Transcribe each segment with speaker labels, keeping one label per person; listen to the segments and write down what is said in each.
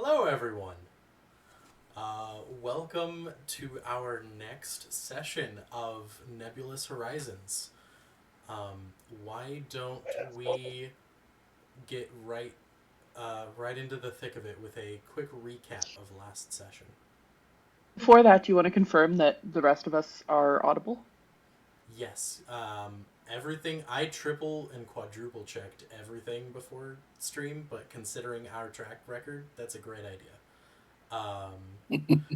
Speaker 1: Hello, everyone. Welcome to our next session of Nebulous Horizons. Why don't we get right into the thick of it with a quick recap of last session?
Speaker 2: Before that, do you want to confirm that the rest of us are audible?
Speaker 1: Yes, everything I triple and quadruple checked everything before stream, but considering our track record, that's a great idea.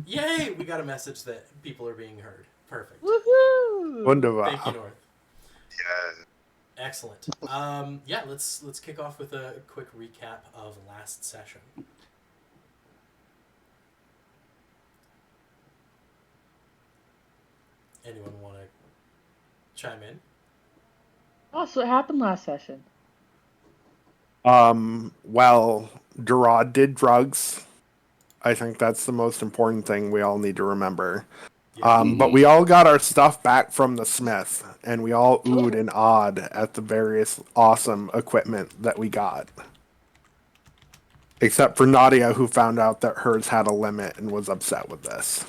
Speaker 1: Yay! We got a message that people are being heard. Perfect.
Speaker 2: Woohoo!
Speaker 1: Thank you,
Speaker 3: Wunderbar.
Speaker 1: North.
Speaker 3: Yeah.
Speaker 1: Excellent. Yeah, let's kick off with a quick recap of last session. Anyone want to chime in?
Speaker 2: Oh, so what happened last session?
Speaker 3: Well, Gerard did drugs. I think that's the most important thing we all need to remember.
Speaker 1: Yeah.
Speaker 3: But we all got our stuff back from the smith, and we all oohed and awed at the various awesome equipment that we got. Except for Nadia, who found out that hers had a limit and was upset with this.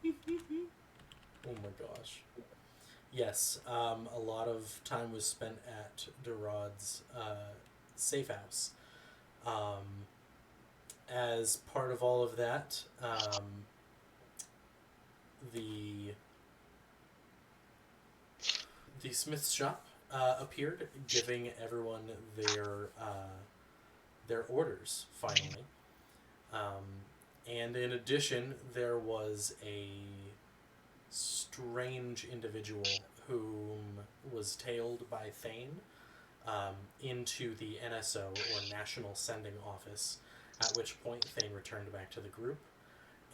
Speaker 1: Oh my gosh. Yes, a lot of time was spent at Durod's safe house. Um, as part of all of that, the the Smith's shop appeared, giving everyone their orders finally. And in addition, there was a strange individual whom was tailed by Thane into the NSO, or National Sending Office, at which point Thane returned back to the group.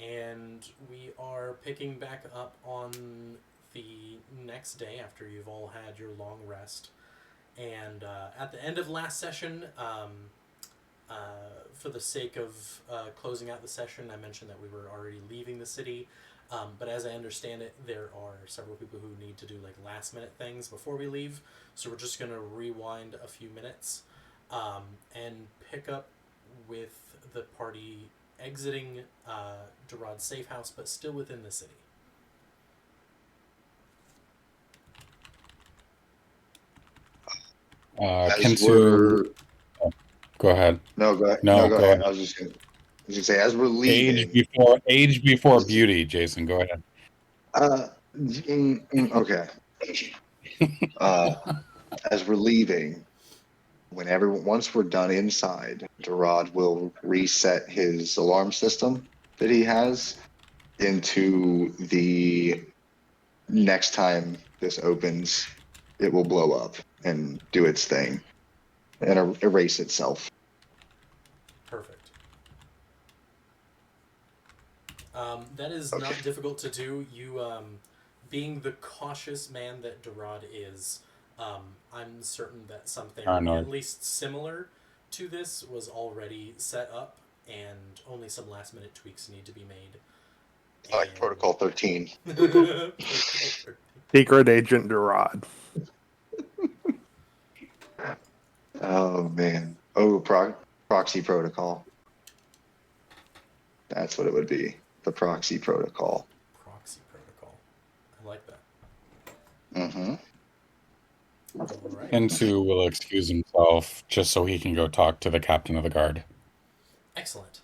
Speaker 1: And we are picking back up on the next day after you've all had your long rest. And at the end of last session, for the sake of closing out the session, I mentioned that we were already leaving the city. But as I understand it, there are several people who need to do like last minute things before we leave. So we're just going to rewind a few minutes and pick up with the party exiting Durod's safe house, but still within the city.
Speaker 4: Kensu, go ahead.
Speaker 5: No, go ahead.
Speaker 4: No,
Speaker 5: Go
Speaker 4: go
Speaker 5: ahead.
Speaker 4: ahead.
Speaker 5: I was just gonna say, as we're leaving.
Speaker 4: Age before beauty, Jason. Go ahead.
Speaker 5: Okay. As we're leaving, once we're done inside, Durod will reset his alarm system that he has into the next time this opens, it will blow up and do its thing and erase itself.
Speaker 1: Perfect. That is
Speaker 5: Okay.
Speaker 1: not difficult to do. You, being the cautious man that Durod is, I'm certain that something
Speaker 4: Paranoid.
Speaker 1: at least similar to this was already set up, and only some last minute tweaks need to be made.
Speaker 5: Like Protocol 13.
Speaker 3: Secret Agent Gerard.
Speaker 5: Oh, man. Oh, proxy protocol. That's what it would be. The proxy protocol.
Speaker 1: Proxy protocol. I like that.
Speaker 5: Mm-hmm.
Speaker 1: All right.
Speaker 4: Kensu will excuse himself just so he can go talk to the captain of the guard.
Speaker 1: Excellent.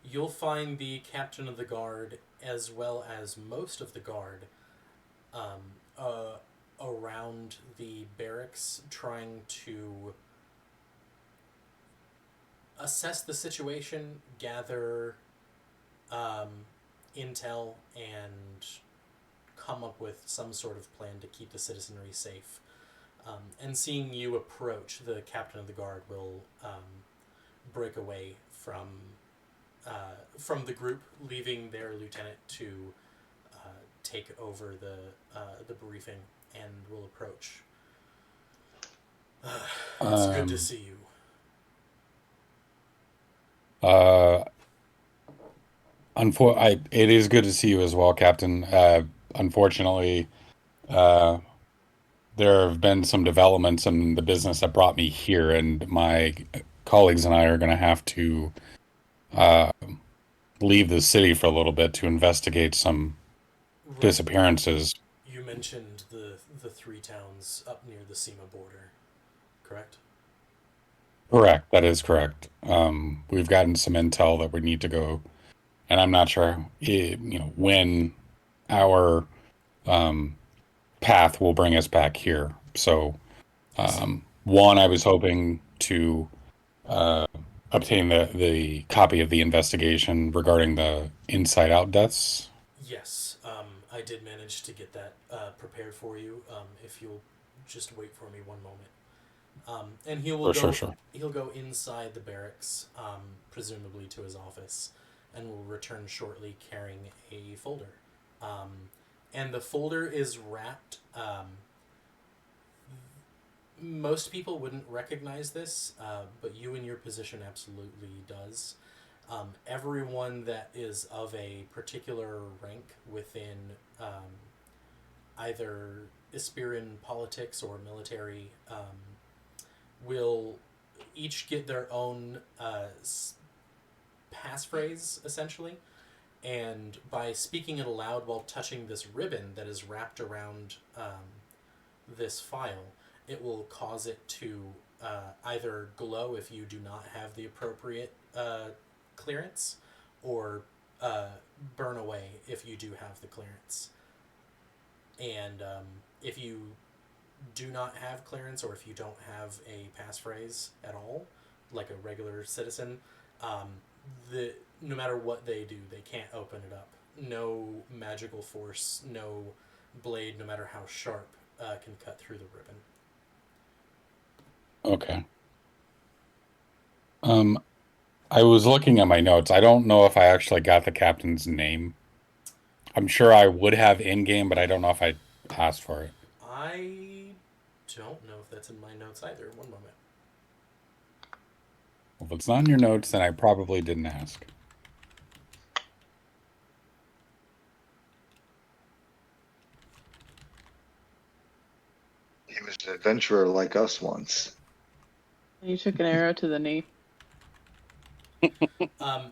Speaker 1: You'll find the captain of the guard, as well as most of the guard, around the barracks, trying to assess the situation, gather intel, and come up with some sort of plan to keep the citizenry safe. And seeing you approach, the captain of the guard will break away from the group, leaving their lieutenant to take over the briefing, and will approach. It's good to see you.
Speaker 4: It is good to see you as well, Captain. Unfortunately, there have been some developments in the business that brought me here, and my colleagues and I are going to have to uh, leave the city for a little bit to investigate some
Speaker 1: Right.
Speaker 4: disappearances.
Speaker 1: You mentioned the three towns up near the SEMA border, correct?
Speaker 4: Correct. That is correct. We've gotten some intel that we need to go, and I'm not sure, when our um, path will bring us back here. So,
Speaker 1: I see.
Speaker 4: one, I was hoping to uh, obtain the copy of the investigation regarding the inside out deaths.
Speaker 1: Yes, I did manage to get that prepared for you. If you'll just wait for me one moment. And
Speaker 4: Sure.
Speaker 1: he'll go inside the barracks, presumably to his office, and will return shortly carrying a folder. And the folder is wrapped. Most people wouldn't recognize this, but you in your position absolutely does. Everyone that is of a particular rank within either Ispiran politics or military will each get their own passphrase, essentially. And by speaking it aloud while touching this ribbon that is wrapped around this file, it will cause it to either glow if you do not have the appropriate clearance, or burn away if you do have the clearance. And if you do not have clearance, or if you don't have a passphrase at all, like a regular citizen, the no matter what they do, they can't open it up. No magical force, no blade, no matter how sharp, can cut through the ribbon.
Speaker 4: Okay. I was looking at my notes. I don't know if I actually got the captain's name. I'm sure I would have in game, but I don't know if I asked for it.
Speaker 1: I don't know if that's in my notes either. One moment.
Speaker 4: If it's not in your notes, then I probably didn't ask.
Speaker 5: He was an adventurer like us once.
Speaker 2: You took an arrow to the knee.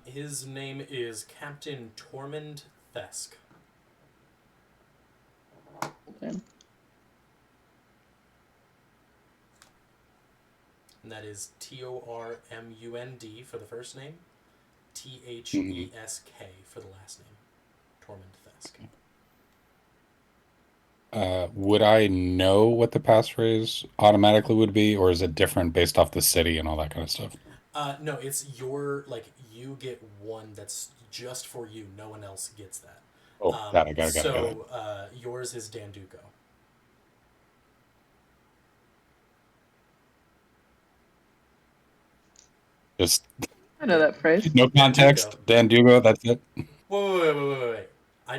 Speaker 1: His name is Captain Tormund Thesk.
Speaker 2: Okay.
Speaker 1: And that is Tormund for the first name, Thesk for the last name. Tormund Thesk.
Speaker 4: Would I know what the passphrase automatically would be, or is it different based off the city and all that kind of stuff?
Speaker 1: No, it's your, you get one that's just for you. No one else gets that.
Speaker 4: Oh, got it.
Speaker 1: So yours is Danduko.
Speaker 4: Just
Speaker 2: I know that phrase.
Speaker 4: no context. Dan Dugo, that's it.
Speaker 1: Wait. I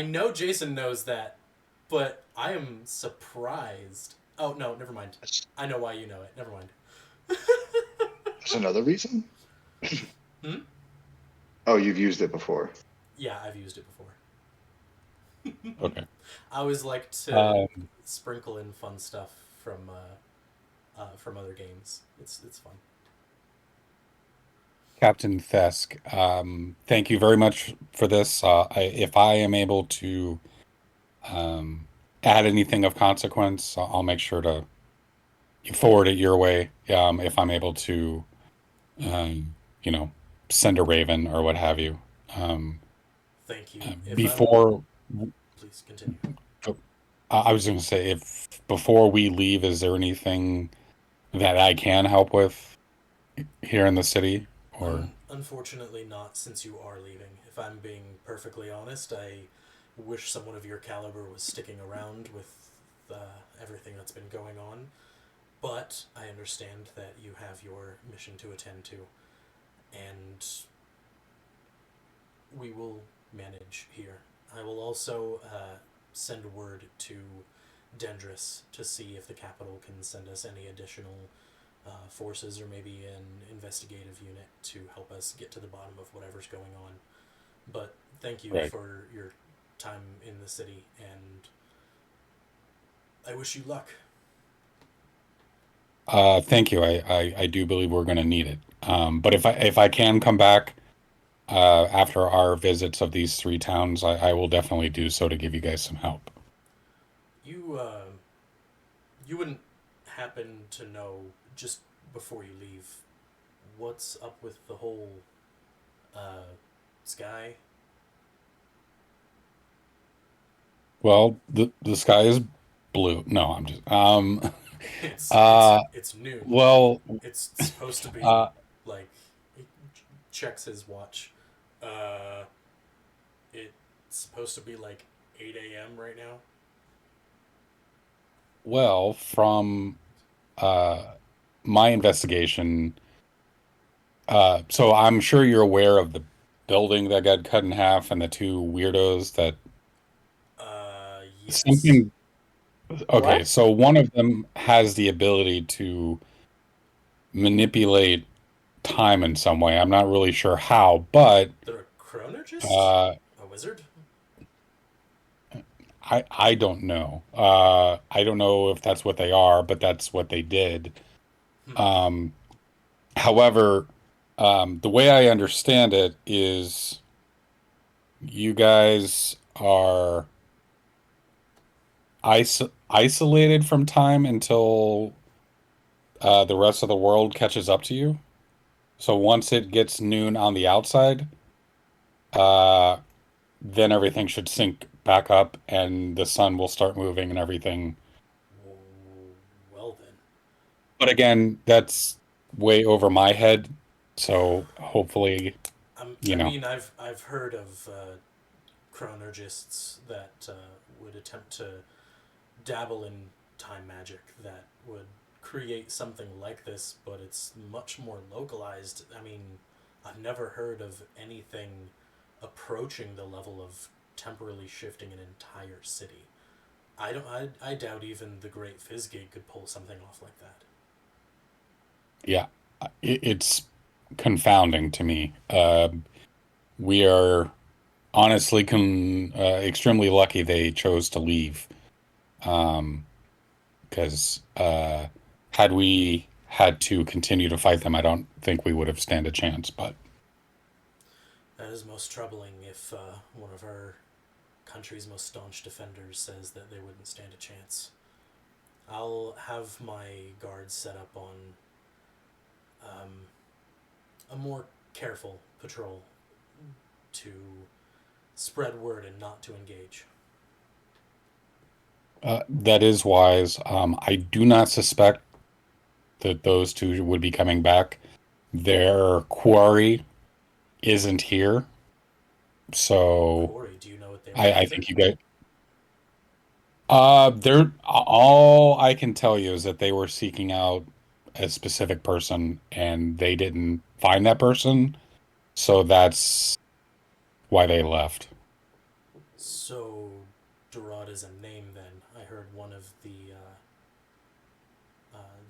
Speaker 1: know Jason knows that, but I am surprised. Oh, no, never mind. I know why you know it. Never mind.
Speaker 5: There's another reason? Oh, you've used it before.
Speaker 1: Yeah, I've used it before.
Speaker 4: Okay.
Speaker 1: I always like to sprinkle in fun stuff from other games. It's fun.
Speaker 4: Captain Thesk, thank you very much for this. If I am able to add anything of consequence, I'll make sure to forward it your way. If I'm able to, you know, send a raven or what have you.
Speaker 1: Thank you.
Speaker 4: Please
Speaker 1: continue.
Speaker 4: I was going to say, if before we leave, is there anything that I can help with here in the city? Or
Speaker 1: Unfortunately not, since you are leaving. If I'm being perfectly honest, I wish someone of your caliber was sticking around with everything that's been going on. But I understand that you have your mission to attend to. And we will manage here. I will also send word to Dendris to see if the capital can send us any additional forces, or maybe an investigative unit to help us get to the bottom of whatever's going on. But thank you for your time in the city, and I wish you luck.
Speaker 4: Thank you. I do believe we're going to need it. But if I can come back after our visits of these three towns, I will definitely do so to give you guys some help.
Speaker 1: You you wouldn't happen to know, just before you leave, what's up with the whole uh, sky?
Speaker 4: Well, the sky is blue. No, I'm just
Speaker 1: It's it's
Speaker 4: uh
Speaker 1: it's noon.
Speaker 4: well
Speaker 1: It's supposed to be
Speaker 4: uh
Speaker 1: like, he checks his watch. Uh, it's supposed to be like 8 a.m. right now.
Speaker 4: well from uh my investigation, so I'm sure you're aware of the building that got cut in half and the two weirdos that
Speaker 1: Yes.
Speaker 4: something. Okay,
Speaker 2: What?
Speaker 4: so one of them has the ability to manipulate time in some way. I'm not really sure how, but
Speaker 1: They're a chronologist?
Speaker 4: uh,
Speaker 1: A wizard?
Speaker 4: I don't know. I don't know if that's what they are, but that's what they did.
Speaker 1: Hmm.
Speaker 4: Um, However, the way I understand it is you guys are isolated from time until the rest of the world catches up to you. So once it gets noon on the outside, uh, then everything should sync back up and the sun will start moving and everything.
Speaker 1: Well then.
Speaker 4: But again, that's way over my head. So hopefully, you
Speaker 1: I
Speaker 4: know,
Speaker 1: mean, I've heard of chronologists that would attempt to dabble in time magic that would create something like this, but it's much more localized. I mean, I've never heard of anything approaching the level of temporally shifting an entire city. I don't. I doubt even the Great Fizzgig could pull something off like that.
Speaker 4: yeah, it's confounding to me. We are honestly extremely lucky they chose to leave. Um, because had we had to continue to fight them, I don't think we would have stand a chance. But
Speaker 1: That is most troubling if one of our country's most staunch defenders says that they wouldn't stand a chance. I'll have my guards set up on um, a more careful patrol to spread word and not to engage.
Speaker 4: that is wise. I do not suspect that those two would be coming back. Their quarry isn't here, so
Speaker 1: Quarry, do you know what they were
Speaker 4: I
Speaker 1: after?
Speaker 4: think you guys. They're all I can tell you is that they were seeking out a specific person and they didn't find that person, so that's why they left.
Speaker 1: So, Durod is a name then. I heard one of the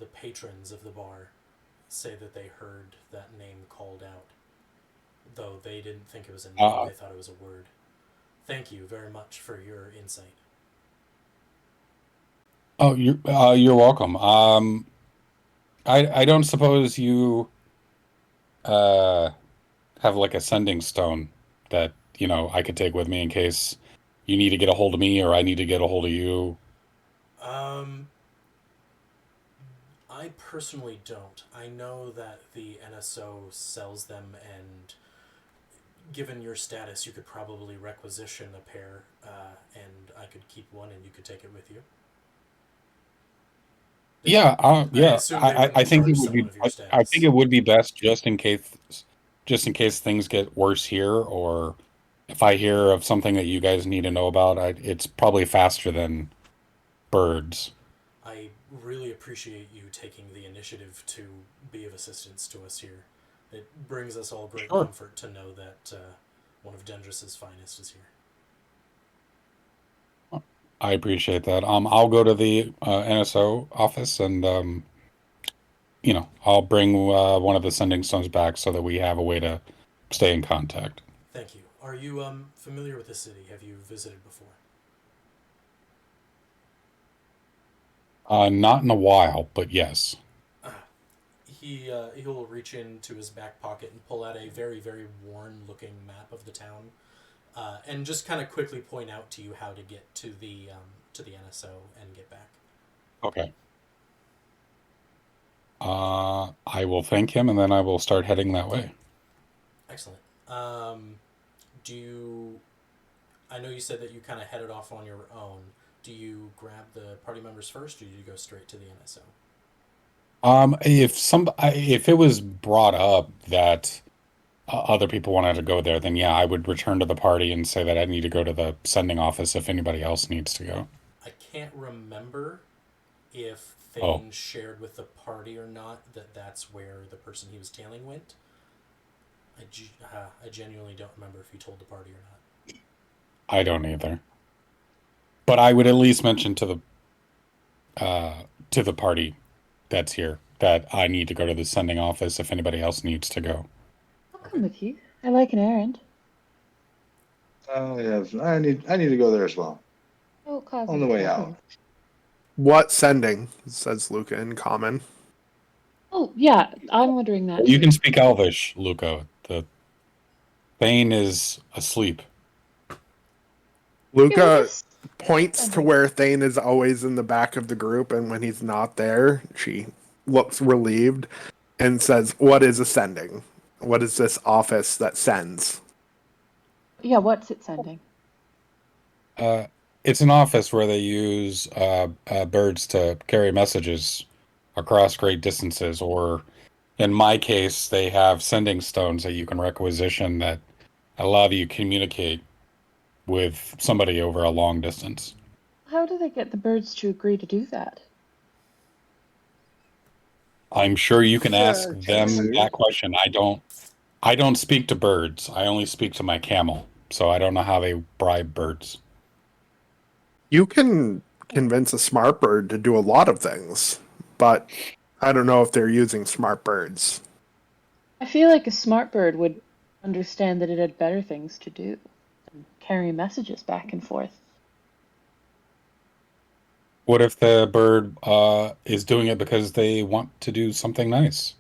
Speaker 1: patrons of the bar say that they heard that name called out. Though they didn't think it was a name,
Speaker 4: Uh,
Speaker 1: they thought it was a word. Thank you very much for your insight.
Speaker 4: oh, you're welcome. I don't suppose you uh have like a sending stone that, I could take with me in case you need to get a hold of me or I need to get a hold of you.
Speaker 1: Um, I personally don't. I know that the NSO sells them, and given your status, you could probably requisition a pair, and I could keep one, and you could take it with you. They,
Speaker 4: Yeah,
Speaker 1: I
Speaker 4: yeah.
Speaker 1: assume they wouldn't
Speaker 4: I think it
Speaker 1: charge
Speaker 4: would
Speaker 1: someone
Speaker 4: be.
Speaker 1: of your
Speaker 4: I think
Speaker 1: status.
Speaker 4: it would be best just in case things get worse here, or if I hear of something that you guys need to know about. It's probably faster than birds.
Speaker 1: I really appreciate you taking the initiative to be of assistance to us here. It brings us all great
Speaker 4: Sure.
Speaker 1: comfort to know that one of Dendras's finest is here.
Speaker 4: I appreciate that. I'll go to the NSO office and I'll bring one of the sending stones back so that we have a way to stay in contact.
Speaker 1: Thank you. Are you familiar with the city? Have you visited before?
Speaker 4: Not in a while, but yes.
Speaker 1: He'll reach into his back pocket and pull out a very, very worn-looking map of the town, and just kind of quickly point out to you how to get to the NSO and get back.
Speaker 4: Okay. I will thank him, and then I will start heading that way.
Speaker 1: Excellent. Do you? I know you said that you kind of headed off on your own. Do you grab the party members first, or do you go straight to the NSO?
Speaker 4: If it was brought up that other people wanted to go there, then yeah, I would return to the party and say that I need to go to the sending office if anybody else needs to go.
Speaker 1: I can't remember if
Speaker 4: Oh,
Speaker 1: Thane shared with the party or not that that's where the person he was tailing went. I genuinely don't remember if he told the party or not.
Speaker 4: I don't either. But I would at least mention to the party that's here that I need to go to the sending office if anybody else needs to go.
Speaker 2: I'll come with you. I like an errand.
Speaker 5: Oh yeah, I need to go there as well.
Speaker 2: Oh, cause
Speaker 5: On the way out.
Speaker 3: What sending? Says Luca in common.
Speaker 2: Oh, yeah, I'm wondering that
Speaker 4: You
Speaker 2: too.
Speaker 4: can speak Elvish, Luca. The Thane is asleep.
Speaker 3: Luca points to where Thane is always in the back of the group, and when he's not there, she looks relieved and says, "What is ascending? What is this office that sends?"
Speaker 2: Yeah, what's it sending?
Speaker 4: Uh, it's an office where they use birds to carry messages across great distances, or in my case, they have sending stones that you can requisition that allow you to communicate with somebody over a long distance.
Speaker 2: How do they get the birds to agree to do that?
Speaker 4: I'm sure you can ask
Speaker 5: Yeah,
Speaker 4: them
Speaker 5: Kensu.
Speaker 4: that question. I don't speak to birds. I only speak to my camel, so I don't know how they bribe birds.
Speaker 3: You can convince a smart bird to do a lot of things, but I don't know if they're using smart birds.
Speaker 2: I feel like a smart bird would understand that it had better things to do than carry messages back and forth.
Speaker 4: What if the bird is doing it because they want to do something nice?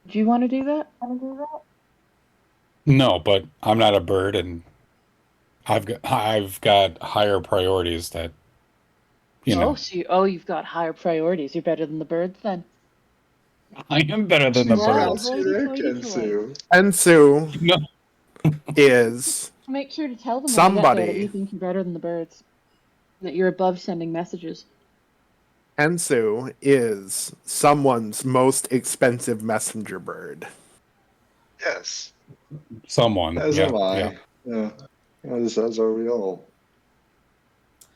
Speaker 2: Do you want to do that?
Speaker 4: No, but I'm not a bird, and I've got higher priorities that, you
Speaker 2: Oh,
Speaker 4: know,
Speaker 2: so you've got higher priorities. You're better than the birds then.
Speaker 4: I am better than the
Speaker 5: She's
Speaker 2: Well,
Speaker 5: got
Speaker 4: birds.
Speaker 5: you
Speaker 2: hoity
Speaker 5: there,
Speaker 2: toity toy.
Speaker 5: Kensu.
Speaker 3: Ensu
Speaker 4: No,
Speaker 3: is
Speaker 2: Make sure to tell them when you get there that you
Speaker 3: somebody.
Speaker 2: think you're better than the birds. That you're above sending messages.
Speaker 3: Ensu is someone's most expensive messenger bird.
Speaker 5: Yes,
Speaker 4: someone.
Speaker 5: as
Speaker 4: Yeah,
Speaker 5: am
Speaker 4: yeah.
Speaker 5: I. Yeah, as are we all.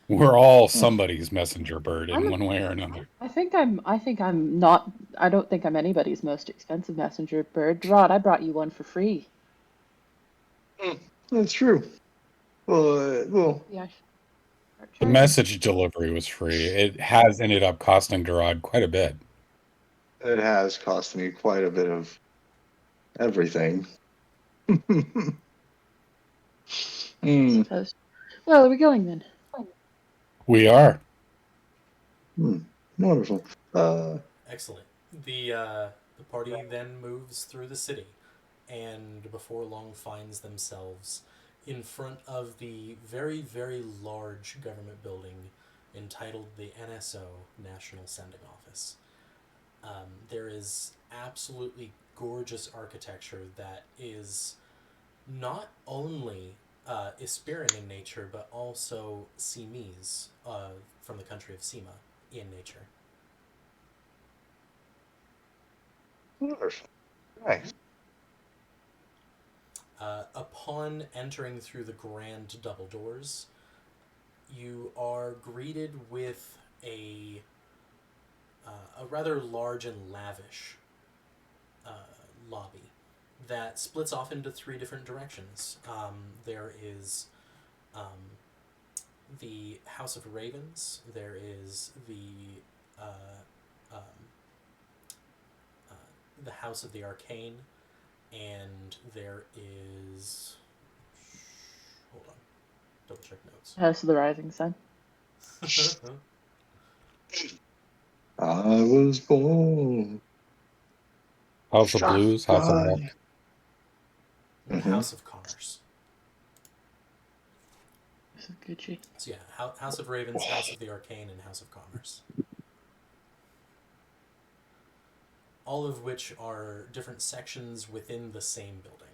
Speaker 4: We're all
Speaker 5: Huh.
Speaker 4: somebody's messenger bird
Speaker 2: I'm
Speaker 4: in one way or another.
Speaker 2: I think I'm not I don't think I'm anybody's most expensive messenger bird. Rod, I brought you one for free.
Speaker 5: That's true. Well,
Speaker 2: Yeah, I should start
Speaker 4: The
Speaker 2: charging.
Speaker 4: message delivery was free. It has ended up costing Gerard quite a bit.
Speaker 5: it has cost me quite a bit of everything.
Speaker 2: I
Speaker 5: Hmm.
Speaker 2: suppose. Well, are we going then?
Speaker 4: We are.
Speaker 5: Wonderful.
Speaker 1: Excellent. The party then moves through the city, and before long finds themselves in front of the very, very large government building entitled the NSO, National Sending Office. There is absolutely gorgeous architecture that is not only Ispiran in nature, but also Simese, from the country of Sima, in nature.
Speaker 5: Wonderful. Nice.
Speaker 1: Upon entering through the grand double doors, you are greeted with a rather large and lavish lobby that splits off into three different directions. There is the House of Ravens. There is uh, um, uh, the House of the Arcane, and there is, hold on, double check notes.
Speaker 2: House of the Rising Sun.
Speaker 5: I was born
Speaker 4: House of
Speaker 5: shocked
Speaker 4: Blues, House of Rock.
Speaker 5: by. Mhm.
Speaker 1: House of Commerce.
Speaker 2: This is Gucci.
Speaker 1: So yeah, House of Ravens, House of the Arcane, and House of Commerce. All of which are different sections within the same building.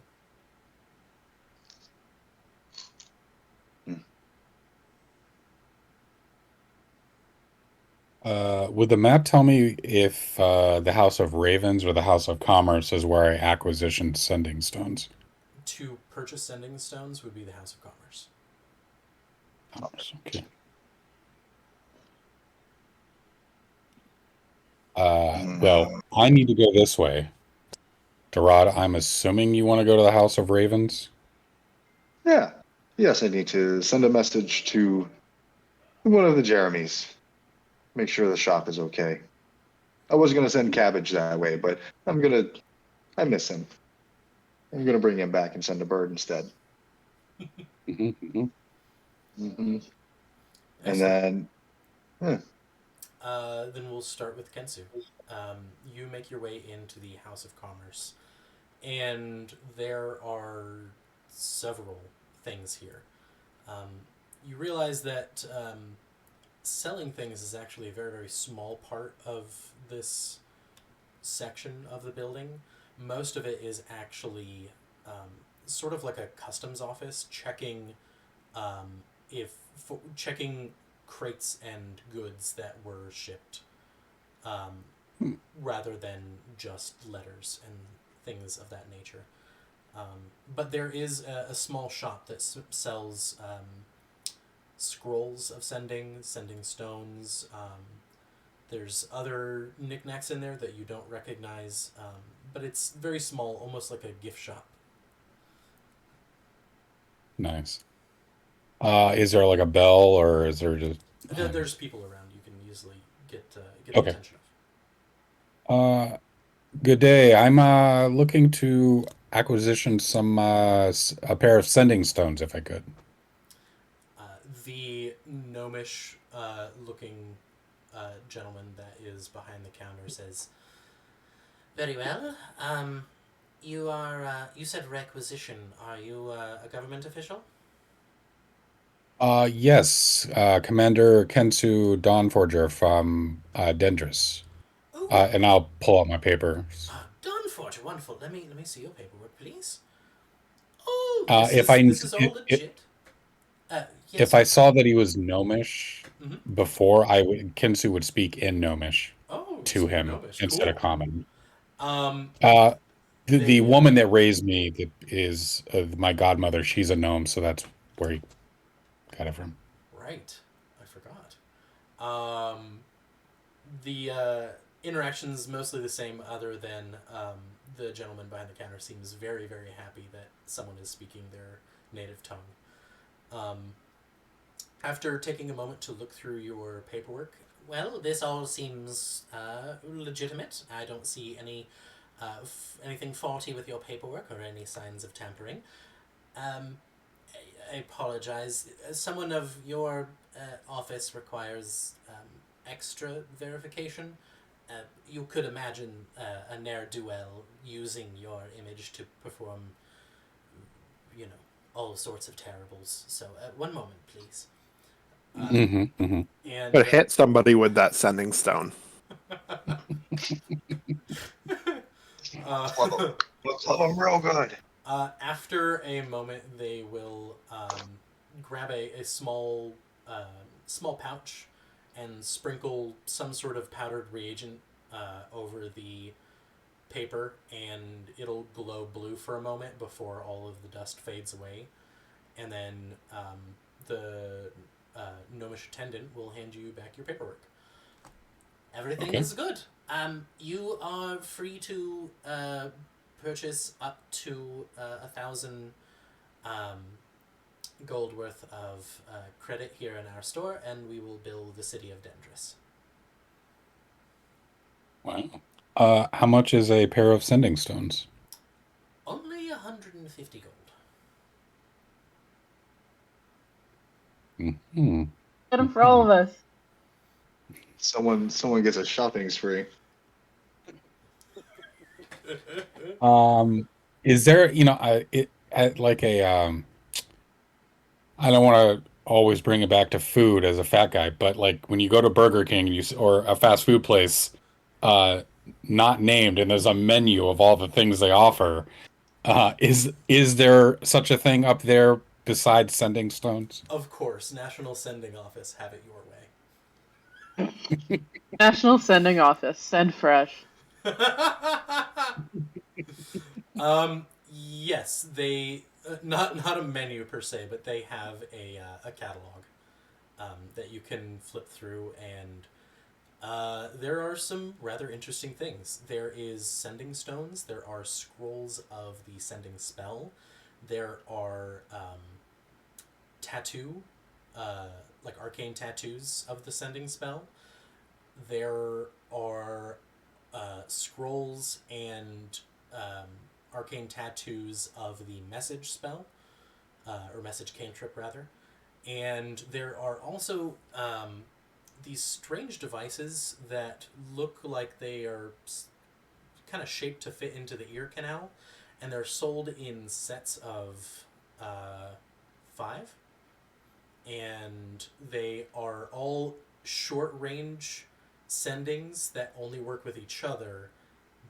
Speaker 4: Would the map tell me if the House of Ravens or the House of Commerce is where I acquisition sending stones?
Speaker 1: To purchase sending stones would be the House of Commerce.
Speaker 4: Commerce, okay. Well, I need to go this way. Dorad, I'm assuming you want to go to the House of Ravens?
Speaker 5: Yeah. Yes, I need to send a message to one of the Jeremys. Make sure the shop is okay. I was gonna send Cabbage that way, but I miss him. I'm gonna bring him back and send a bird instead.
Speaker 4: Mm-hmm.
Speaker 5: Hmm. And
Speaker 1: Excellent.
Speaker 5: then,
Speaker 1: Then we'll start with Kensu. You make your way into the House of Commerce, and there are several things here. Um, you realize that selling things is actually a very, very small part of this section of the building. Most of it is actually sort of like a customs office um, checking crates and goods that were shipped, um, rather than just letters and things of that nature. But there is a small shop that sells scrolls of sending stones. There's other knickknacks in there that you don't recognize, but it's very small, almost like a gift shop.
Speaker 4: Nice. Is there like a bell or is there just
Speaker 1: There's people around. You can easily get the
Speaker 4: okay.
Speaker 1: attention of.
Speaker 4: Good day. I'm looking to acquisition a pair of sending stones if I could.
Speaker 1: The gnomish looking gentleman that is behind the counter says, "Very well. You said requisition. Are you a government official?"
Speaker 4: Yes, Commander Kensu Dawnforger from Dendris.
Speaker 1: Oh,
Speaker 4: And I'll pull out my papers.
Speaker 1: Dawnforger, wonderful. Let me see your paperwork, please. Oh, this
Speaker 4: If
Speaker 1: is
Speaker 4: I
Speaker 1: this is all legit. Yes,
Speaker 4: if I
Speaker 1: sir.
Speaker 4: saw that he was gnomish
Speaker 1: Mm-hmm.
Speaker 4: before, Kensu would speak in gnomish
Speaker 1: Oh, you
Speaker 4: to
Speaker 1: speak
Speaker 4: him
Speaker 1: gnomish.
Speaker 4: instead of
Speaker 1: Cool.
Speaker 4: common.
Speaker 1: Um,
Speaker 4: Uh, the
Speaker 1: they
Speaker 4: woman that raised me that is my godmother. She's a gnome, so that's where he got it from.
Speaker 1: right. I forgot. Um, the interaction's mostly the same, other than the gentleman behind the counter seems very, very happy that someone is speaking their native tongue. Um, After taking a moment to look through your paperwork, well, this all seems legitimate. I don't see anything faulty with your paperwork or any signs of tampering. Um, I apologize. Someone of your office requires extra verification. You could imagine a ne'er-do-well using your image to perform, all sorts of terribles. So, one moment, please.
Speaker 4: Hmm hmm
Speaker 1: And
Speaker 3: But hit somebody with that sending stone.
Speaker 5: club him. We'll club him real good.
Speaker 1: After a moment, they will grab a small pouch and sprinkle some sort of powdered reagent over the paper, and it'll glow blue for a moment before all of the dust fades away. And then the gnomish attendant will hand you back your paperwork. Everything
Speaker 4: Okay.
Speaker 1: is good. You are free to purchase up to 1,000 gold worth of credit here in our store, and we will bill the city of Dendris.
Speaker 4: Wow. How much is a pair of sending stones?
Speaker 1: Only 150 gold.
Speaker 4: Hmm
Speaker 2: Get them for all of us.
Speaker 5: Someone gets a shopping spree.
Speaker 4: Is there, like a I don't want to always bring it back to food as a fat guy, but like when you go to Burger King and or a fast food place, uh, not named, and there's a menu of all the things they offer, is there such a thing up there besides sending stones?
Speaker 1: Of course, National Sending Office, have it your
Speaker 2: National Sending Office. Send fresh.
Speaker 1: way. Yes, they not a menu per se, but they have a catalog that you can flip through, and there are some rather interesting things. There is sending stones. There are scrolls of the sending spell. There are tattoo, like arcane tattoos of the sending spell. There are scrolls and arcane tattoos of the message spell, or message cantrip rather. And there are also these strange devices that look like they are kind of shaped to fit into the ear canal, and they're sold in sets of 5, and they are all short range sendings that only work with each other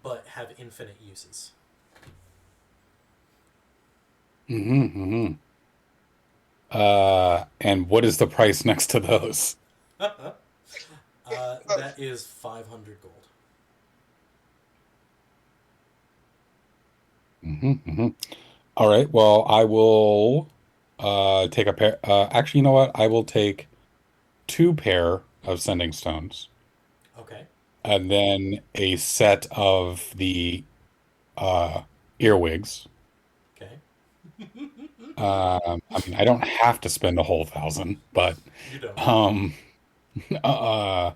Speaker 1: but have infinite uses.
Speaker 4: Mm-hmm. And what is the price next to those?
Speaker 1: That is 500 gold.
Speaker 4: Mm-hmm. All right. Well, I will take a pair. Actually, you know what? I will take 2 pair of sending stones,
Speaker 1: Okay.
Speaker 4: and then a set of the uh, earwigs.
Speaker 1: Okay.
Speaker 4: I mean, I don't have to spend a whole 1,000, but
Speaker 1: You don't.
Speaker 4: um, uh,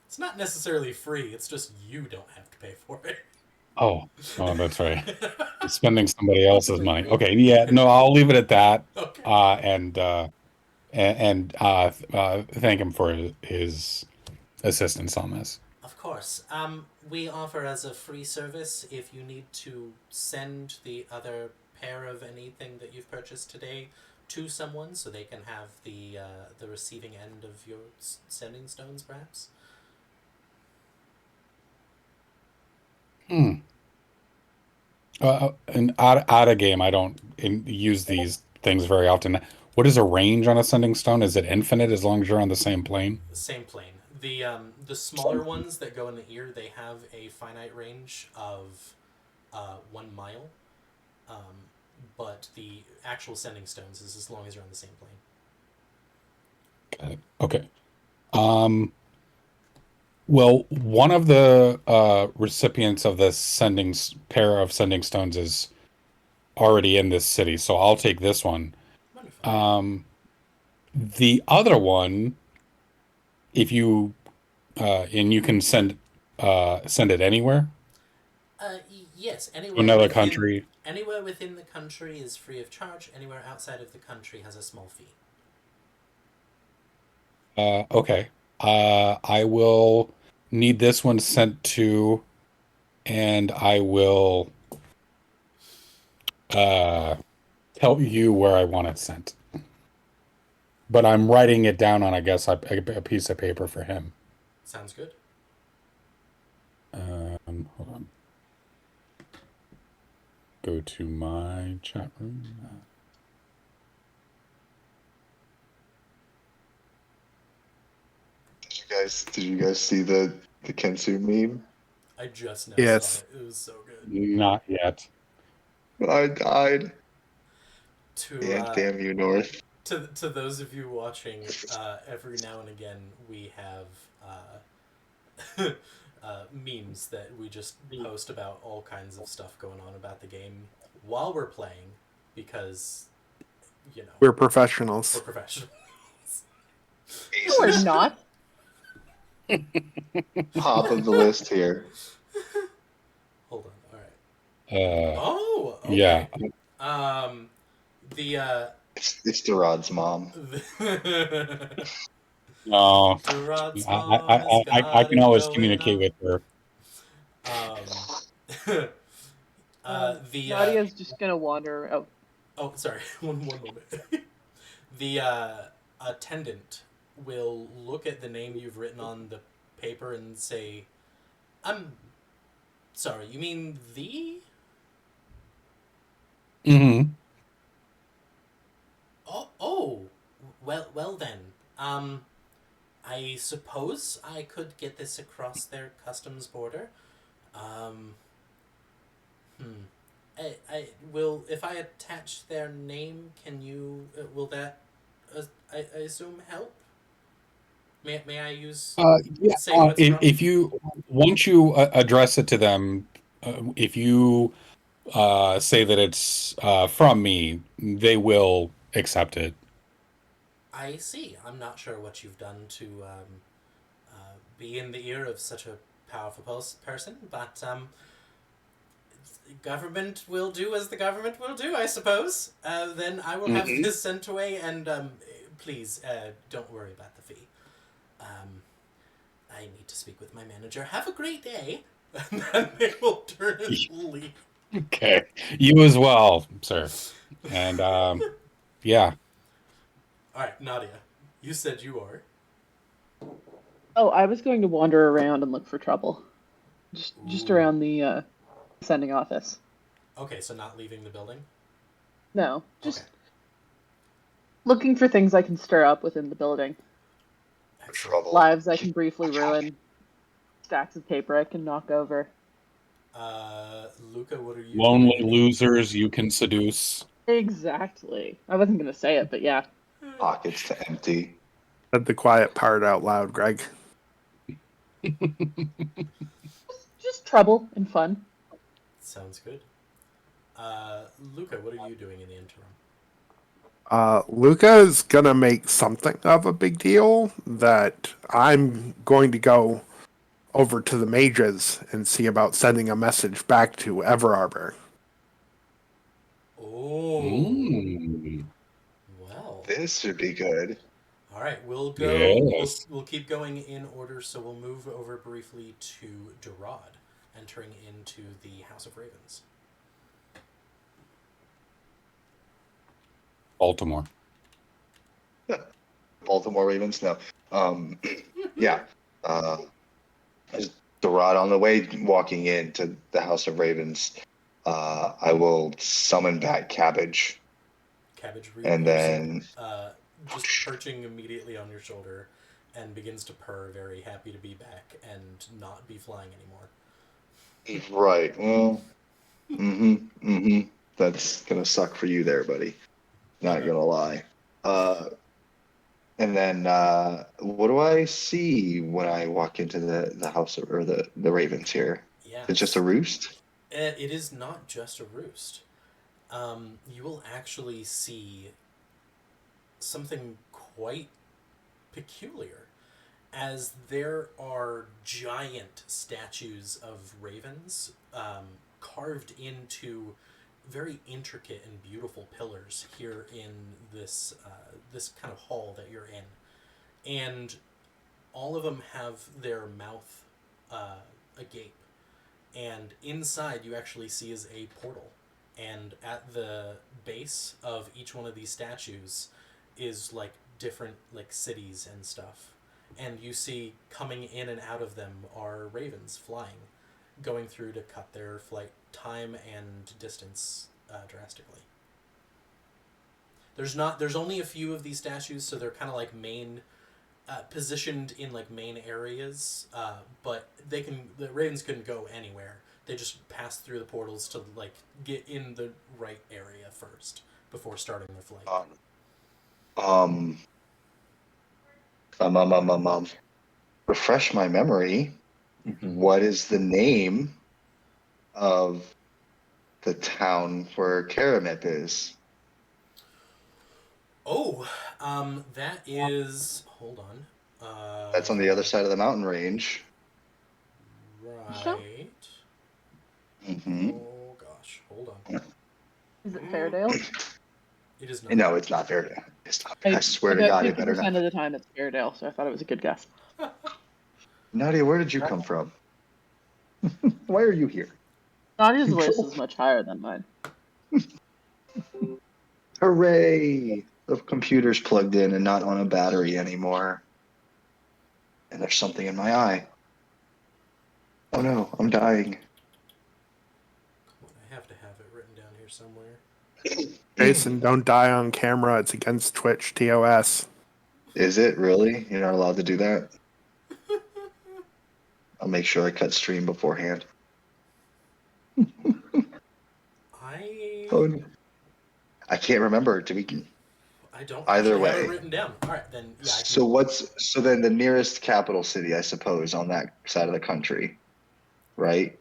Speaker 1: It's not necessarily free, it's just you don't have to pay for it.
Speaker 4: oh, that's right. Spending somebody else's money. Okay, yeah, no, I'll leave it at that.
Speaker 1: Okay.
Speaker 4: And thank him for his assistance on this.
Speaker 1: Of course. We offer as a free service if you need to send the other pair of anything that you've purchased today to someone so they can have the receiving end of your sending stones, perhaps.
Speaker 4: Hmm. And out of game, I don't use these things very often. What is a range on a sending stone? Is it infinite as long as you're on the same plane?
Speaker 1: Same plane. The smaller ones that go in the ear, they have a finite range of 1 mile. But the actual sending stones is as long as you're on the same plane.
Speaker 4: Got it. Okay. Um, well, one of the recipients of this pair of sending stones is already in this city, so I'll take this one.
Speaker 1: Wonderful.
Speaker 4: The other one, if you and you can send it anywhere,
Speaker 1: Yes,
Speaker 4: another country.
Speaker 1: anywhere within the country is free of charge. Anywhere outside of the country has a small fee.
Speaker 4: Okay. I will need this one sent to, and I will uh tell you where I want it sent. But I'm writing it down on, I guess, a piece of paper for him.
Speaker 1: Sounds good.
Speaker 4: Hold on. Go to my chat room.
Speaker 5: Did you guys see the Kensu meme?
Speaker 1: I just now
Speaker 3: Yes.
Speaker 1: saw it. It was so good.
Speaker 4: Not yet.
Speaker 5: I died.
Speaker 1: To
Speaker 5: Yeah, damn you, North.
Speaker 1: to those of you watching, every now and again we have memes that we just post about all kinds of stuff going on about the game while we're playing, because
Speaker 3: We're
Speaker 1: we're
Speaker 3: professionals.
Speaker 1: professionals.
Speaker 2: No, we're not.
Speaker 5: Top of the list here.
Speaker 1: Hold on. All right.
Speaker 4: Uh,
Speaker 1: Oh. Okay.
Speaker 4: yeah.
Speaker 1: The
Speaker 5: It's Durad's mom.
Speaker 4: No,
Speaker 1: Durad's mom has
Speaker 4: I
Speaker 1: got
Speaker 4: can
Speaker 1: it
Speaker 4: always
Speaker 1: going
Speaker 4: communicate
Speaker 1: on.
Speaker 4: with her.
Speaker 1: The
Speaker 2: Nadia's just gonna wander.
Speaker 1: oh, sorry, one moment. The attendant will look at the name you've written on the paper and say, "I'm sorry, you mean the?"
Speaker 4: Mm-hmm.
Speaker 1: Oh, well then. I suppose I could get this across their customs border. Um, I will, if I attach their name, can you, will that, I assume, help? May I use,
Speaker 4: Yeah.
Speaker 1: say who it's from?
Speaker 4: If you once you address it to them, if you say that it's from me, they will accept it.
Speaker 1: I see. I'm not sure what you've done to be in the ear of such a powerful person, but government will do as the government will do, I suppose. Then I will have
Speaker 5: Mm-hmm.
Speaker 1: this sent away, and please don't worry about the fee. Um, I need to speak with my manager. Have a great day. And then they will turn and leave.
Speaker 4: Okay. You as well, sir. And yeah.
Speaker 1: All right, Nadia, you said you are.
Speaker 2: Oh, I was going to wander around and look for trouble, just
Speaker 1: Ooh.
Speaker 2: around the sending office.
Speaker 1: Okay, so not leaving the building?
Speaker 2: No,
Speaker 1: Okay,
Speaker 2: just looking for things I can stir up within the building.
Speaker 1: excellent.
Speaker 5: Trouble.
Speaker 2: Lives I can briefly ruin. Stacks of paper I can knock over.
Speaker 1: Luca, what are you
Speaker 4: Lonely
Speaker 1: doing in the interim?
Speaker 4: losers you can seduce.
Speaker 2: Exactly. I wasn't gonna say it, but yeah.
Speaker 5: Pockets to empty.
Speaker 3: Said the quiet part out loud, Greg.
Speaker 2: Just trouble and fun.
Speaker 1: Sounds good. Luca, what are you doing in the interim?
Speaker 3: Luca is gonna make something of a big deal that I'm going to go over to the mages and see about sending a message back to Everarbor.
Speaker 1: Oh,
Speaker 4: Mm,
Speaker 1: well.
Speaker 5: This should be good.
Speaker 1: All right, we'll go.
Speaker 4: yes.
Speaker 1: We'll keep going in order. So we'll move over briefly to Durad, entering into the House of Ravens.
Speaker 4: Baltimore.
Speaker 5: Baltimore Ravens. No. Yeah. Uh, as Dorad on the way walking into the House of Ravens, I will summon back Cabbage,
Speaker 1: Cabbage
Speaker 5: and
Speaker 1: reappears,
Speaker 5: then
Speaker 1: just perching immediately on your shoulder, and begins to purr, very happy to be back and not be flying anymore.
Speaker 5: right. Well, that's gonna suck for you there, buddy. Not gonna lie. Uh, and then what do I see when I walk into the house or the Ravens here? It's just a
Speaker 1: Yes,
Speaker 5: roost.
Speaker 1: it is not just a roost. You will actually see something quite peculiar, as there are giant statues of ravens carved into very intricate and beautiful pillars here in this kind of hall that you're in, and all of them have their mouth agape, and inside you actually see is a portal, and at the base of each one of these statues is like different like cities and stuff, and you see coming in and out of them are ravens flying, going through to cut their flight time and distance drastically. There's only a few of these statues, so they're kind of like main positioned in like main areas, but the ravens couldn't go anywhere. They just passed through the portals to like get in the right area first before starting their flight.
Speaker 5: Um, um, um, um, um, um, refresh my memory. What is the name of the town where Karamip is?
Speaker 1: Oh, that is. Hold on.
Speaker 5: That's on the other side of the mountain range.
Speaker 1: Right.
Speaker 5: Mm-hmm.
Speaker 1: Oh gosh, hold on.
Speaker 2: Is it Fairdale?
Speaker 1: It is not.
Speaker 5: No, it's not Fairdale. It's not. I swear to
Speaker 2: About
Speaker 5: God, it better
Speaker 2: 50%
Speaker 5: not.
Speaker 2: of the time it's Fairdale, so I thought it was a good guess.
Speaker 5: Nadia, where did you come from? Why are you here?
Speaker 2: Nadia's voice is much higher than mine.
Speaker 5: Hooray! The computer's plugged in and not on a battery anymore. And there's something in my eye. Oh no, I'm dying.
Speaker 1: I have to have it written down here somewhere.
Speaker 3: Jason, don't die on camera. It's against Twitch TOS.
Speaker 5: Is it really? You're not allowed to do that? I'll make sure I cut stream beforehand. Oh, I can't remember.
Speaker 1: I don't
Speaker 5: Either
Speaker 1: actually have
Speaker 5: way.
Speaker 1: it written down. All right, then. Yeah.
Speaker 5: So then the nearest capital city, I suppose, on that side of the country, right?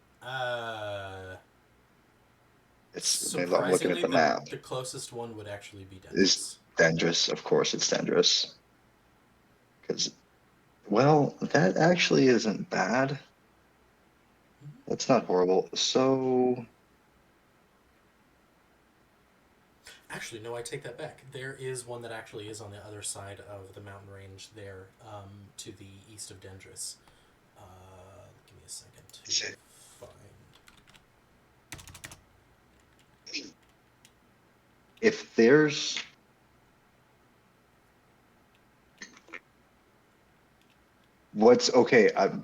Speaker 5: It's maybe I'm looking at the map.
Speaker 1: The closest one would actually be Dendris.
Speaker 5: Is Dendris? Of course, it's Dendris. Because, well, that actually isn't bad. That's not horrible. So,
Speaker 1: actually, no, I take that back. There is one that actually is on the other side of the mountain range there, to the east of Dendris. Give me a second to find.
Speaker 5: if there's what's okay, I'll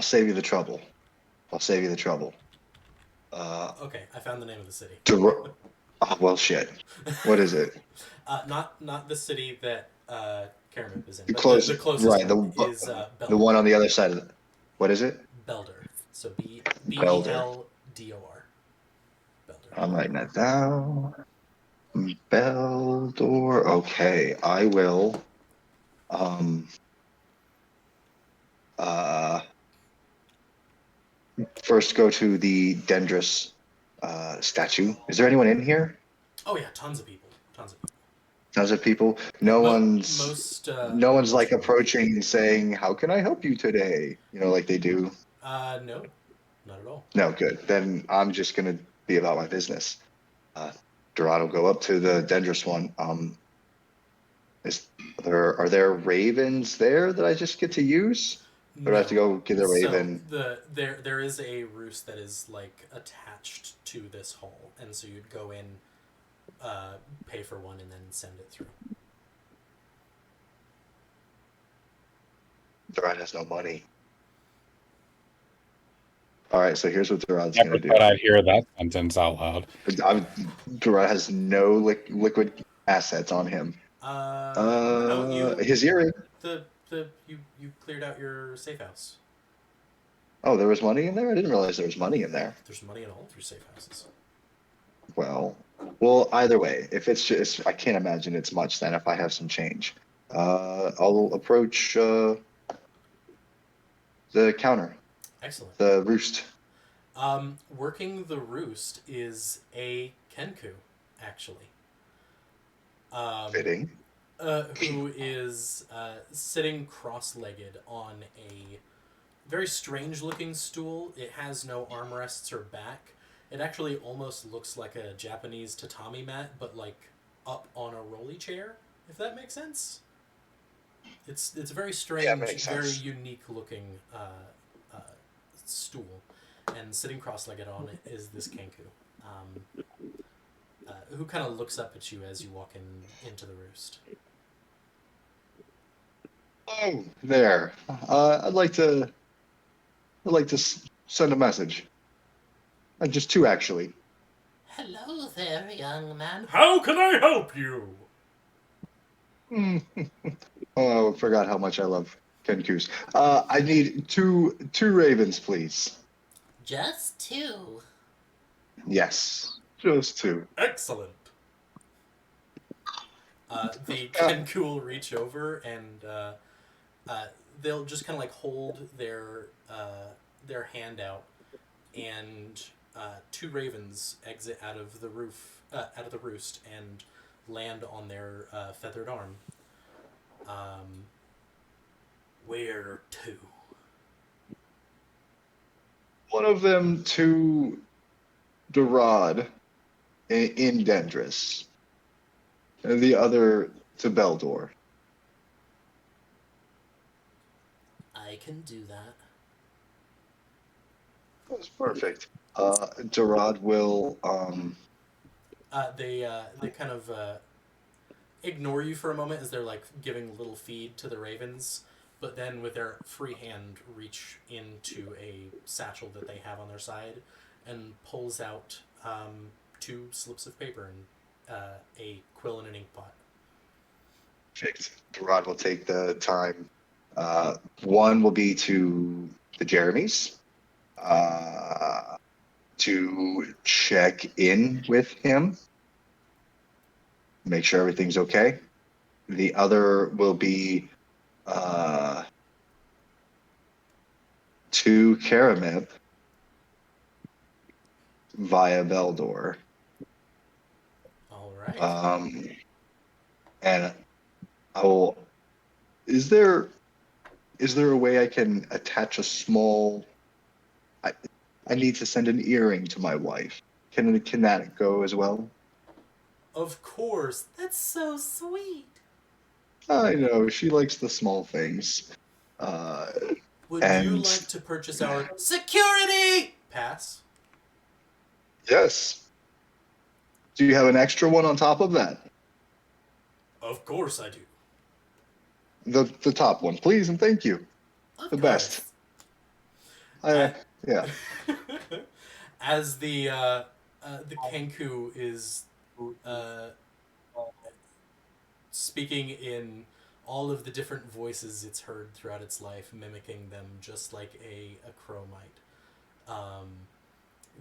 Speaker 5: save you the trouble.
Speaker 1: Okay, I found the name of the city.
Speaker 5: Oh, well, shit. What is it?
Speaker 1: Not the city that Karamip is in.
Speaker 5: The
Speaker 1: But
Speaker 5: closest,
Speaker 1: the closest
Speaker 5: right?
Speaker 1: one is Beldor.
Speaker 5: The one on the other side of the. What is it?
Speaker 1: Beldor. So
Speaker 5: Beldor.
Speaker 1: Beldor. Beldor.
Speaker 5: I'm writing that down. Beldor. Okay, I will. First go to the Dendris statue. Is there anyone in here?
Speaker 1: Oh yeah, tons of people.
Speaker 5: Tons of people. No one's like
Speaker 1: most
Speaker 5: approaching and saying, "How can I help you today?" You know, like they do.
Speaker 1: No, not at all.
Speaker 5: No, good. Then I'm just gonna be about my business. Dorado, go up to the Dendris one. Are there ravens there that I just get to use? Or do I have to go get the raven?
Speaker 1: So there is a roost that is like attached to this hole, and so you'd go in, pay for one, and then send it through.
Speaker 5: Dorado has no money. All right, so here's what Dorad's
Speaker 4: Never
Speaker 5: gonna do.
Speaker 4: thought I'd hear that sentence out loud.
Speaker 5: Dorado has no liquid assets on him. His earring.
Speaker 1: You cleared out your safe house.
Speaker 5: Oh, there was money in there? I didn't realize there was money in there.
Speaker 1: There's money in all of your safe houses.
Speaker 5: Well, either way, if it's just, I can't imagine it's much then if I have some change. I'll approach the counter.
Speaker 1: Excellent.
Speaker 5: The roost.
Speaker 1: Working the roost is a Kenku, actually.
Speaker 5: Fitting.
Speaker 1: Who is sitting cross-legged on a very strange-looking stool. It has no armrests or back. It actually almost looks like a Japanese tatami mat, but like up on a rolly chair, if that makes sense. It's very strange, very unique-looking stool, and sitting cross-legged on it is this Kenku, who kind of looks up at you as you walk into the roost.
Speaker 5: Oh, there. I'd like to send a message. Just two, actually.
Speaker 1: Hello there, young man. How can I help you?
Speaker 5: Oh, I forgot how much I love Kenkus. I need two ravens, please.
Speaker 1: Just two?
Speaker 5: Yes, just two.
Speaker 1: Excellent. The Kenku will reach over and they'll just kind of like hold their hand out, and two ravens exit out of the roost and land on their feathered arm. Where to?
Speaker 5: One of them to Durod in Dendris, and the other to Beldor.
Speaker 1: I can do that.
Speaker 5: That's perfect. Durod will
Speaker 1: They kind of ignore you for a moment as they're like giving a little feed to the ravens, but then with their free hand reach into a satchel that they have on their side and pulls out 2 slips of paper and a quill and an ink pot.
Speaker 5: Perfect. Durod will take the time. One will be to the Jeremys to check in with him, make sure everything's okay. The other will be to Karamip via Beldor.
Speaker 1: All right.
Speaker 5: And I will. Is there a way I can attach a small? I need to send an earring to my wife. Can that go as well?
Speaker 1: Of course. That's so sweet.
Speaker 5: I know she likes the small things.
Speaker 1: Would you
Speaker 5: And
Speaker 1: like to purchase our security pass?
Speaker 5: yes, do you have an extra one on top of that?
Speaker 1: Of course I do.
Speaker 5: The top one, please and thank you.
Speaker 1: Of
Speaker 5: The
Speaker 1: course.
Speaker 5: best. Yeah.
Speaker 1: As the Kenku is speaking in all of the different voices it's heard throughout its life, mimicking them just like a crow might.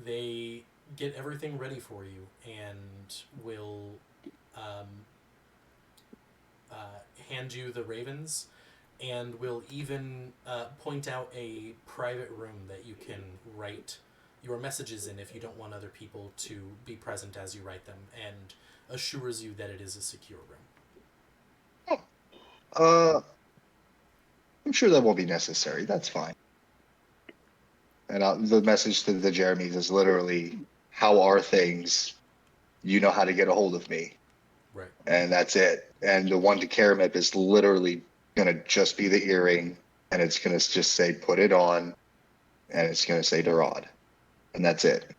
Speaker 1: They get everything ready for you and will hand you the ravens and will even point out a private room that you can write your messages in if you don't want other people to be present as you write them, and assures you that it is a secure room.
Speaker 5: I'm sure that won't be necessary. That's fine. And the message to the Jeremys is literally, "How are things? You know how to get a hold of me."
Speaker 1: Right.
Speaker 5: And that's it. And the one to Karamip is literally going to just be the earring, and it's going to just say, "Put it on," and it's going to say Durod. And that's it.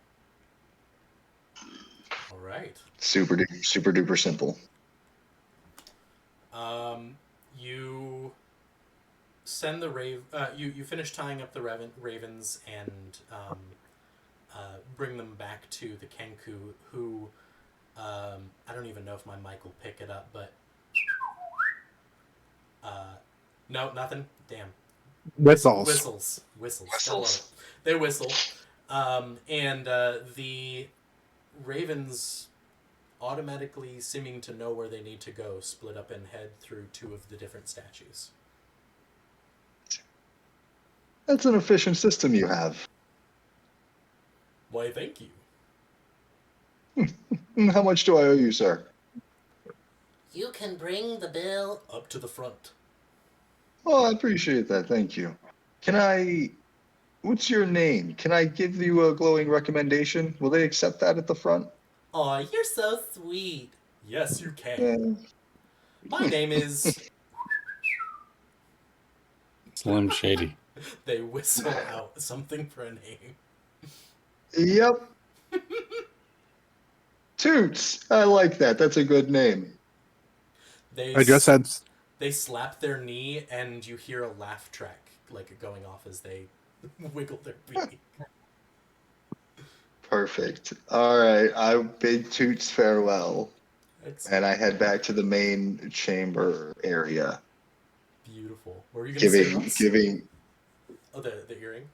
Speaker 1: All right.
Speaker 5: Super duper simple.
Speaker 1: You send the you finish tying up the ravens and bring them back to the Kenku, who I don't even know if my mic will pick it up, but no, nothing. Damn.
Speaker 3: Whistles.
Speaker 1: Whistles. Gotta love it. They whistle, and the ravens, automatically seeming to know where they need to go, split up and head through 2 of the different statues.
Speaker 5: That's an efficient system you have.
Speaker 1: Why, thank you.
Speaker 5: How much do I owe you, sir?
Speaker 1: You can bring the bill up to the front.
Speaker 5: Oh, I appreciate that. Thank you. What's your name? Can I give you a glowing recommendation? Will they accept that at the front?
Speaker 1: Aw, you're so sweet. Yes, you can.
Speaker 5: Yeah.
Speaker 1: My name is...
Speaker 4: Slim Shady.
Speaker 1: They whistle out something for a name.
Speaker 5: Yep. Toots. I like that. That's a good name.
Speaker 3: I just had.
Speaker 1: They slap their knee and you hear a laugh track like going off as they wiggle their beak.
Speaker 5: Perfect. All right. I bid Toots farewell.
Speaker 1: Excellent.
Speaker 5: And I head back to the main chamber area.
Speaker 1: Beautiful. What were you going to say, Ross?
Speaker 5: Giving.
Speaker 1: Oh, the earring?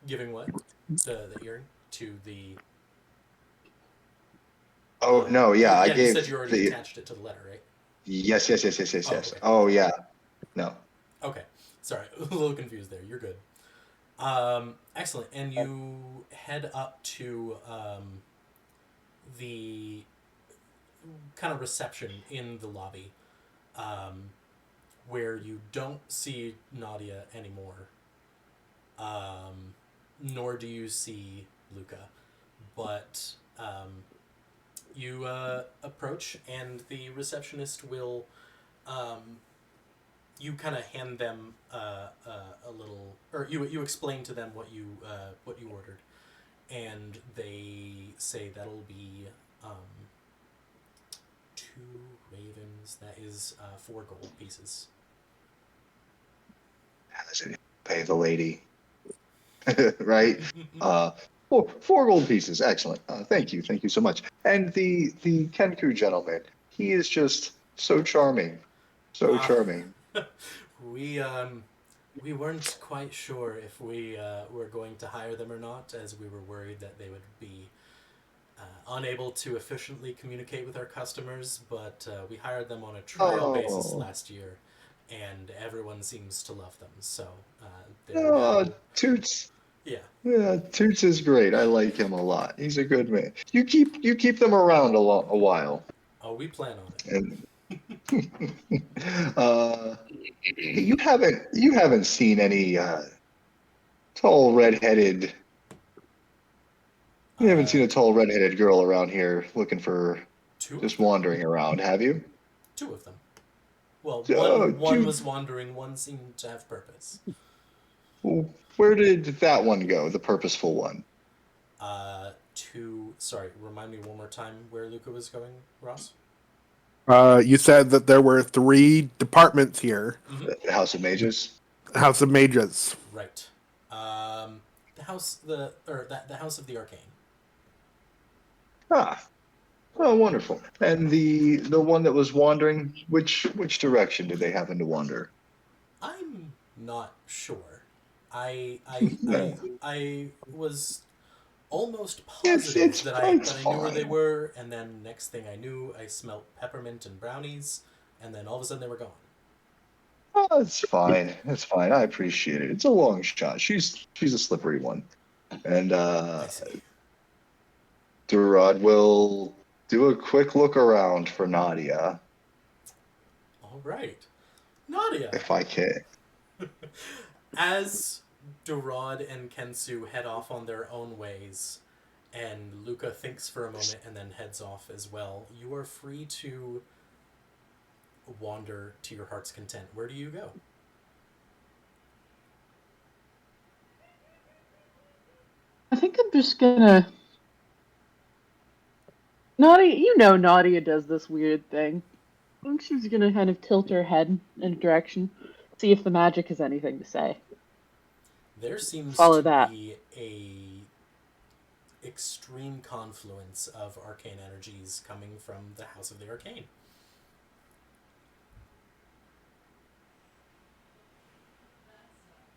Speaker 1: Giving what? The earring to the...
Speaker 5: Oh, no, yeah. I
Speaker 1: you
Speaker 5: gave
Speaker 1: said you already attached it to the letter, right?
Speaker 5: Yes.
Speaker 1: Oh,
Speaker 5: Yes.
Speaker 1: okay.
Speaker 5: Oh, yeah. No.
Speaker 1: Okay. Sorry. A little confused there. You're good. Excellent. And you head up to the kind of reception in the lobby, where you don't see Nadia anymore. nor do you see Luca. But you approach, and the receptionist will. You kind of hand them a little, or you explain to them what you ordered, and they say that'll be um, 2 ravens. That is 4 gold pieces.
Speaker 5: Pay the lady, right? Uh, four gold pieces. Excellent. Thank you so much. And the Kenku gentleman, he is just so charming, so
Speaker 1: Uh,
Speaker 5: charming.
Speaker 1: we weren't quite sure if we were going to hire them or not, as we were worried that they would be unable to efficiently communicate with our customers. But we hired them on a trial basis
Speaker 5: Oh,
Speaker 1: last year, and everyone seems to love them. So they're
Speaker 5: oh,
Speaker 1: now,
Speaker 5: Toots.
Speaker 1: yeah.
Speaker 5: Yeah, Toots is great. I like him a lot. He's a good man. You keep them around a while.
Speaker 1: Oh, we plan on it.
Speaker 5: And uh, you haven't seen any tall redheaded you haven't
Speaker 1: Uh,
Speaker 5: seen a tall redheaded girl around here looking for
Speaker 1: two of
Speaker 5: just
Speaker 1: them.
Speaker 5: wandering around, have you?
Speaker 1: 2 of them. Well,
Speaker 5: Oh,
Speaker 1: one was wandering. One seemed to have purpose.
Speaker 5: where did that one go? The purposeful one.
Speaker 1: Two. Sorry, remind me one more time where Luca was going, Ross.
Speaker 3: You said that there were 3 departments here.
Speaker 1: Mm-hmm.
Speaker 5: The House of Mages.
Speaker 3: House of Mages.
Speaker 1: Right. The house of the arcane.
Speaker 5: Ah, oh, wonderful. And the one that was wandering, which direction did they happen to wander?
Speaker 1: I'm not sure. I I I
Speaker 5: No,
Speaker 1: I was almost
Speaker 5: it's
Speaker 1: positive
Speaker 5: it's it's
Speaker 1: that I knew where they
Speaker 5: fine.
Speaker 1: were, and then next thing I knew, I smelt peppermint and brownies, and then all of a sudden they were gone.
Speaker 5: Oh, it's fine. It's fine. I appreciate it. It's a long shot. She's a slippery one. And
Speaker 1: I see.
Speaker 5: Durod will do a quick look around for Nadia,
Speaker 1: All right, Nadia.
Speaker 5: if I can.
Speaker 1: As Durod and Kensu head off on their own ways, and Luca thinks for a moment and then heads off as well, you are free to wander to your heart's content. Where do you go?
Speaker 2: I think I'm just gonna. Nadia, Nadia does this weird thing. I think she's gonna kind of tilt her head in a direction, see if the magic has anything to say.
Speaker 1: There seems
Speaker 2: Follow
Speaker 1: to
Speaker 2: that.
Speaker 1: be a extreme confluence of arcane energies coming from the House of the Arcane.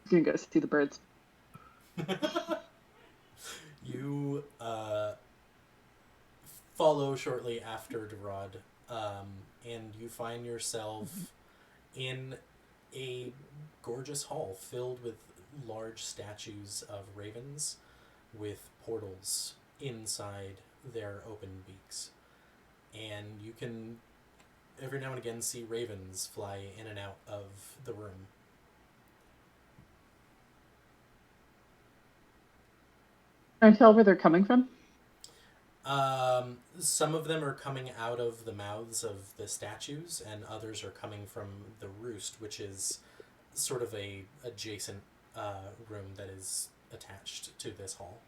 Speaker 2: I'm gonna go see the birds.
Speaker 1: You follow shortly after Durod, and you find yourself in a gorgeous hall filled with large statues of ravens with portals inside their open beaks. And you can every now and again see ravens fly in and out of the room.
Speaker 2: Can I tell where they're coming from?
Speaker 1: Some of them are coming out of the mouths of the statues, and others are coming from the roost, which is sort of a adjacent room that is attached to this hall.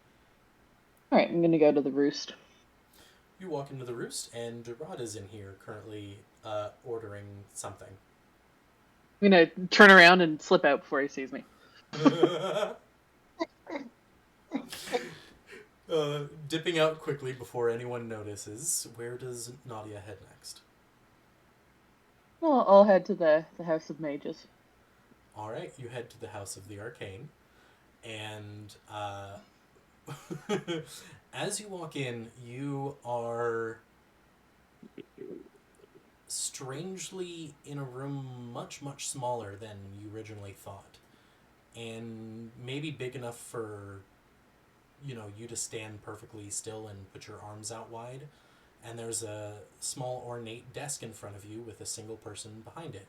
Speaker 2: All right, I'm gonna go to the roost.
Speaker 1: You walk into the roost, and Rod is in here currently ordering something.
Speaker 2: I'm gonna turn around and slip out before he sees me.
Speaker 1: Dipping out quickly before anyone notices, where does Nadia head next?
Speaker 2: Well, I'll head to the House of Mages.
Speaker 1: All right, you head to the House of the Arcane, and as you walk in, you are strangely in a room much, much smaller than you originally thought, and maybe big enough for you to stand perfectly still and put your arms out wide. And there's a small ornate desk in front of you with a single person behind it.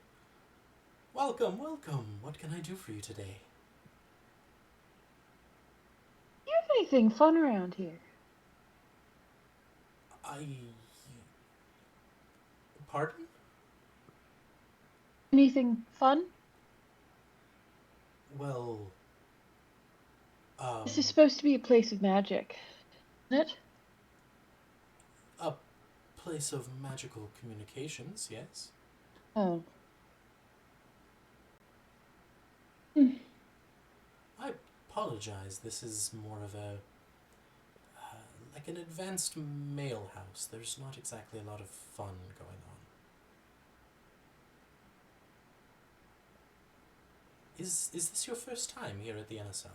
Speaker 1: Welcome, welcome. What can I do for you today?
Speaker 2: anything fun around here?
Speaker 1: Pardon?
Speaker 2: Anything fun?
Speaker 1: Well,
Speaker 2: This is supposed to be a place of magic, isn't it?
Speaker 1: a place of magical communications, yes.
Speaker 2: Oh.
Speaker 1: I apologize. This is more of a like an advanced mail house. There's not exactly a lot of fun going on. Is this your first time here at the NSO?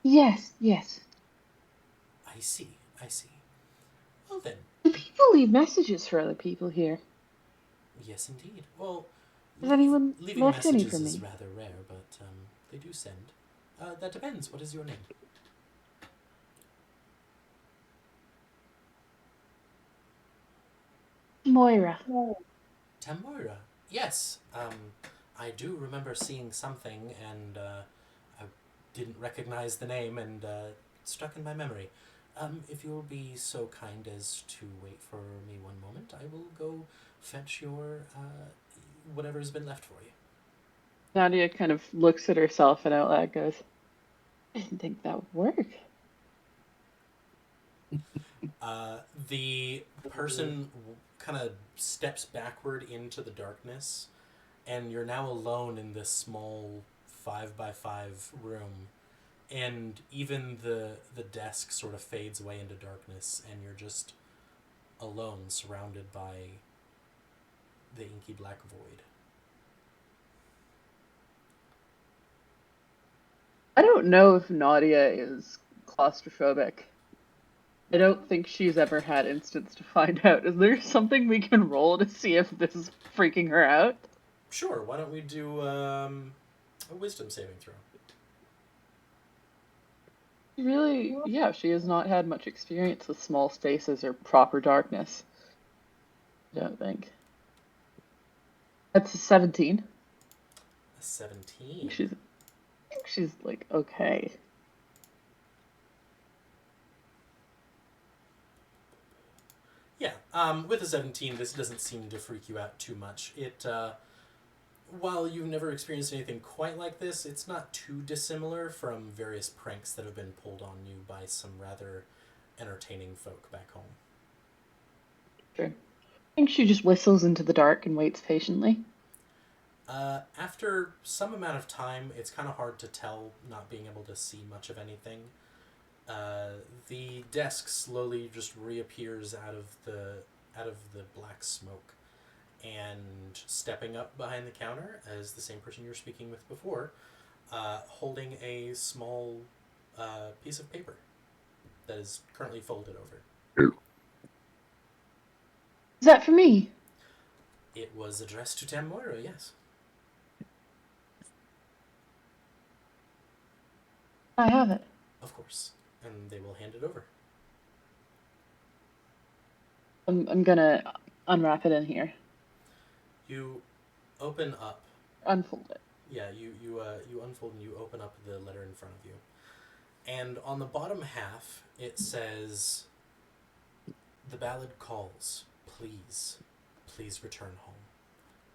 Speaker 2: Yes, yes.
Speaker 1: I see. Well then,
Speaker 2: Do people leave messages for other people here?
Speaker 1: yes indeed. Well,
Speaker 2: Has anyone
Speaker 1: leaving
Speaker 2: left any
Speaker 1: messages
Speaker 2: for
Speaker 1: is
Speaker 2: me?
Speaker 1: rather rare, but they do send. That depends. What is your name?
Speaker 2: Moira.
Speaker 1: Tamoira. Yes. I do remember seeing something, and I didn't recognize the name, and it stuck in my memory. If you'll be so kind as to wait for me one moment, I will go fetch your whatever's been left for you.
Speaker 2: Nadia kind of looks at herself and out loud goes, I didn't think that would work.
Speaker 1: The person kind of steps backward into the darkness, and you're now alone in this small 5x5 room. And even the desk sort of fades away into darkness, and you're just alone, surrounded by the inky black void.
Speaker 2: I don't know if Nadia is claustrophobic. I don't think she's ever had instance to find out. Is there something we can roll to see if this is freaking her out?
Speaker 1: Sure, why don't we do a wisdom saving throw?
Speaker 2: Really, yeah, she has not had much experience with small spaces or proper darkness. I don't think. That's a 17.
Speaker 1: A 17.
Speaker 2: I think she's like okay.
Speaker 1: Yeah, with a 17, this doesn't seem to freak you out too much. While you've never experienced anything quite like this, it's not too dissimilar from various pranks that have been pulled on you by some rather entertaining folk back home.
Speaker 2: Sure. I think she just whistles into the dark and waits patiently.
Speaker 1: After some amount of time, it's kind of hard to tell, not being able to see much of anything. The desk slowly just reappears out of the black smoke, and stepping up behind the counter as the same person you were speaking with before, holding a small piece of paper that is currently folded over.
Speaker 2: Is that for me?
Speaker 1: It was addressed to Tamoira, yes.
Speaker 2: I have it.
Speaker 1: Of course. And they will hand it over.
Speaker 2: I'm gonna unwrap it in here.
Speaker 1: You open up.
Speaker 2: Unfold it.
Speaker 1: Yeah, you unfold and you open up the letter in front of you. And on the bottom half, it says, "The ballad calls. Please return home."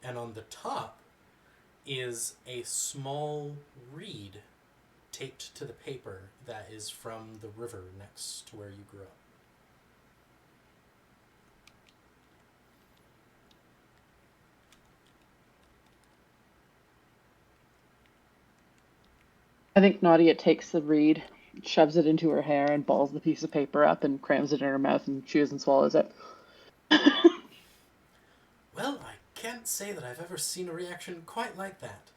Speaker 1: And on the top is a small reed taped to the paper that is from the river next to where you grew up.
Speaker 2: I think Nadia takes the reed, shoves it into her hair, and balls the piece of paper up and crams it in her mouth and chews and swallows it.
Speaker 1: Well, I can't say that I've ever seen a reaction quite like that.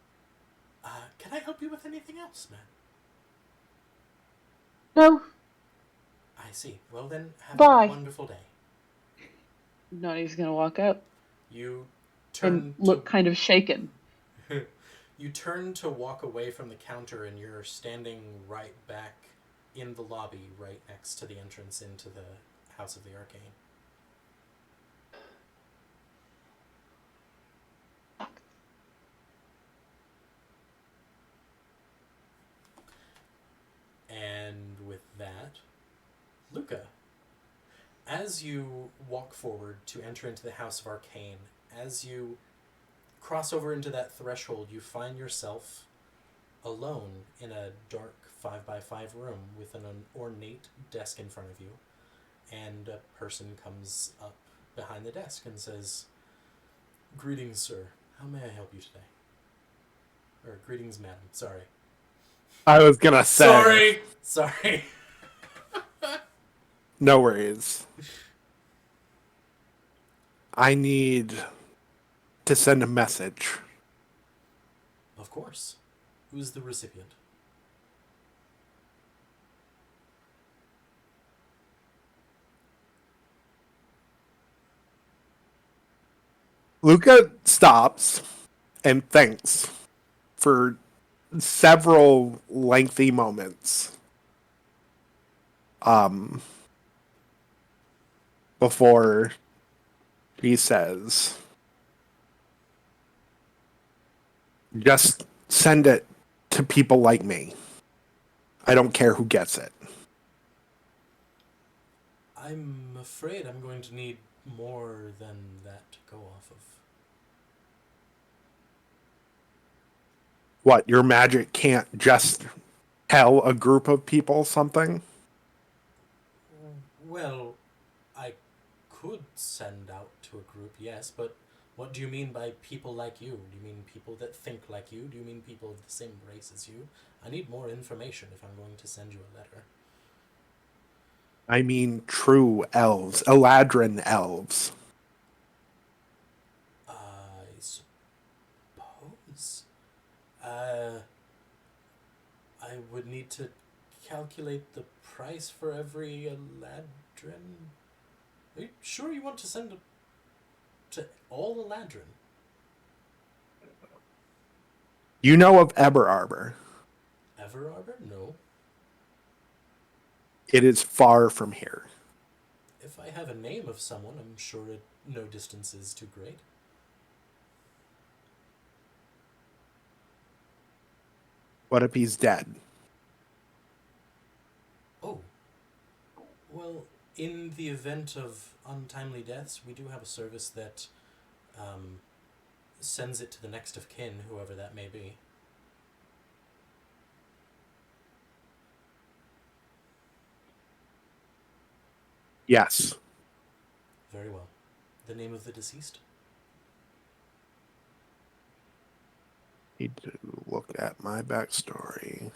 Speaker 1: Can I help you with anything else, man?
Speaker 2: No.
Speaker 1: I see. Well then, have
Speaker 2: Bye.
Speaker 1: a wonderful day.
Speaker 2: Nadia's gonna walk out
Speaker 1: You
Speaker 2: and
Speaker 1: turn
Speaker 2: look kind of shaken.
Speaker 1: You turn to walk away from the counter, and you're standing right back in the lobby, right next to the entrance into the House of the Arcane. As you walk forward to enter into the House of Arcane, as you cross over into that threshold, you find yourself alone in a dark 5x5 room with an ornate desk in front of you, and a person comes up behind the desk and says, "Greetings, sir. How may I help you today?" Or, "Greetings, madam. Sorry."
Speaker 3: I was gonna say.
Speaker 1: Sorry.
Speaker 3: No worries. I need to send a message.
Speaker 1: Of course. Who's the recipient?
Speaker 3: Luca stops and thinks for several lengthy moments. Before he says, just send it to people like me. I don't care who gets it.
Speaker 1: I'm afraid I'm going to need more than that to go off of.
Speaker 3: What, your magic can't just tell a group of people something?
Speaker 1: Well, I could send out to a group, yes, but what do you mean by people like you? Do you mean people that think like you? Do you mean people of the same race as you? I need more information if I'm going to send you a letter.
Speaker 3: I mean true elves, Eladrin elves.
Speaker 1: I suppose. I would need to calculate the price for every Eladrin. Are you sure you want to send to all Eladrin?
Speaker 3: You know of Eber Arbor.
Speaker 1: Everarbor? No.
Speaker 3: It is far from here.
Speaker 1: If I have a name of someone, I'm sure no distance is too great.
Speaker 3: What if he's dead?
Speaker 1: Oh. Well, in the event of untimely deaths, we do have a service that sends it to the next of kin, whoever that may be.
Speaker 3: Yes.
Speaker 1: Very well. The name of the deceased?
Speaker 3: Need to look at my backstory.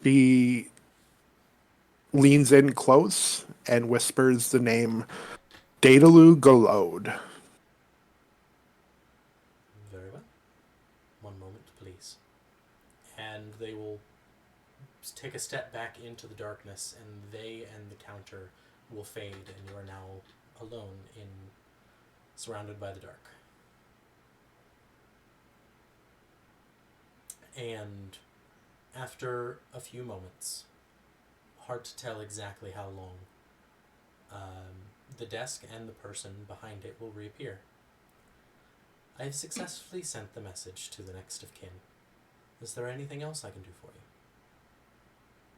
Speaker 3: He leans in close and whispers the name Datalu Golode.
Speaker 1: Very well. One moment, please. And they will take a step back into the darkness, and they and the counter will fade, and you are now alone surrounded by the dark. And after a few moments, hard to tell exactly how long, the desk and the person behind it will reappear. I have successfully sent the message to the next of kin. Is there anything else I can do for you?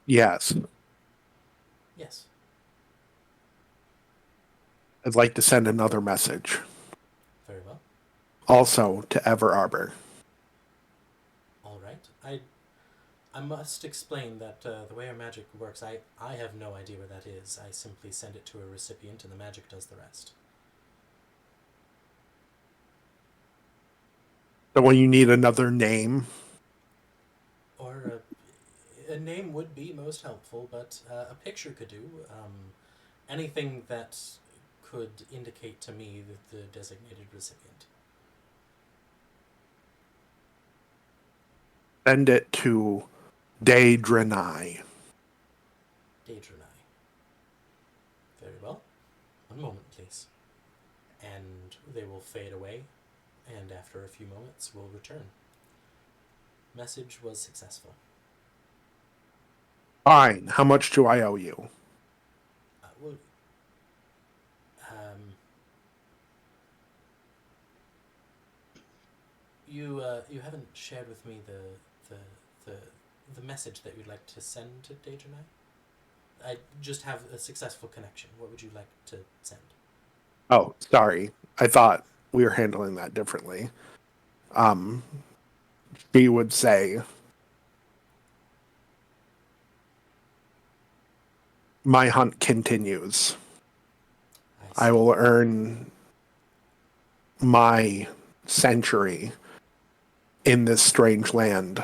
Speaker 3: Yes.
Speaker 1: Yes.
Speaker 3: I'd like to send another message.
Speaker 1: Very well.
Speaker 3: Also to Ever Arbor.
Speaker 1: All right. I must explain that the way our magic works, I have no idea where that is. I simply send it to a recipient, and the magic does the rest.
Speaker 3: So when you need another name,
Speaker 1: Or a name would be most helpful, but a picture could do. Anything that could indicate to me the designated recipient.
Speaker 3: send it to Daedranai.
Speaker 1: Daedranai. Very well. One moment, please. And they will fade away, and after a few moments will return. Message was successful.
Speaker 3: Fine. How much do I owe you?
Speaker 1: Well, You haven't shared with me the message that you'd like to send to Dejanai. I just have a successful connection. What would you like to send?
Speaker 3: Oh, sorry. I thought we were handling that differently. She would say, "My hunt continues.
Speaker 1: I
Speaker 3: I
Speaker 1: see.
Speaker 3: will earn my century in this strange land,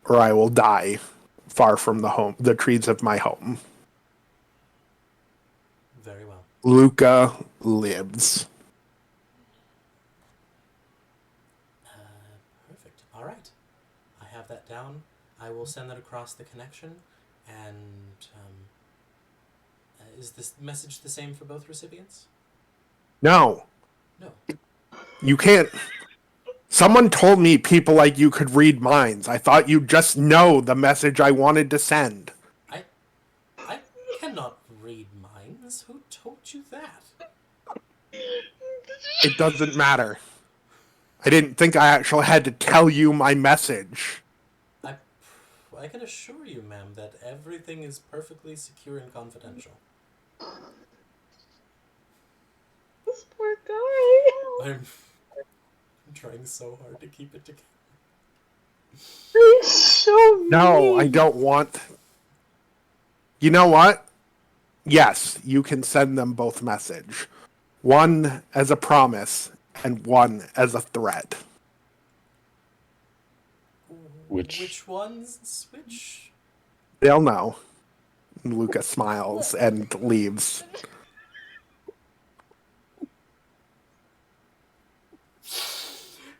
Speaker 3: or I will die far from the trees of my home.
Speaker 1: Very well.
Speaker 3: Luca lives."
Speaker 1: Perfect. All right. I have that down. I will send that across the connection. And is this message the same for both recipients?
Speaker 3: No,
Speaker 1: No.
Speaker 3: you can't. Someone told me people like you could read minds. I thought you'd just know the message I wanted to send.
Speaker 1: I cannot read minds. Who told you that?
Speaker 3: It doesn't matter. I didn't think I actually had to tell you my message.
Speaker 1: I can assure you, ma'am, that everything is perfectly secure and confidential.
Speaker 2: This poor guy.
Speaker 1: I'm trying so hard to keep it together.
Speaker 2: He's so mean.
Speaker 3: No, I don't want. You know what? Yes, you can send them both message. One as a promise and one as a threat.
Speaker 1: Which ones? Which?
Speaker 3: They'll know. Luca smiles and leaves.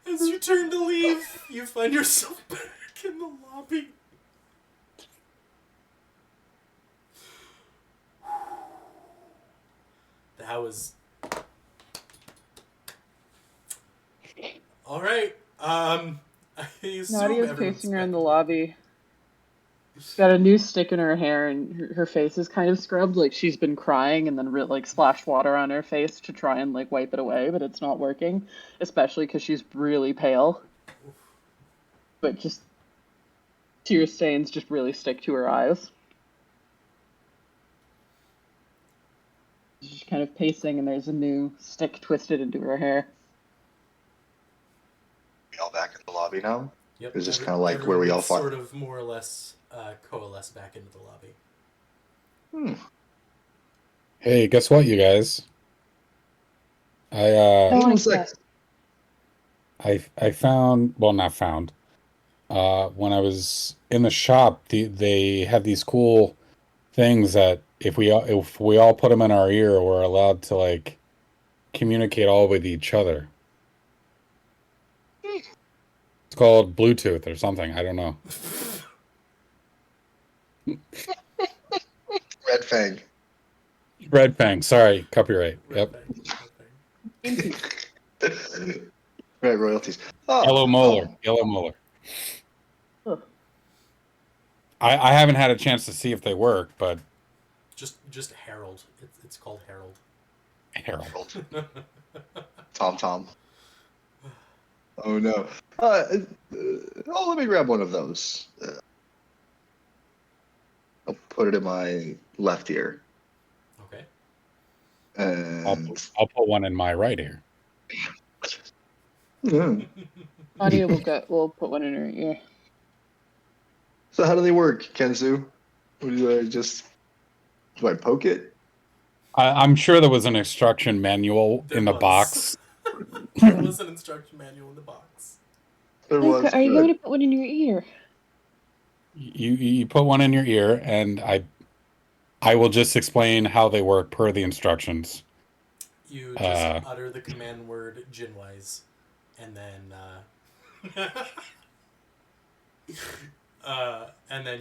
Speaker 1: As you turn to leave, you find yourself back in the lobby. That was... Alright, I assume
Speaker 2: Nadia's
Speaker 1: everyone's
Speaker 2: pacing
Speaker 1: back
Speaker 2: around
Speaker 1: in
Speaker 2: the lobby. She's got a new stick in her hair, and her face is kind of scrubbed, like she's been crying, and then splashed water on her face to try and wipe it away, but it's not working, especially because she's really pale. But just tear stains just really stick to her eyes. She's kind of pacing, and there's a new stick twisted into her hair.
Speaker 5: We all back in the lobby now?
Speaker 1: Yep,
Speaker 5: Is this kind of like where
Speaker 1: everyone
Speaker 5: we all
Speaker 1: had
Speaker 5: fought?
Speaker 1: sort of more or less coalesce back into the lobby.
Speaker 4: Hey, guess what, you guys? I
Speaker 2: Don't like
Speaker 5: Seems like
Speaker 2: that.
Speaker 4: I found, well, not found. When I was in the shop, they have these cool things that if we all put them in our ear, we're allowed to communicate all with each other. It's called Bluetooth or something. I don't know.
Speaker 5: Red Fang.
Speaker 4: Red Fang. Sorry, copyright.
Speaker 1: Red
Speaker 4: Yep.
Speaker 1: Fang.
Speaker 5: Red royalties.
Speaker 4: Yellow
Speaker 5: Oh,
Speaker 4: Molar. Yellow Molar.
Speaker 2: Ugh.
Speaker 4: I haven't had a chance to see if they work, but
Speaker 1: Just Harold. It's called Harold.
Speaker 4: Harold.
Speaker 5: Tom. Oh no. Let me grab one of those. I'll put it in my left ear.
Speaker 1: Okay.
Speaker 5: And
Speaker 4: I'll put one in my right ear.
Speaker 2: Nadia will put one in her ear.
Speaker 5: So how do they work, Kenzu? Do I poke it?
Speaker 4: I'm sure there was an instruction manual
Speaker 1: There
Speaker 4: in the
Speaker 1: was.
Speaker 4: box.
Speaker 1: There was an instruction manual in the box.
Speaker 5: There
Speaker 2: Luca,
Speaker 5: was
Speaker 2: are you
Speaker 5: good.
Speaker 2: going to put one in your ear?
Speaker 4: You put one in your ear, and I will just explain how they work per the instructions.
Speaker 1: You just utter the command word Jinwise, and then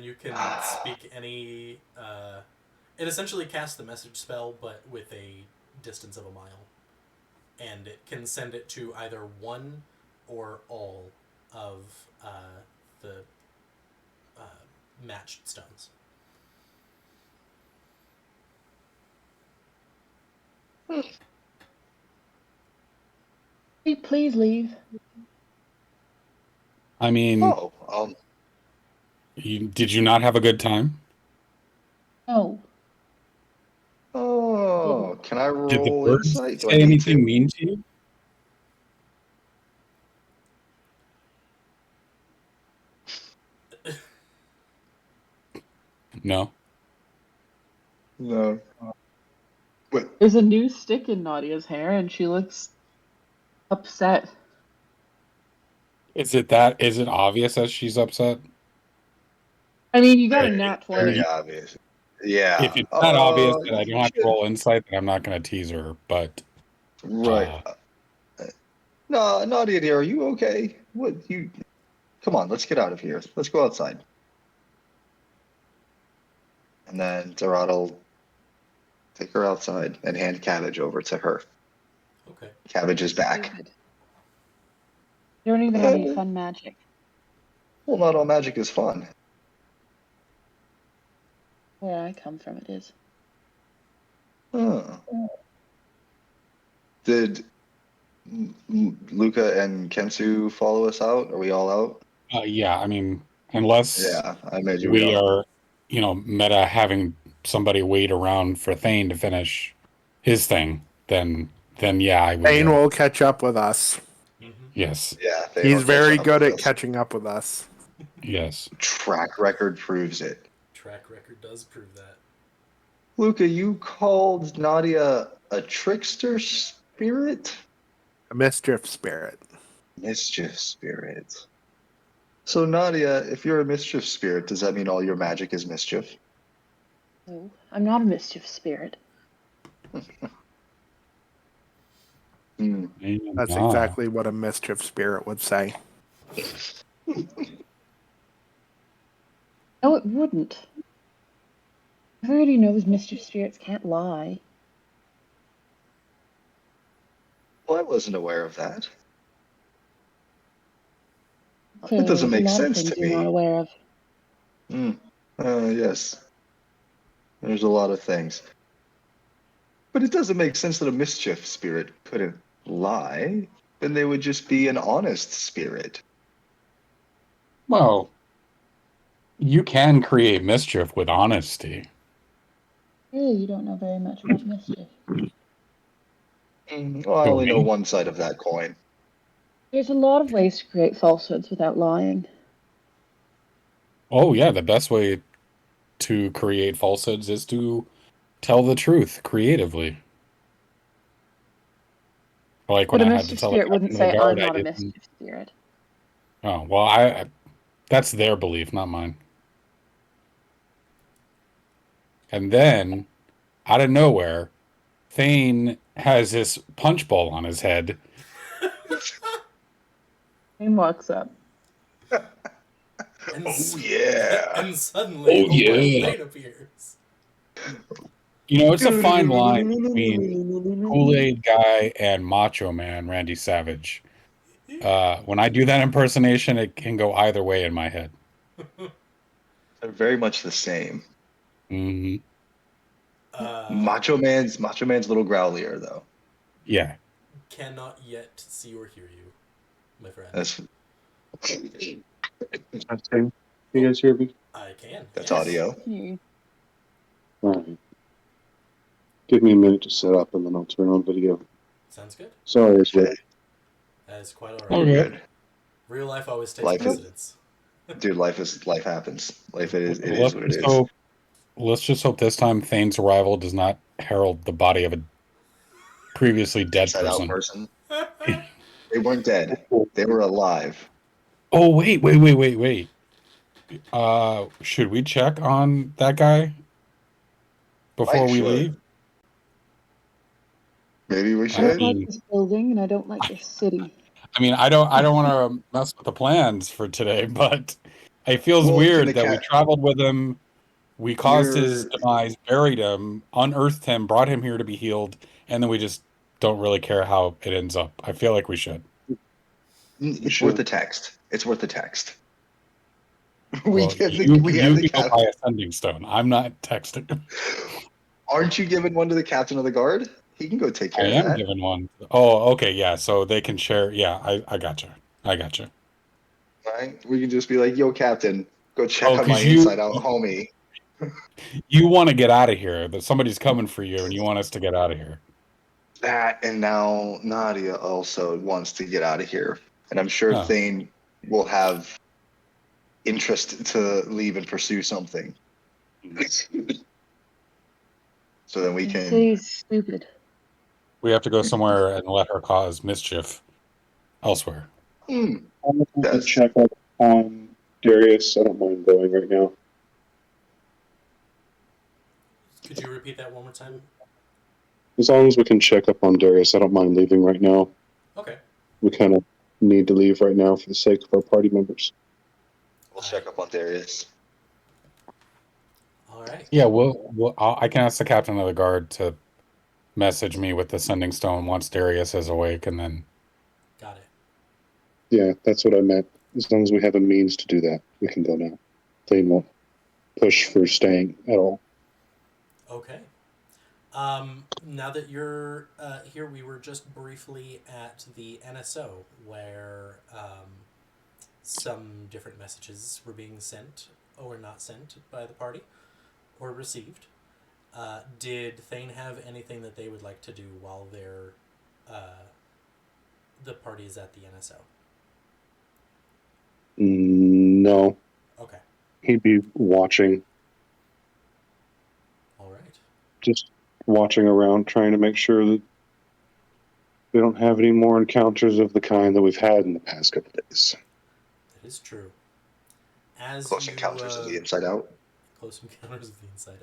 Speaker 1: you can speak any. It essentially casts the message spell, but with a distance of a mile, and it can send it to either one or all of the matched stones.
Speaker 2: Please leave.
Speaker 4: I mean,
Speaker 5: Oh,
Speaker 4: did you not have a good time?
Speaker 2: No, didn't.
Speaker 5: can I
Speaker 4: Did the
Speaker 5: roll
Speaker 4: birds
Speaker 5: insight? Do I
Speaker 4: say
Speaker 5: need
Speaker 4: anything
Speaker 5: to?
Speaker 4: mean to you? No.
Speaker 5: No. Wait,
Speaker 2: There's a new stick in Nadia's hair, and she looks upset.
Speaker 4: Is it obvious that she's upset?
Speaker 2: I mean, you got a
Speaker 5: very,
Speaker 2: nat
Speaker 5: very
Speaker 2: 20.
Speaker 5: obvious. Yeah.
Speaker 4: If it's that obvious that I
Speaker 5: You
Speaker 4: don't have to
Speaker 5: should.
Speaker 4: roll insight, then I'm not going to tease her. But
Speaker 5: Right.
Speaker 4: uh,
Speaker 5: No, Nadia, dear, are you okay? What you? Come on, let's get out of here. Let's go outside. And then Dorado will take her outside and hand Cabbage over to her.
Speaker 1: Okay.
Speaker 5: Cabbage is back.
Speaker 2: Good. You don't even have any fun magic.
Speaker 5: Well, not all magic is fun.
Speaker 2: Where I come from, it is.
Speaker 5: Huh. Did Luca and Kensu follow us out? Are we all out?
Speaker 4: yeah, I mean, unless
Speaker 5: Yeah, I imagine we
Speaker 4: we
Speaker 5: are.
Speaker 4: are, meta having somebody wait around for Thane to finish his thing, then yeah, I would.
Speaker 3: Thane will catch up with us.
Speaker 1: Mm-hmm.
Speaker 4: Yes,
Speaker 5: Yeah, they will
Speaker 3: He's
Speaker 5: catch
Speaker 3: very
Speaker 5: up
Speaker 3: good
Speaker 5: with
Speaker 3: at
Speaker 5: us.
Speaker 3: catching up with us.
Speaker 4: yes.
Speaker 5: Track record proves it.
Speaker 1: Track record does prove that.
Speaker 5: Luca, you called Nadia a trickster spirit?
Speaker 3: A mischief spirit.
Speaker 5: Mischief spirit. So, Nadia, if you're a mischief spirit, does that mean all your magic is mischief?
Speaker 2: No, I'm not a mischief spirit.
Speaker 5: Hmm.
Speaker 3: That's exactly what a mischief spirit would say.
Speaker 2: No, it wouldn't. Everybody knows mischief spirits can't lie.
Speaker 5: Well, I wasn't aware of that. It
Speaker 2: Clearly,
Speaker 5: doesn't
Speaker 2: there's a
Speaker 5: make
Speaker 2: lot of
Speaker 5: sense
Speaker 2: things
Speaker 5: to
Speaker 2: you're not
Speaker 5: me.
Speaker 2: aware of.
Speaker 5: Yes. There's a lot of things. But it doesn't make sense that a mischief spirit couldn't lie. Then they would just be an honest spirit.
Speaker 4: Well, you can create mischief with honesty.
Speaker 2: Really, you don't know very much about mischief.
Speaker 5: Well, I
Speaker 4: Who,
Speaker 5: only know
Speaker 4: me?
Speaker 5: one side of that coin.
Speaker 2: There's a lot of ways to create falsehoods without lying.
Speaker 4: Oh yeah, the best way to create falsehoods is to tell the truth creatively. Like when
Speaker 2: But a
Speaker 4: I had to
Speaker 2: mischief
Speaker 4: tell the
Speaker 2: spirit wouldn't
Speaker 4: captain of the
Speaker 2: say,
Speaker 4: guard,
Speaker 2: I'm
Speaker 4: I
Speaker 2: not a
Speaker 4: didn't.
Speaker 2: mischief spirit.
Speaker 4: Oh well, I that's their belief, not mine. And then, out of nowhere, Thane has this punch bowl on his head.
Speaker 2: And walks up.
Speaker 1: And
Speaker 5: Oh, yeah.
Speaker 1: and suddenly,
Speaker 4: Oh,
Speaker 1: oh wow,
Speaker 4: yeah.
Speaker 1: Thane appears.
Speaker 4: It's a fine line between Kool-Aid guy and Macho Man Randy Savage. When I do that impersonation, it can go either way in my head.
Speaker 5: They're very much the same.
Speaker 4: Hmm.
Speaker 5: Macho Man's little growlier though.
Speaker 4: Yeah.
Speaker 1: Cannot yet see or hear you, my friend.
Speaker 5: That's
Speaker 6: Testing. You guys hear me?
Speaker 1: I can.
Speaker 5: that's
Speaker 1: yes.
Speaker 5: audio.
Speaker 6: All right. Give me a minute to set up, and then I'll turn on video.
Speaker 1: Sounds good.
Speaker 6: Sorry, it's late.
Speaker 1: That is quite alright.
Speaker 4: Okay.
Speaker 5: Good.
Speaker 1: Real life always takes
Speaker 5: Life is-
Speaker 1: precedence.
Speaker 5: Dude, life happens. It is what it is.
Speaker 4: So let's just hope this time Thane's arrival does not herald the body of a previously dead
Speaker 5: Inside out
Speaker 4: person.
Speaker 5: person. They weren't dead. They were alive.
Speaker 4: Oh wait. Should we check on that guy before
Speaker 5: Might
Speaker 4: we
Speaker 5: should.
Speaker 4: leave?
Speaker 5: Maybe we
Speaker 2: I
Speaker 5: should.
Speaker 2: don't like this building, and I don't like this city.
Speaker 4: I don't want to mess with the plans for today, but it feels
Speaker 5: Well,
Speaker 4: weird that we traveled with him, we caused his
Speaker 5: You're-
Speaker 4: demise, buried him, unearthed him, brought him here to be healed, and then we just don't really care how it ends up. I feel like we should.
Speaker 5: It's worth the text. It's worth the text.
Speaker 4: Well,
Speaker 5: We
Speaker 4: you
Speaker 5: have the
Speaker 4: can go
Speaker 5: captain.
Speaker 4: buy a sending stone. I'm not texting.
Speaker 5: Aren't you giving one to the captain of the guard? He can go take
Speaker 4: I
Speaker 5: care of
Speaker 4: am
Speaker 5: that.
Speaker 4: given one. Oh, okay, yeah. So they can share. Yeah, I gotcha.
Speaker 5: Right? We can just be like, "Yo, Captain, go check
Speaker 4: Oh,
Speaker 5: on my
Speaker 4: because
Speaker 5: inside out homie."
Speaker 4: you want to get out of here. That somebody's coming for you, and you want us to get out of here.
Speaker 5: That, and now Nadia also wants to get out of here, and I'm sure
Speaker 4: Oh,
Speaker 5: Thane will have interest to leave and pursue something. So then we
Speaker 2: They
Speaker 5: can.
Speaker 2: say he's stupid.
Speaker 4: we have to go somewhere and let her cause mischief elsewhere.
Speaker 5: Hmm,
Speaker 6: I'm going to
Speaker 5: that's
Speaker 6: check up on Darius. I don't mind going right now.
Speaker 1: Could you repeat that one more time?
Speaker 6: As long as we can check up on Darius, I don't mind leaving right now.
Speaker 1: Okay.
Speaker 6: We kind of need to leave right now for the sake of our party members.
Speaker 5: we'll check up on Darius.
Speaker 1: All right.
Speaker 4: Yeah, I can ask the captain of the guard to message me with the sending stone once Darius is awake, and then
Speaker 1: Got it.
Speaker 6: Yeah, that's what I meant. As long as we have a means to do that, we can go now. They won't push for staying at all.
Speaker 1: Okay. Now that you're here, we were just briefly at the NSO where some different messages were being sent or not sent by the party or received. Did Thane have anything that they would like to do while the party is at the NSO?
Speaker 6: No,
Speaker 1: Okay.
Speaker 6: he'd be watching,
Speaker 1: All right.
Speaker 6: just watching around, trying to make sure that we don't have any more encounters of the kind that we've had in the past couple of days.
Speaker 1: That is true. As
Speaker 5: Close
Speaker 1: you
Speaker 5: Encounters of the Inside Out.
Speaker 1: Close Encounters of the Inside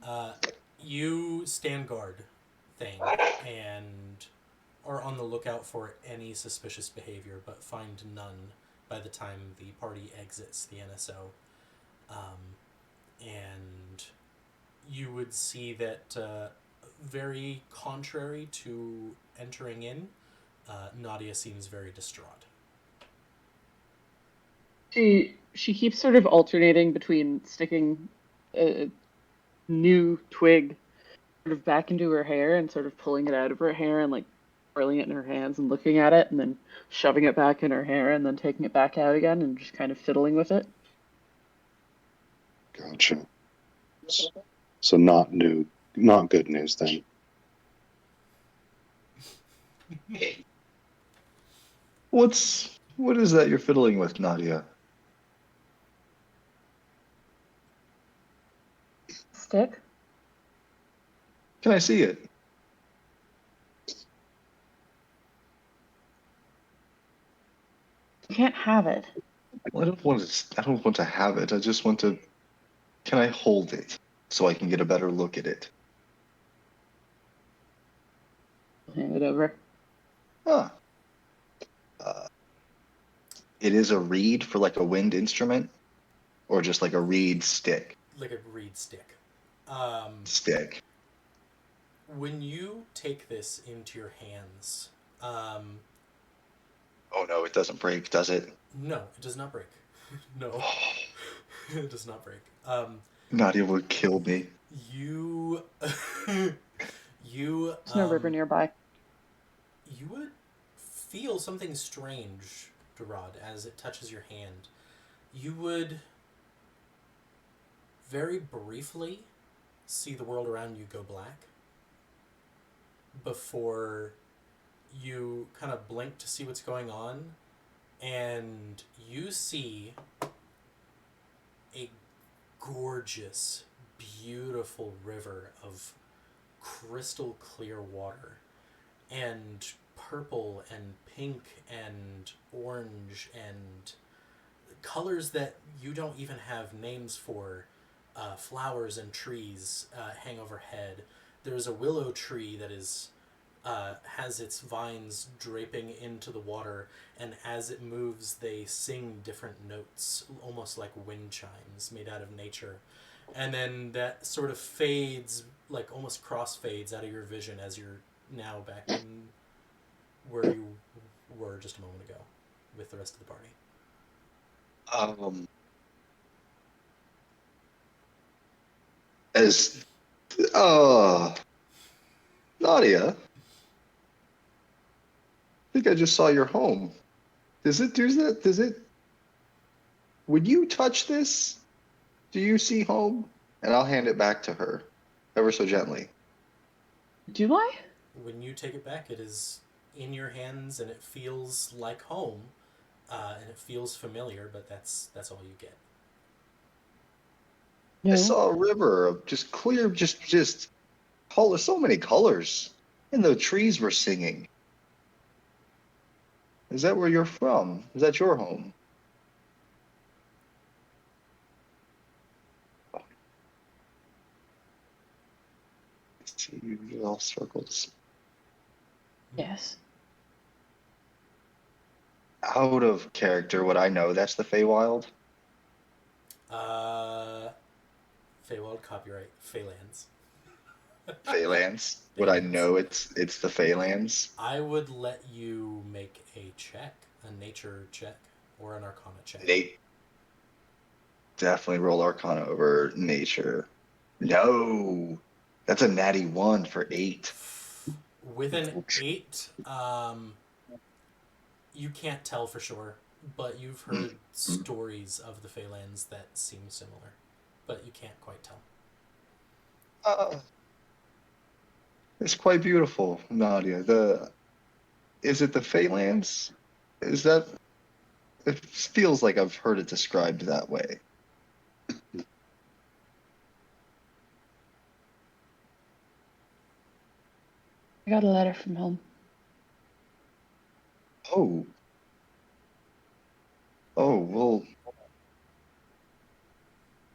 Speaker 1: Out. You stand guard, Thane, and are on the lookout for any suspicious behavior, but find none by the time the party exits the NSO. And you would see that, very contrary to entering in, Nadia seems very distraught.
Speaker 2: She keeps sort of alternating between sticking a new twig sort of back into her hair and sort of pulling it out of her hair and like twirling it in her hands and looking at it and then shoving it back in her hair and then taking it back out again and just kind of fiddling with it.
Speaker 6: Gotcha. So not good news then.
Speaker 5: What is that you're fiddling with, Nadia?
Speaker 2: Stick?
Speaker 5: Can I see it?
Speaker 2: You can't have it.
Speaker 5: Well, I don't want to have it. I just want to. Can I hold it so I can get a better look at it?
Speaker 2: Hand it over.
Speaker 5: Huh. It is a reed for like a wind instrument, or just like a reed stick.
Speaker 1: Like a reed stick.
Speaker 5: Stick.
Speaker 1: When you take this into your hands,
Speaker 5: Oh no, it doesn't break, does it?
Speaker 1: no, it does not break. No, it does not break.
Speaker 5: Nadia would kill me.
Speaker 1: You, you,
Speaker 2: There's no river nearby.
Speaker 1: you would feel something strange, Durod, as it touches your hand. You would very briefly see the world around you go black before you kind of blink to see what's going on, and you see a gorgeous, beautiful river of crystal clear water, and purple and pink and orange and colors that you don't even have names for. Flowers and trees hang overhead. There's a willow tree that is has its vines draping into the water, and as it moves, they sing different notes, almost like wind chimes made out of nature. And then that sort of fades, like almost crossfades out of your vision as you're now back in where you were just a moment ago with the rest of the party.
Speaker 5: As Nadia, I think I just saw your home. Does it do that? Does it would you touch this? Do you see home? And I'll hand it back to her, ever so gently.
Speaker 2: Do I?
Speaker 1: When you take it back, it is in your hands, and it feels like home, and it feels familiar. But that's all you get.
Speaker 5: I
Speaker 2: No.
Speaker 5: saw a river of just clear, just color, so many colors, and the trees were singing. Is that where you're from? Is that your home? See, all circles.
Speaker 2: Yes.
Speaker 5: Out of character, would I know that's the Feywild?
Speaker 1: Feywild copyright Feylands.
Speaker 5: Feylands? Would I
Speaker 1: Feylands.
Speaker 5: know it's the Feylands?
Speaker 1: I would let you make a check, a nature check, or an arcana check.
Speaker 5: Nate, definitely roll Arcana over nature. No, that's a natty 1 for 8.
Speaker 1: With an 8, you can't tell for sure, but you've heard stories of the Feylands that seem similar, but you can't quite tell.
Speaker 5: It's quite beautiful, Nadia. Is it the Feylands? Is that? It feels like I've heard it described that way.
Speaker 2: I got a letter from home.
Speaker 5: Oh. Oh, well.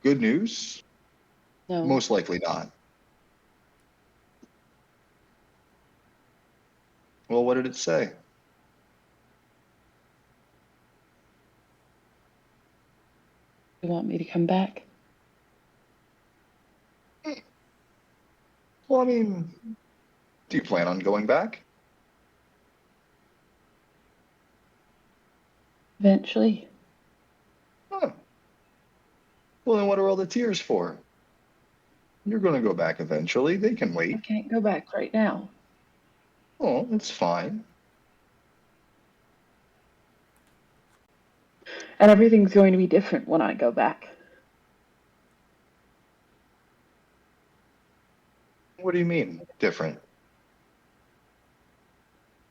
Speaker 5: Good news?
Speaker 2: No.
Speaker 5: Most likely not. Well, what did it say?
Speaker 2: You want me to come back?
Speaker 5: Well, I mean, do you plan on going back?
Speaker 2: Eventually.
Speaker 5: Huh. Well, then what are all the tears for? You're going to go back eventually. They can
Speaker 2: I
Speaker 5: wait.
Speaker 2: can't go back right now.
Speaker 5: Oh, it's fine.
Speaker 2: And everything's going to be different when I go back.
Speaker 5: What do you mean, different?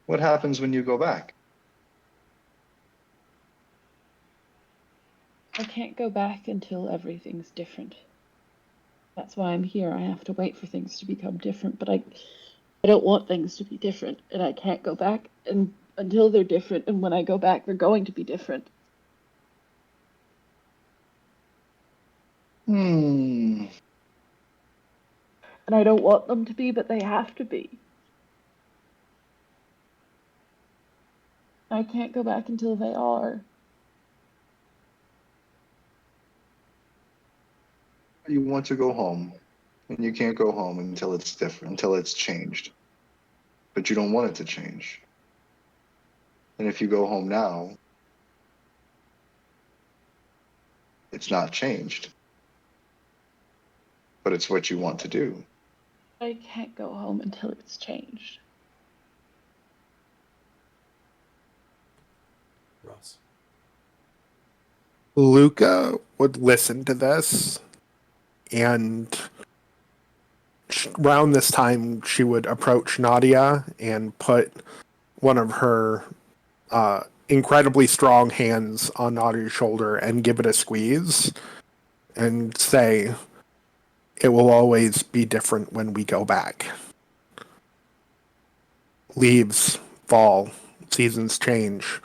Speaker 5: What happens when you go back?
Speaker 2: I can't go back until everything's different. That's why I'm here. I have to wait for things to become different, but I don't want things to be different, and I can't go back until they're different, and when I go back, they're going to be different.
Speaker 5: Hmm.
Speaker 2: And I don't want them to be, but they have to be. I can't go back until they are.
Speaker 5: You want to go home, and you can't go home until it's different, until it's changed. But you don't want it to change. And if you go home now, it's not changed. But it's what you want to do.
Speaker 2: I can't go home until it's changed.
Speaker 1: Ross.
Speaker 3: Luca would listen to this, and around this time, she would approach Nadia and put one of her incredibly strong hands on Nadia's shoulder and give it a squeeze and say, "It will always be different when we go back. Leaves fall, seasons change,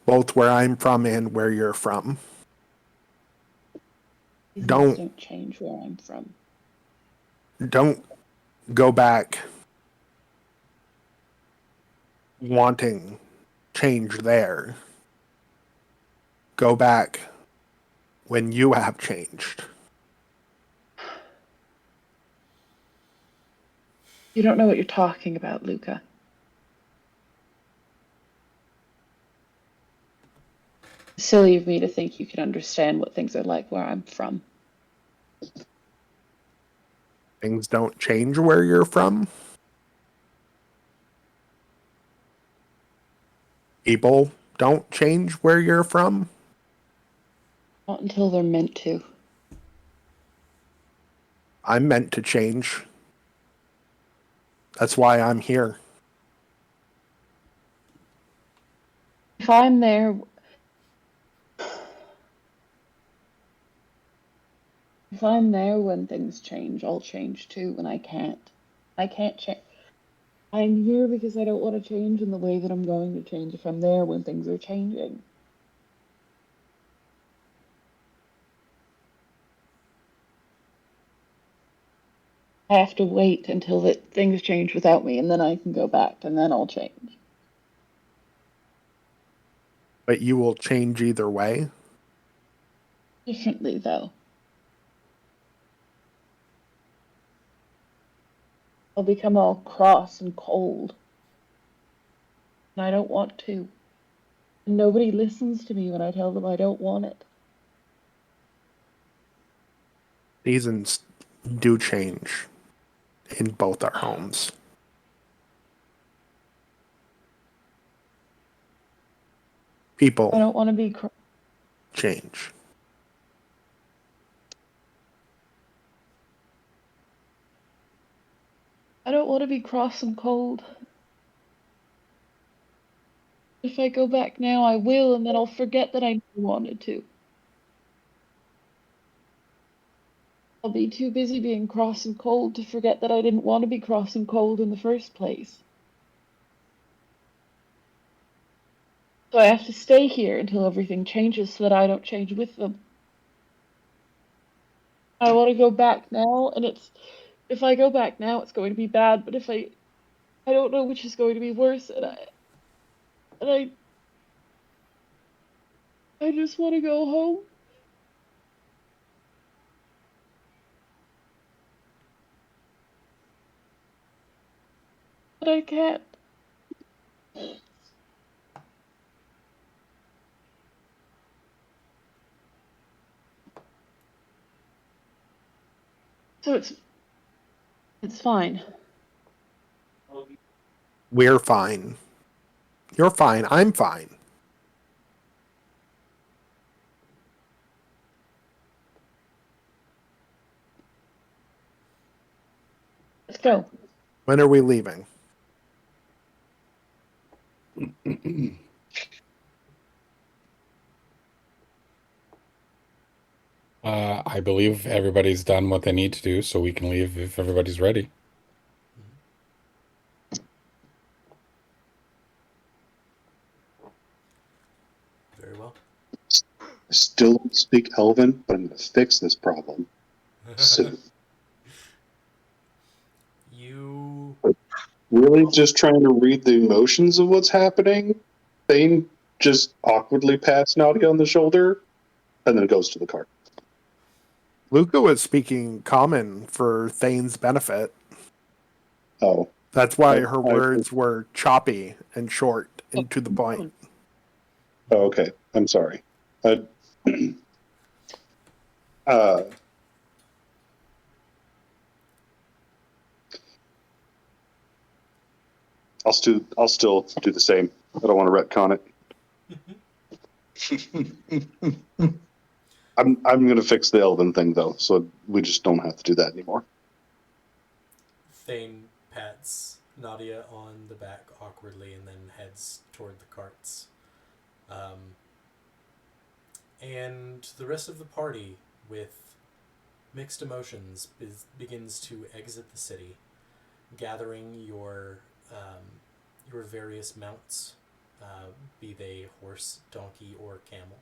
Speaker 3: both where I'm from and where you're from.
Speaker 2: Seasons
Speaker 3: Don't
Speaker 2: don't change where I'm from.
Speaker 3: don't go back wanting change there. Go back when you have changed."
Speaker 2: You don't know what you're talking about, Luca. It's silly of me to think you can understand what things are like where I'm from.
Speaker 3: Things don't change where you're from. People don't change where you're from.
Speaker 2: Not until they're meant to.
Speaker 3: I'm meant to change. That's why I'm here.
Speaker 2: If I'm there, if I'm there when things change, I'll change too, and I can't. I can't change. I'm here because I don't want to change in the way that I'm going to change if I'm there when things are changing. I have to wait until that things change without me, and then I can go back, and then I'll change.
Speaker 3: But you will change either way.
Speaker 2: Differently, though. I'll become all cross and cold. And I don't want to. And nobody listens to me when I tell them I don't want it.
Speaker 3: Seasons do change in both our homes.
Speaker 2: I
Speaker 3: People
Speaker 2: don't want to be
Speaker 3: change.
Speaker 2: I don't want to be cross and cold. If I go back now, I will, and then I'll forget that I wanted to. I'll be too busy being cross and cold to forget that I didn't want to be cross and cold in the first place. So I have to stay here until everything changes so that I don't change with them. I want to go back now, and if I go back now, it's going to be bad, but if I don't know which is going to be worse, and I just want to go home. But I can't. So it's fine.
Speaker 3: We're fine. You're fine. I'm fine.
Speaker 2: Let's go.
Speaker 3: When are we leaving?
Speaker 4: I believe everybody's done what they need to do, so we can leave if everybody's ready.
Speaker 1: Very well.
Speaker 6: I still don't speak Elven, but I'm going to fix this problem soon.
Speaker 1: You
Speaker 6: Really just trying to read the emotions of what's happening. Thane just awkwardly pats Nadia on the shoulder and then goes to the cart.
Speaker 3: Luca was speaking common for Thane's benefit.
Speaker 6: Oh,
Speaker 3: That's why
Speaker 6: I-
Speaker 3: her
Speaker 6: I-
Speaker 3: words were choppy and short and to the point.
Speaker 6: oh, okay. I'm sorry. Uh, I'll still do the same. I don't want to retcon it. I'm gonna fix the Elven thing though, so we just don't have to do that anymore.
Speaker 1: Thane pats Nadia on the back awkwardly and then heads toward the carts. And the rest of the party, with mixed emotions, begins to exit the city, gathering your various mounts, be they horse, donkey, or camel,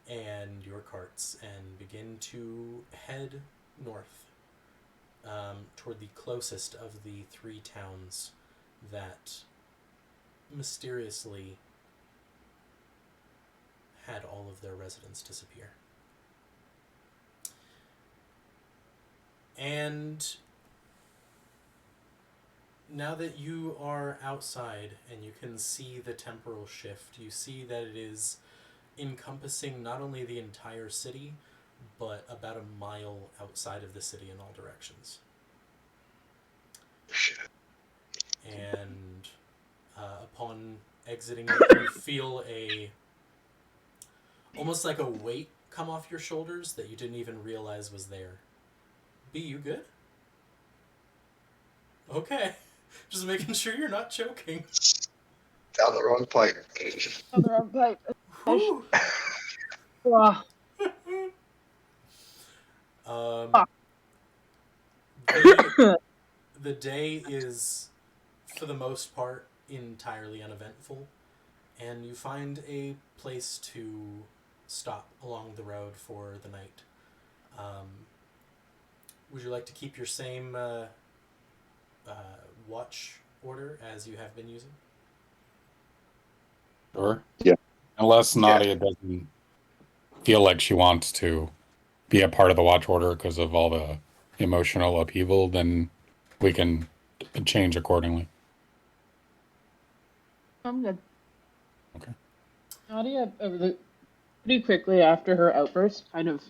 Speaker 1: and your carts, and begin to head north, toward the closest of the three towns that mysteriously had all of their residents disappear. And now that you are outside and you can see the temporal shift, you see that it is encompassing not only the entire city, but about a mile outside of the city in all directions.
Speaker 6: Shit.
Speaker 1: And upon exiting it, you feel almost like a weight come off your shoulders that you didn't even realize was there. B, you good? Okay. Just making sure you're not choking.
Speaker 5: Down the wrong pipe.
Speaker 2: On the wrong pipe.
Speaker 1: Whew.
Speaker 2: Ah,
Speaker 1: Um, the the day is, for the most part, entirely uneventful, and you find a place to stop along the road for the night. Would you like to keep your same watch order as you have been using?
Speaker 4: Sure.
Speaker 6: Yeah.
Speaker 4: Unless
Speaker 5: Yeah.
Speaker 4: Nadia doesn't feel like she wants to be a part of the watch order because of all the emotional upheaval, then we can change accordingly.
Speaker 2: I'm good.
Speaker 4: Okay.
Speaker 2: Nadia, pretty quickly after her outburst, kind of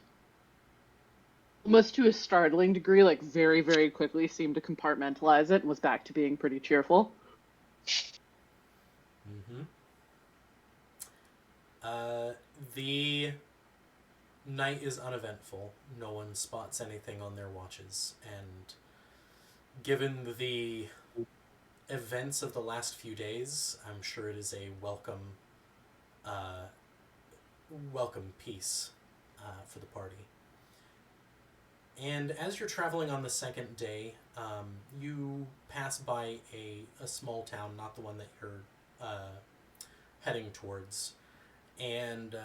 Speaker 2: almost to a startling degree, like very, very quickly seemed to compartmentalize it and was back to being pretty cheerful.
Speaker 1: Mm-hmm. The night is uneventful. No one spots anything on their watches, and given the events of the last few days, I'm sure it is a welcome piece for the party. And as you're traveling on the second day, you pass by a small town, not the one that you're heading towards, and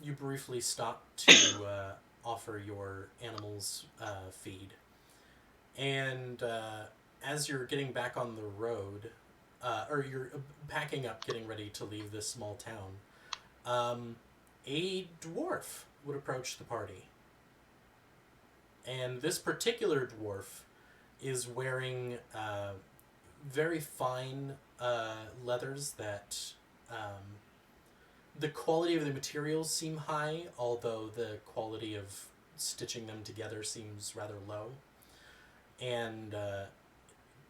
Speaker 1: you briefly stop to offer your animals feed. And as you're getting back on the road, or you're packing up, getting ready to leave this small town, a dwarf would approach the party. And this particular dwarf is wearing very fine leathers that the quality of the materials seem high, although the quality of stitching them together seems rather low. And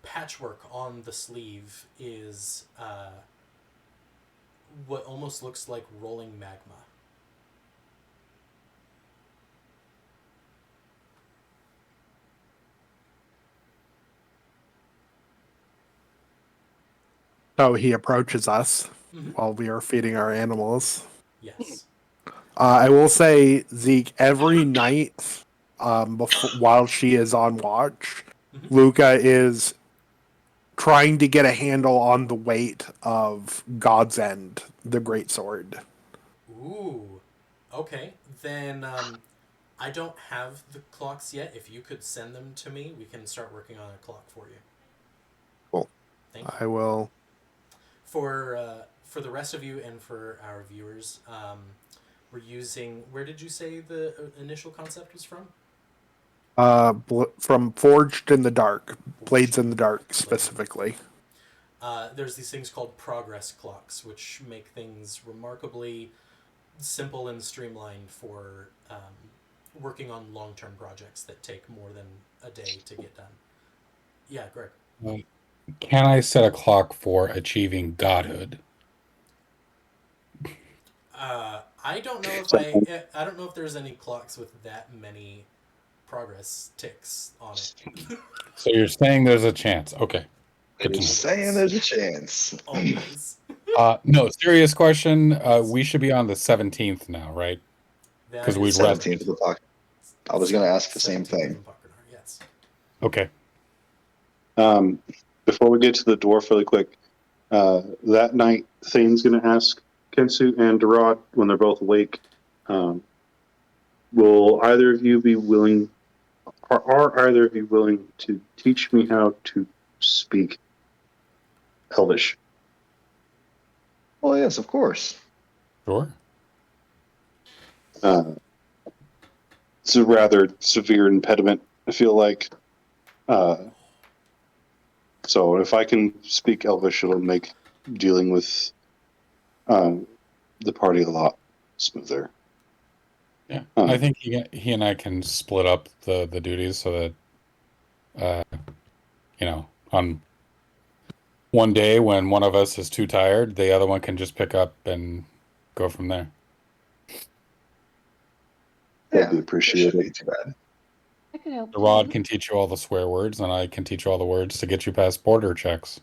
Speaker 1: patchwork on the sleeve is what almost looks like rolling magma.
Speaker 3: So he approaches us
Speaker 1: Mm-hmm.
Speaker 3: while we are feeding our animals.
Speaker 1: Yes.
Speaker 3: I will say, Zeke, every night, while she is on watch,
Speaker 1: Mhm.
Speaker 3: Luca is trying to get a handle on the weight of God's End, the great sword.
Speaker 1: Ooh. Okay. Then I don't have the clocks yet. If you could send them to me, we can start working on a clock for you.
Speaker 3: Cool.
Speaker 1: Thank you.
Speaker 3: I will.
Speaker 1: For the rest of you and for our viewers, we're using. Where did you say the initial concept was from?
Speaker 3: From Forged in the Dark, Blades in the Dark specifically.
Speaker 1: There's these things called progress clocks, which make things remarkably simple and streamlined for working on long-term projects that take more than a day to get done. Yeah, Greg.
Speaker 4: Can I set a clock for achieving godhood?
Speaker 1: I don't know if
Speaker 6: So,
Speaker 1: I don't know if there's any clocks with that many progress ticks on it.
Speaker 4: So you're saying there's a chance. Okay. Good to
Speaker 5: Just
Speaker 4: know.
Speaker 5: saying there's a chance.
Speaker 1: Always.
Speaker 4: No, serious question. We should be on the 17th now, right?
Speaker 1: That
Speaker 4: Because
Speaker 1: is
Speaker 4: we'd
Speaker 1: correct.
Speaker 5: 17th of the pocket. I was going to ask the same
Speaker 1: 17th
Speaker 5: thing.
Speaker 1: of Buckenar, yes.
Speaker 4: Okay.
Speaker 6: before we get to the dwarf really quick, that night Thane's going to ask Kensu and Durod when they're both awake, will either of you be willing, are either of you willing to teach me how to speak Elvish?
Speaker 5: Oh, yes, of course.
Speaker 4: Sure.
Speaker 6: It's a rather severe impediment, I feel like. So if I can speak Elvish, it'll make dealing with the party a lot smoother.
Speaker 4: Yeah. I think he and I can split up the duties so that on one day when one of us is too tired, the other one can just pick up and go from there.
Speaker 6: That'd be
Speaker 5: It
Speaker 6: appreciated.
Speaker 5: shouldn't be too bad.
Speaker 7: I could help
Speaker 4: The rod
Speaker 7: too.
Speaker 4: can teach you all the swear words, and I can teach you all the words to get you past border checks.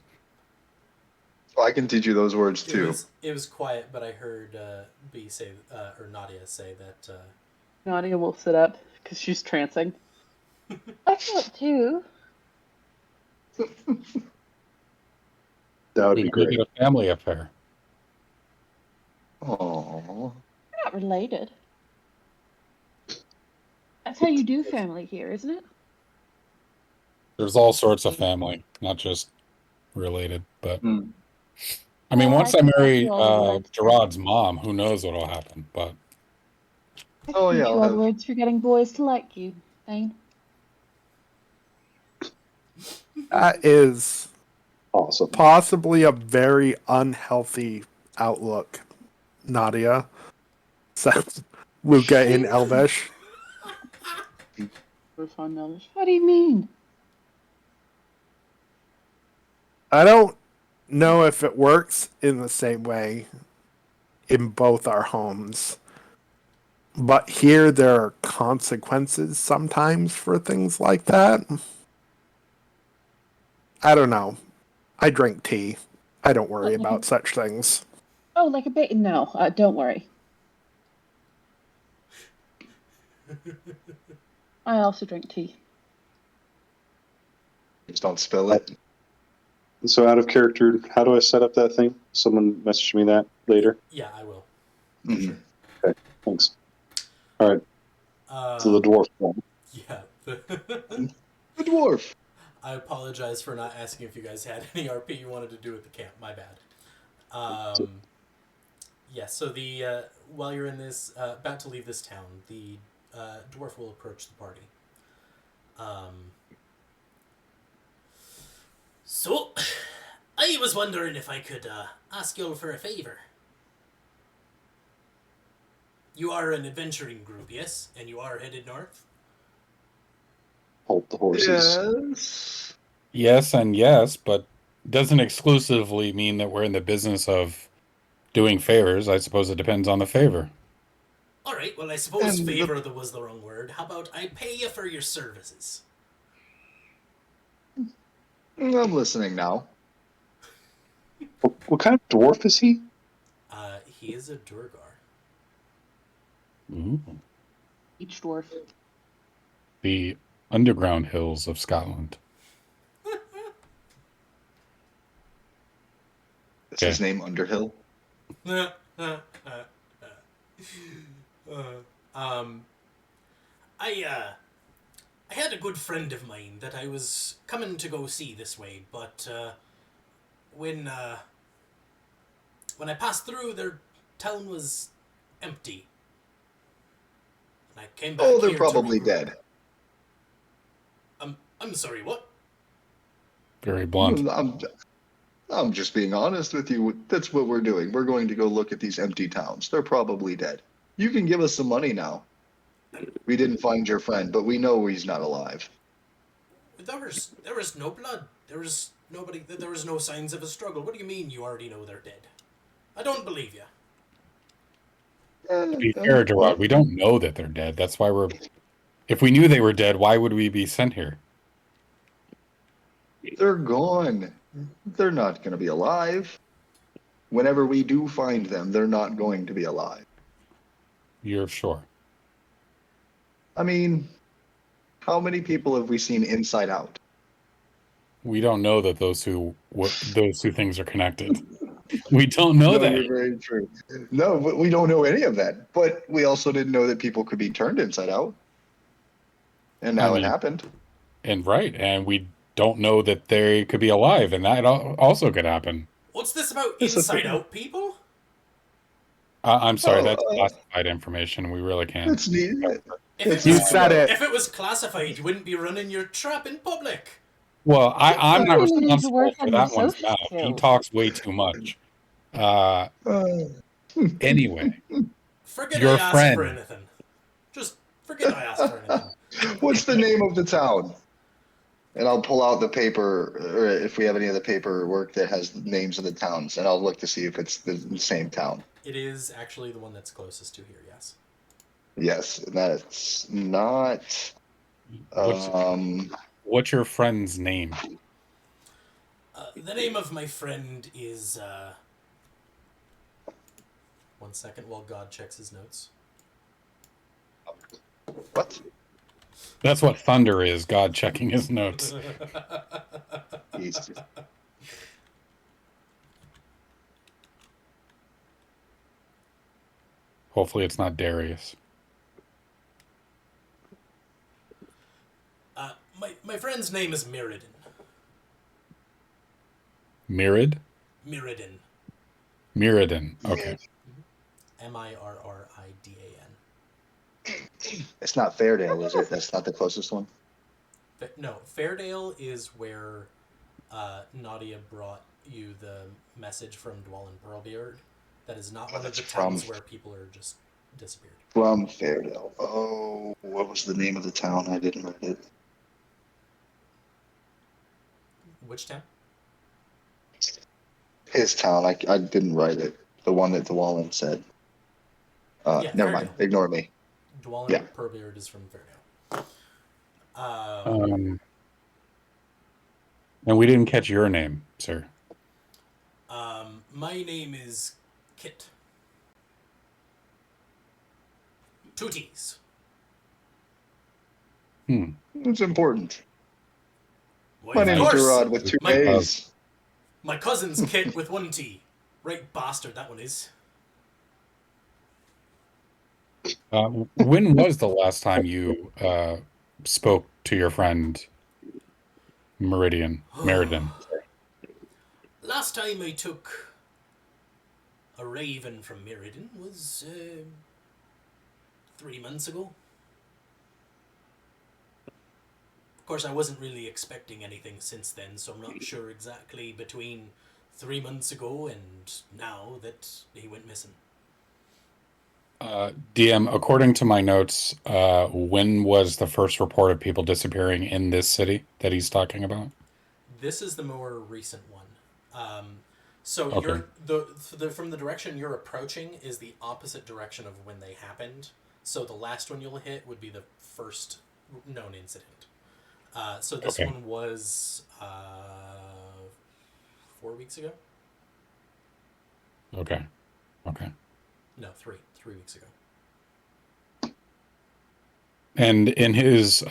Speaker 5: So I can teach you those words
Speaker 1: It
Speaker 5: too.
Speaker 1: was quiet, but I heard B say or Nadia say that
Speaker 2: Nadia will sit up because she's trancing.
Speaker 7: I could help too.
Speaker 6: That would
Speaker 4: We
Speaker 6: be
Speaker 4: can make
Speaker 6: great.
Speaker 4: it a family affair.
Speaker 5: Oh,
Speaker 7: We're not related. That's how you do family here, isn't it?
Speaker 4: There's all sorts of family, not just related. But
Speaker 5: Hmm.
Speaker 4: I mean,
Speaker 7: Well,
Speaker 4: once
Speaker 7: I
Speaker 4: I
Speaker 7: can teach
Speaker 4: marry
Speaker 7: you all the words.
Speaker 4: Gerard's mom, who knows what'll happen? But
Speaker 7: I
Speaker 5: Oh,
Speaker 7: can
Speaker 5: yeah,
Speaker 7: teach you
Speaker 5: I'll
Speaker 7: all the
Speaker 5: have-
Speaker 7: words for getting boys to like you, Thane.
Speaker 3: That is
Speaker 6: Awesome.
Speaker 3: possibly a very unhealthy outlook, Nadia, says Luca in Elvish.
Speaker 7: What do you mean?
Speaker 3: I don't know if it works in the same way in both our homes. But here there are consequences sometimes for things like that. I don't know. I drink tea. I don't worry
Speaker 7: What, like a,
Speaker 3: about such things.
Speaker 7: oh, like a bait? No, don't worry. I also drink tea.
Speaker 5: Just don't spill it.
Speaker 6: So out of character, how do I set up that thing? Someone message me that later.
Speaker 1: yeah, I will.
Speaker 5: Mhm.
Speaker 6: Thanks. All right. So the dwarf one.
Speaker 1: Yeah.
Speaker 5: The dwarf.
Speaker 1: I apologize for not asking if you guys had any RP you wanted to do at the camp. My bad. Yeah, so the while you're in this, about to leave this town, the dwarf will approach the party. So, I was wondering if I could ask you all for a favor. You are an adventuring group, yes? And you are headed north?
Speaker 6: Hold the horses.
Speaker 5: Yes.
Speaker 4: yes and yes, but doesn't exclusively mean that we're in the business of doing favors. I suppose it depends on the favor.
Speaker 1: Alright, well, I suppose
Speaker 5: And
Speaker 1: favor was the wrong word. How about I pay you for your services?
Speaker 5: I'm listening now.
Speaker 6: What kind of dwarf is he?
Speaker 1: He is a Durgar.
Speaker 4: Ooh.
Speaker 2: Each dwarf.
Speaker 4: The underground hills of Scotland.
Speaker 5: Is his name Underhill?
Speaker 1: I had a good friend of mine that I was coming to go see this way, but when I passed through, their town was empty, and I came back.
Speaker 5: Oh, they're
Speaker 1: here
Speaker 5: probably
Speaker 1: to regroup.
Speaker 5: dead.
Speaker 1: I'm sorry. What?
Speaker 4: Very blunt.
Speaker 5: I'm just being honest with you. That's what we're doing. We're going to go look at these empty towns. They're probably dead. You can give us some money now. We didn't find your friend, but we know he's not alive.
Speaker 1: There was no blood. There was nobody. There was no signs of a struggle. What do you mean? You already know they're dead? I don't believe you.
Speaker 4: To be fair, Gerard, we don't know that they're dead. That's why we're. If we knew they were dead, why would we be sent here?
Speaker 5: They're gone. They're not going to be alive. Whenever we do find them, they're not going to be alive.
Speaker 4: You're sure?
Speaker 5: I mean, how many people have we seen Inside Out?
Speaker 4: We don't know that those two things are connected. We don't know
Speaker 5: No,
Speaker 4: that.
Speaker 5: you're very true. No, we don't know any of that. But we also didn't know that people could be turned inside out. And now it happened.
Speaker 4: And we don't know that they could be alive, and that also could happen.
Speaker 1: What's this about
Speaker 5: It's a
Speaker 1: inside
Speaker 5: thing.
Speaker 1: out people?
Speaker 4: I'm sorry,
Speaker 5: Oh,
Speaker 4: that's classified information. We really can't.
Speaker 5: It's neat.
Speaker 1: If it
Speaker 5: It's
Speaker 3: You
Speaker 1: was,
Speaker 5: not
Speaker 3: said
Speaker 5: about-
Speaker 3: it.
Speaker 1: if it was classified, you wouldn't be running your trap in public.
Speaker 4: Well, I'm not
Speaker 7: You need to
Speaker 4: responsible
Speaker 7: work
Speaker 4: for
Speaker 7: on your
Speaker 4: that one's
Speaker 7: social
Speaker 4: mouth. He
Speaker 7: skills.
Speaker 4: talks way too much. Anyway,
Speaker 1: Forget
Speaker 4: Your
Speaker 1: I asked
Speaker 4: friend.
Speaker 1: for anything. Just forget I asked for anything.
Speaker 5: What's the name of the town? And I'll pull out the paper, or if we have any of the paperwork that has the names of the towns, and I'll look to see if it's the same town.
Speaker 1: It is actually the one that's closest to here, yes.
Speaker 5: Yes, that's not.
Speaker 4: What's your friend's name?
Speaker 1: The name of my friend is. One second while God checks his notes.
Speaker 5: What?
Speaker 4: That's what thunder is. God checking his notes.
Speaker 5: He's
Speaker 4: Hopefully, it's not Darius.
Speaker 1: My friend's name is Mirrodin.
Speaker 4: Mirrid?
Speaker 1: Mirrodin.
Speaker 4: Mirrodin. Okay.
Speaker 1: Mirridin.
Speaker 5: It's not Fairdale, is it? That's not the closest one.
Speaker 1: No, Fairdale is where Nadia brought you the message from Dwalin Pearlbeard. That is not one of
Speaker 5: That's
Speaker 1: the
Speaker 5: from-
Speaker 1: towns where people are just disappeared.
Speaker 5: From Fairdale. Oh, what was the name of the town? I didn't write it.
Speaker 1: Which town?
Speaker 5: His town. I didn't write it. The one that Dwalin said.
Speaker 1: Yeah,
Speaker 5: Never
Speaker 1: Fairdale.
Speaker 5: mind. Ignore me.
Speaker 1: Dwalin
Speaker 5: Yeah.
Speaker 1: Pearlbeard is from Fairdale.
Speaker 4: And we didn't catch your name, sir.
Speaker 1: My name is Kit. Two T's.
Speaker 5: It's important.
Speaker 1: Why,
Speaker 5: My
Speaker 1: of
Speaker 5: name's
Speaker 1: course.
Speaker 5: Gerard with two A's.
Speaker 1: My cousin's Kit with one T. Right bastard, that one is.
Speaker 4: When was the last time you spoke to your friend Meriden?
Speaker 1: Last time I took a raven from Mirrodin was 3 months ago. Of course, I wasn't really expecting anything since then, so I'm not sure exactly between 3 months ago and now that he went missing.
Speaker 4: DM, according to my notes, when was the first report of people disappearing in this city that he's talking about?
Speaker 1: This is the more recent one. So
Speaker 4: Okay.
Speaker 1: you're from the direction you're approaching is the opposite direction of when they happened. So the last one you'll hit would be the first known incident. So this
Speaker 4: Okay.
Speaker 1: one was 4 weeks ago.
Speaker 4: Okay.
Speaker 1: No, 3 weeks ago.
Speaker 4: And in his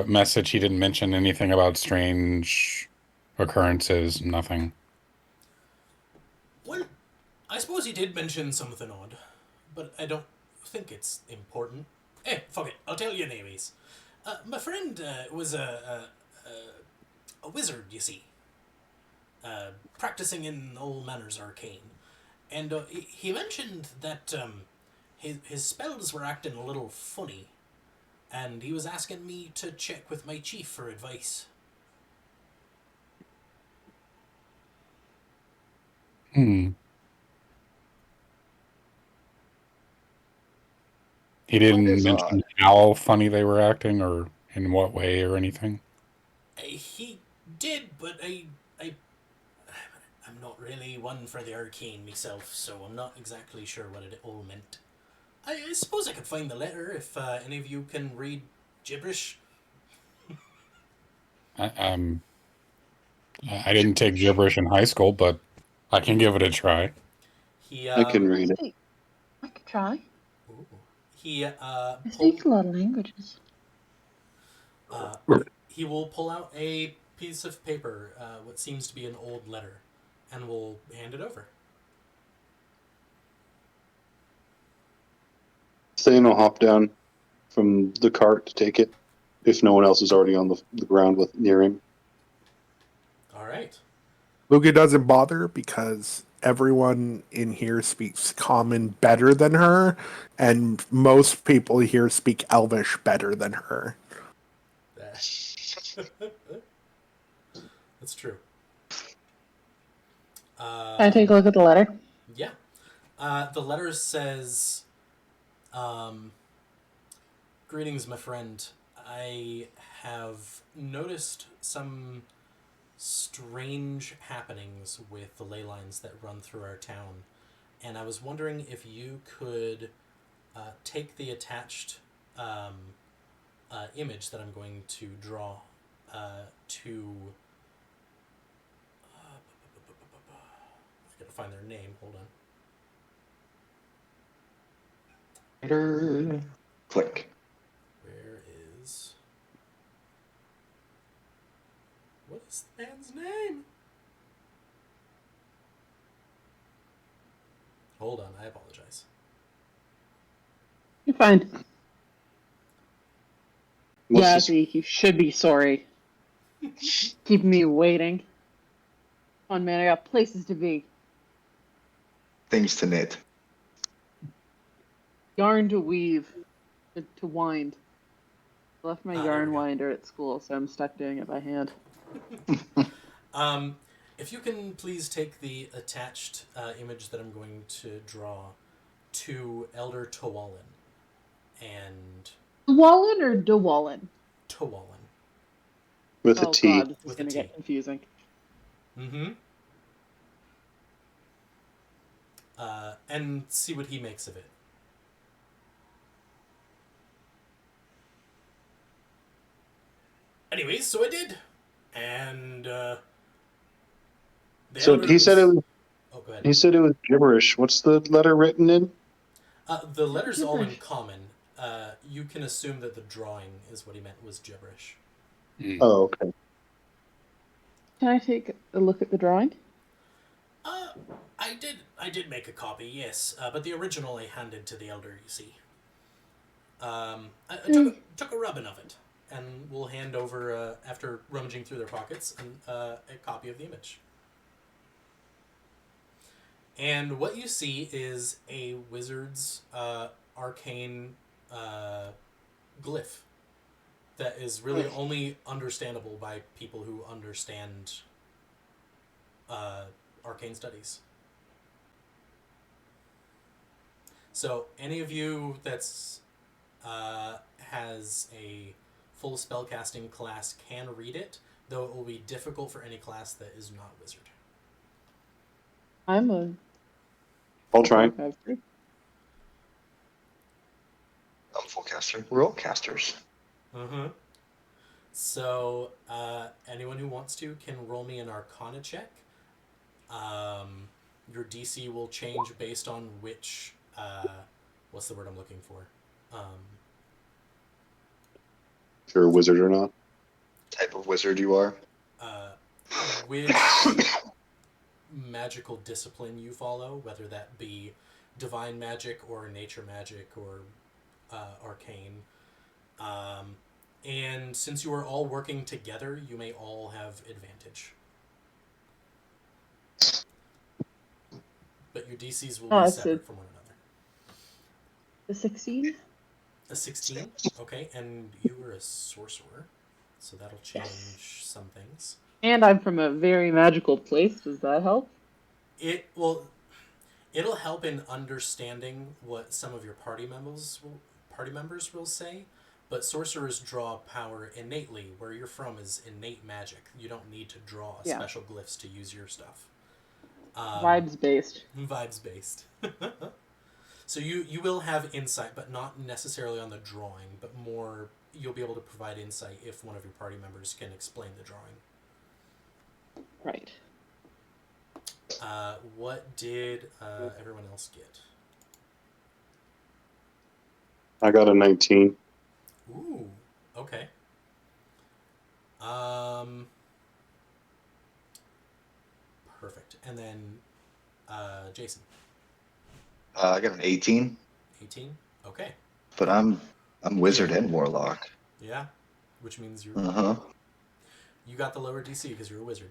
Speaker 4: message, he didn't mention anything about strange occurrences, nothing.
Speaker 1: Well, I suppose he did mention something odd, but I don't think it's important. Eh, fuck it. I'll tell you anyways. My friend was a wizard, you see. Practicing in Old Manners Arcane. And he mentioned that his spells were acting a little funny. And he was asking me to check with my chief for advice.
Speaker 4: He didn't
Speaker 5: That is
Speaker 4: mention
Speaker 5: odd.
Speaker 4: how funny they were acting or in what way or anything.
Speaker 1: He did, but I'm not really one for the arcane myself, so I'm not exactly sure what it all meant. I suppose I could find the letter if any of you can read gibberish.
Speaker 4: I didn't take gibberish in high school, but I can give it a try.
Speaker 1: He
Speaker 6: I can read it.
Speaker 7: I could try.
Speaker 1: he
Speaker 7: I speak a lot of languages.
Speaker 1: he will pull out a piece of paper, what seems to be an old letter, and will hand it over.
Speaker 6: Thane will hop down from the cart to take it, if no one else is already on the ground near him.
Speaker 1: All right.
Speaker 3: Luca doesn't bother because everyone in here speaks common better than her, and most people here speak Elvish better than her.
Speaker 1: That's true.
Speaker 2: Can I take a look at the letter?
Speaker 1: Yeah. The letter says, greetings, my friend. I have noticed some strange happenings with the ley lines that run through our town, and I was wondering if you could take the attached image that I'm going to draw to. I gotta find their name. Hold on.
Speaker 5: Click.
Speaker 1: Where is. What is the man's name? Hold on, I apologize.
Speaker 2: You're fine.
Speaker 6: What's
Speaker 2: Yeah,
Speaker 6: this?
Speaker 2: Zeke, you should be sorry. Keeping me waiting. Come on, man, I got places to be.
Speaker 5: Things to knit.
Speaker 2: Yarn to weave. To wind. I left my
Speaker 1: There
Speaker 2: yarn
Speaker 1: we go.
Speaker 2: winder at school, so I'm stuck doing it by hand.
Speaker 1: If you can please take the attached image that I'm going to draw to Elder Towalin. And
Speaker 2: Wallen or DeWallen?
Speaker 1: Towalin.
Speaker 6: With a
Speaker 2: Oh
Speaker 6: T.
Speaker 2: god, this is
Speaker 1: With a
Speaker 2: gonna
Speaker 1: T.
Speaker 2: get confusing.
Speaker 1: Mm-hmm. And see what he makes of it. Anyways, so I did. And the
Speaker 6: So he said it
Speaker 1: elders...
Speaker 6: was.
Speaker 1: Oh, go ahead.
Speaker 6: He said it was gibberish. What's the letter written in?
Speaker 1: The letters all in
Speaker 2: Gibberish.
Speaker 1: common. You can assume that the drawing is what he meant was gibberish.
Speaker 6: Oh, okay.
Speaker 2: Can I take a look at the drawing?
Speaker 1: I did make a copy, yes, but the original I handed to the elder. You see, I took a rubbing of it, and we'll hand over after rummaging through their pockets a copy of the image. And what you see is a wizard's arcane glyph that is really only understandable by people who understand arcane studies. So any of you that's has a full spellcasting class can read it, though it will be difficult for any class that is not wizard.
Speaker 6: I'll try.
Speaker 5: I'm a full caster. We're all casters.
Speaker 1: Mm-hmm. So anyone who wants to can roll me an Arcana check. Your DC will change based on which what's the word I'm looking for?
Speaker 6: If you're a wizard or not.
Speaker 5: Type of wizard you are.
Speaker 1: Which magical discipline you follow, whether that be divine magic or nature magic or arcane. And since you are all working together, you may all have advantage. But your DCs will be separate from one another.
Speaker 2: A 16?
Speaker 1: A 16? Okay, and you were a sorcerer, so that'll change some things.
Speaker 2: And I'm from a very magical place. Does that help?
Speaker 1: It'll help in understanding what some of your party members will say, but sorcerers draw power innately. Where you're from is innate magic. You don't need to draw special glyphs to use your stuff.
Speaker 2: Vibes based.
Speaker 1: Vibes based. So you will have insight, but not necessarily on the drawing, but more you'll be able to provide insight if one of your party members can explain the drawing.
Speaker 2: Right.
Speaker 1: What did everyone else get?
Speaker 6: I got a 19.
Speaker 1: Ooh, okay. Perfect. And then Jason.
Speaker 5: I got an 18.
Speaker 1: 18? Okay.
Speaker 5: But I'm wizard and warlock.
Speaker 1: Yeah, which means you're... You got the lower DC because you're a wizard.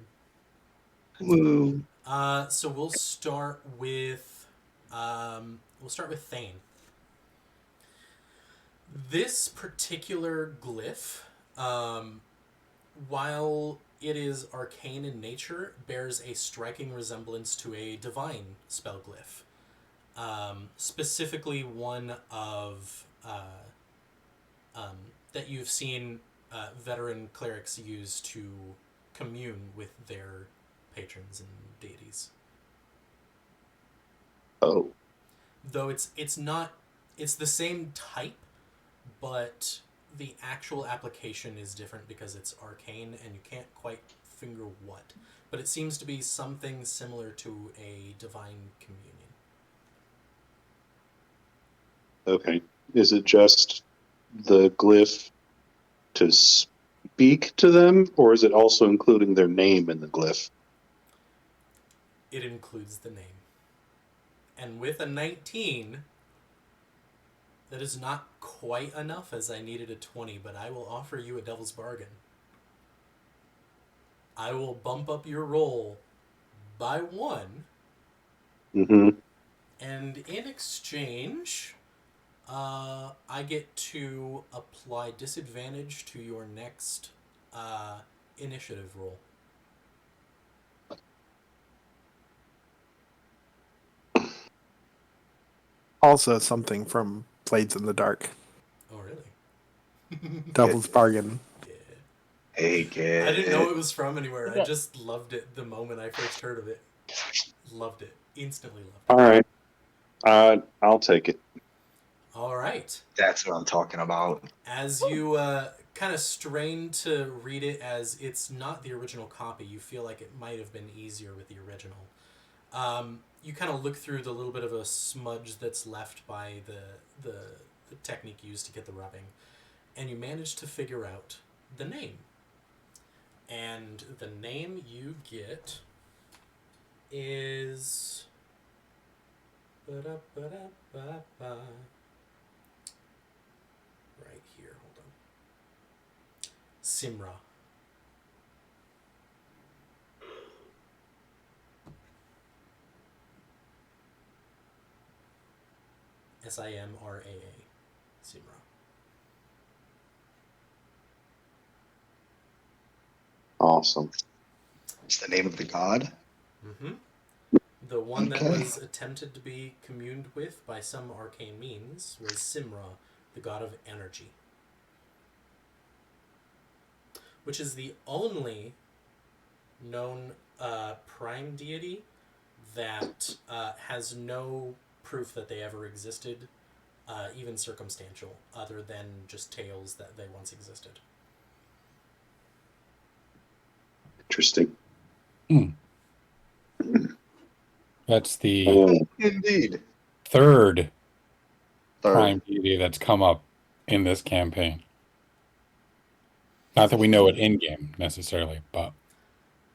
Speaker 5: Woo.
Speaker 1: So we'll start with Thane. This particular glyph, while it is arcane in nature, bears a striking resemblance to a divine spell glyph. Specifically one of that you've seen veteran clerics use to commune with their patrons and deities.
Speaker 6: Oh.
Speaker 1: Though it's not It's the same type, but the actual application is different because it's arcane and you can't quite finger what. But it seems to be something similar to a divine communion.
Speaker 6: Okay. Is it just the glyph to speak to them, or is it also including their name in the glyph?
Speaker 1: It includes the name. And with a 19, that is not quite enough, as I needed a 20, but I will offer you a devil's bargain. I will bump up your roll by 1,
Speaker 6: Mm-hmm.
Speaker 1: and in exchange, I get to apply disadvantage to your next initiative roll.
Speaker 3: Also, something from Blades in the Dark.
Speaker 1: Oh, really?
Speaker 3: Devil's Bargain.
Speaker 1: Yeah.
Speaker 5: Take it.
Speaker 1: I didn't know it was from anywhere. I
Speaker 2: Yeah.
Speaker 1: just loved it the moment I first heard of it. Loved it. Instantly loved it.
Speaker 6: All right. I'll take it.
Speaker 1: All right.
Speaker 5: That's what I'm talking about.
Speaker 1: As you kind of strain to read it as it's not the original copy, you feel like it might have been easier with the original. You kind of look through the little bit of a smudge that's left by the technique used to get the rubbing, and you manage to figure out the name. And the name you get is... Ba-da-ba-da-ba-ba. Right here, hold on. Simra. Simraa. Simra.
Speaker 6: Awesome.
Speaker 5: It's the name of the god.
Speaker 1: Mm-hmm. The one that
Speaker 5: Okay.
Speaker 1: was attempted to be communed with by some arcane means was Simra, the god of energy. Which is the only known prime deity that has no proof that they ever existed, even circumstantial, other than just tales that they once existed.
Speaker 6: Interesting.
Speaker 4: That's the
Speaker 5: Indeed.
Speaker 4: third prime deity that's come up in this campaign. Not that we know it in game necessarily, but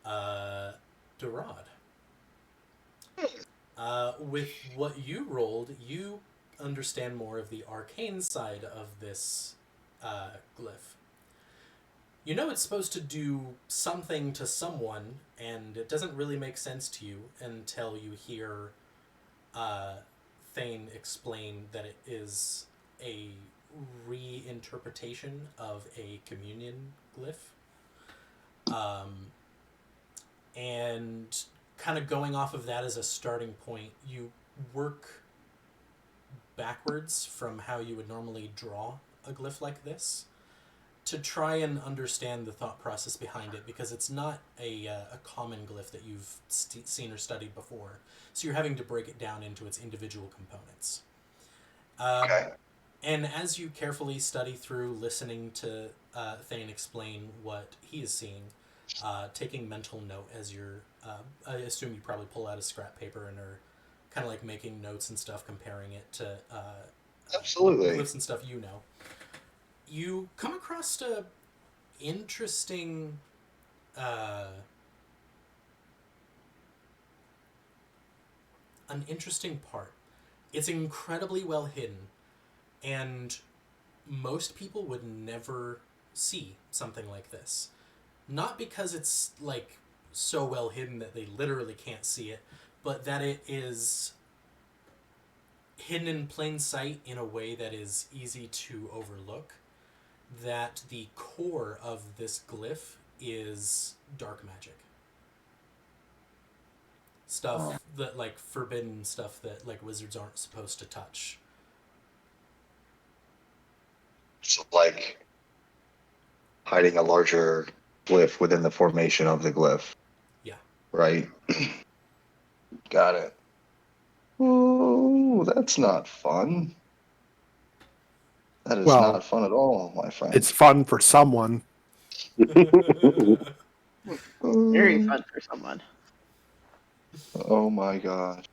Speaker 1: Durad. With what you rolled, you understand more of the arcane side of this glyph. You know it's supposed to do something to someone, and it doesn't really make sense to you until you hear Thane explain that it is a reinterpretation of a communion glyph. And kind of going off of that as a starting point, you work backwards from how you would normally draw a glyph like this to try and understand the thought process behind it, because it's not a common glyph that you've seen or studied before. So you're having to break it down into its individual components.
Speaker 5: Okay.
Speaker 1: And as you carefully study through, listening to Thane explain what he is seeing, taking mental note as you're... I assume you probably pull out a scrap paper and are kind of like making notes and stuff, comparing it to
Speaker 5: Absolutely.
Speaker 1: glyphs and stuff you know. You come across an interesting part. It's incredibly well hidden, and most people would never see something like this. Not because it's like so well hidden that they literally can't see it, but that it is hidden in plain sight in a way that is easy to overlook. That the core of this glyph is dark magic. Stuff that, like, forbidden stuff that, like, wizards aren't supposed to touch.
Speaker 5: So, like, hiding a larger glyph within the formation of the glyph.
Speaker 1: Yeah.
Speaker 5: Right? Got it. Oh, that's not fun. That is
Speaker 3: Well,
Speaker 5: not fun at all, my friend.
Speaker 3: it's fun for someone.
Speaker 2: Very fun for someone.
Speaker 5: Oh my god.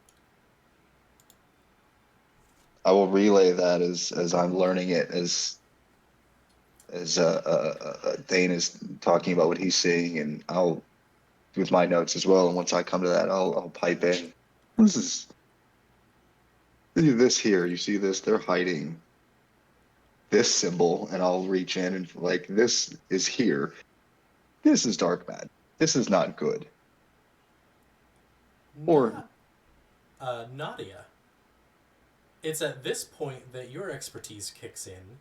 Speaker 5: I will relay that as I'm learning it as Dane is talking about what he's seeing, and I'll with my notes as well. And once I come to that, I'll pipe in. This here. You see this? They're hiding this symbol, and I'll reach in and like this is here. This is dark magic. This is not good. Or
Speaker 1: Nadia. It's at this point that your expertise kicks in,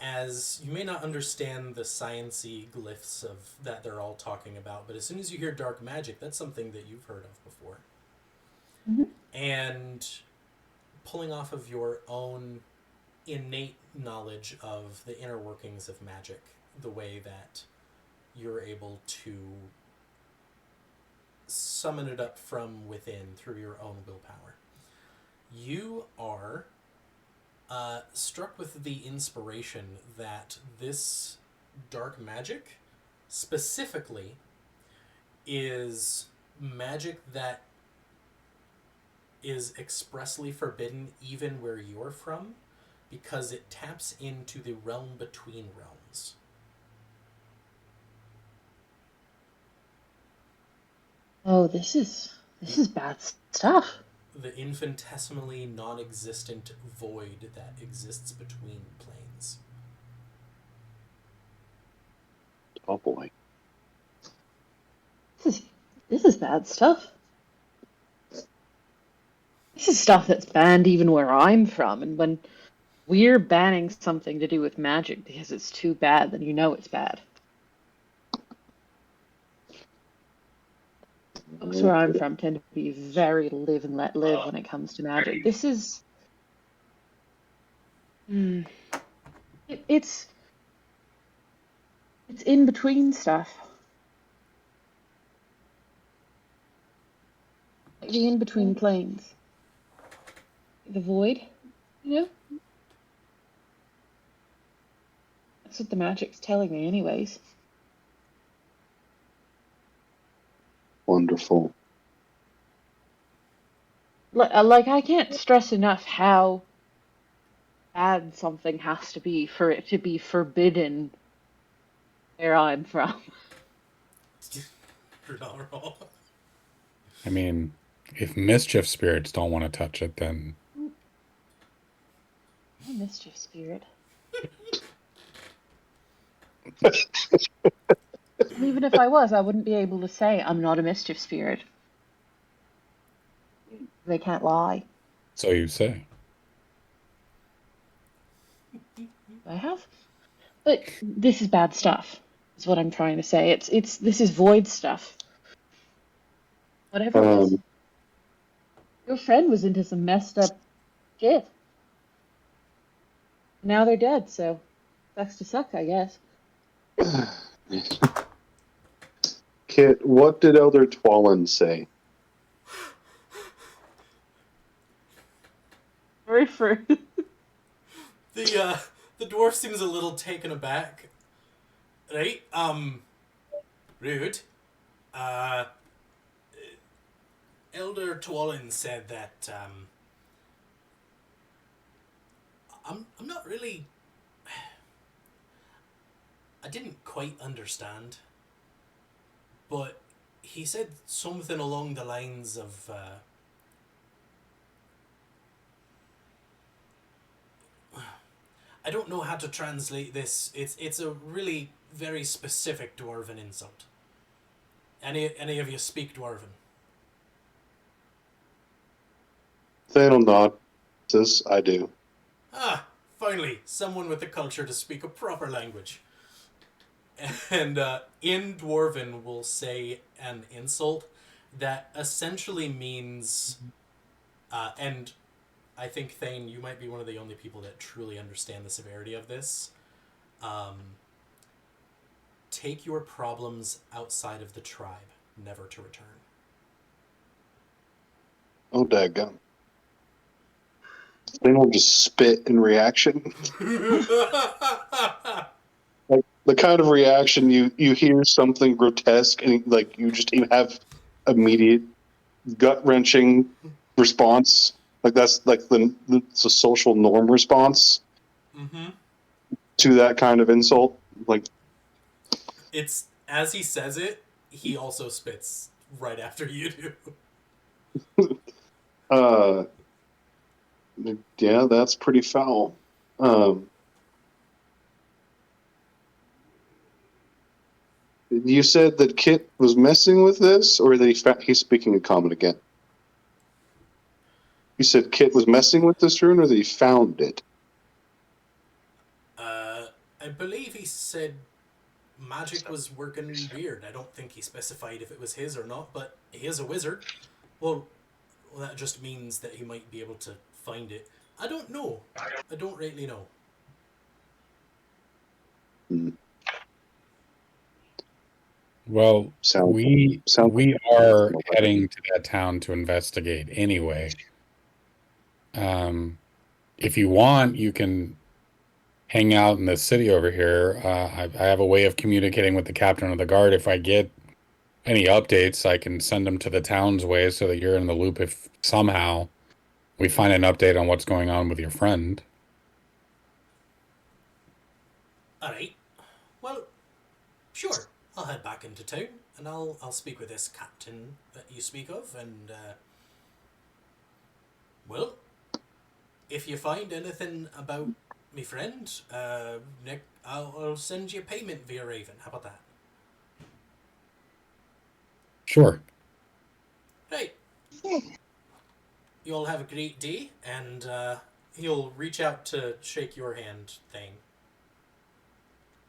Speaker 1: as you may not understand the science-y glyphs of that they're all talking about, but as soon as you hear dark magic, that's something that you've heard of before.
Speaker 2: Mm-hmm.
Speaker 1: And pulling off of your own innate knowledge of the inner workings of magic, the way that you're able to summon it up from within through your own willpower. You are struck with the inspiration that this dark magic specifically is magic that is expressly forbidden even where you're from, because it taps into the realm between realms.
Speaker 2: Oh, this is bad stuff.
Speaker 1: The infinitesimally non-existent void that exists between planes.
Speaker 6: Oh boy.
Speaker 2: This is bad stuff. This is stuff that's banned even where I'm from, and when we're banning something to do with magic because it's too bad, then you know it's bad. Folks where I'm from tend to be very live and let live when it comes to magic. This is... It's in between stuff. Like the in between planes. The void, you know? That's what the magic's telling me, anyways.
Speaker 6: Wonderful.
Speaker 2: Like, I can't stress enough how bad something has to be for it to be forbidden where I'm from.
Speaker 1: You're not wrong.
Speaker 4: I mean, if mischief spirits don't want to touch it, then
Speaker 2: I'm a mischief spirit. And even if I was, I wouldn't be able to say I'm not a mischief spirit. They can't lie.
Speaker 4: so you say.
Speaker 2: I have. But this is bad stuff, is what I'm trying to say. This is void stuff. Whatever it is. Your friend was into some messed up shit. Now they're dead, so sucks to suck, I guess.
Speaker 6: Kit, what did Elder Twallen say?
Speaker 2: Very for
Speaker 1: The dwarf seems a little taken aback. Right? Rude. Elder Twallen said that I'm not really... I didn't quite understand, but he said something along the lines of I don't know how to translate this. It's a really very specific dwarven insult. Any of you speak dwarven?
Speaker 6: Thane nod. This I do.
Speaker 1: Ah, finally, someone with the culture to speak a proper language. And in Dwarven, we'll say an insult that essentially means, and I think, Thane, you might be one of the only people that truly understand the severity of this. Take your problems outside of the tribe, never to return.
Speaker 6: Oh, daggum. Thane will just spit in reaction. Like the kind of reaction you hear something grotesque and like you just have immediate gut wrenching response. Like that's like it's a social norm response to that kind of insult. Like
Speaker 1: It's as he says it, he also spits right after you do.
Speaker 6: Yeah, that's pretty foul. You said that Kit was messing with this, or that he's speaking in common again? You said Kit was messing with this rune, or that he found it?
Speaker 1: I believe he said magic was working weird. I don't think he specified if it was his or not, but he is a wizard. Well, that just means that he might be able to find it. I don't know. I don't really know.
Speaker 4: Well, we
Speaker 6: like
Speaker 4: are heading to that town to investigate anyway. If you want, you can hang out in the city over here. I have a way of communicating with the captain of the guard. If I get any updates, I can send them to the town's way so that you're in the loop if somehow we find an update on what's going on with your friend.
Speaker 1: Alright. Well, sure. I'll head back into town and I'll speak with this captain that you speak of and well, if you find anything about me friend, Nick, I'll send you payment via Raven. How about that?
Speaker 4: Sure.
Speaker 1: Right. You all have a great day, and he'll reach out to shake your hand, Thane.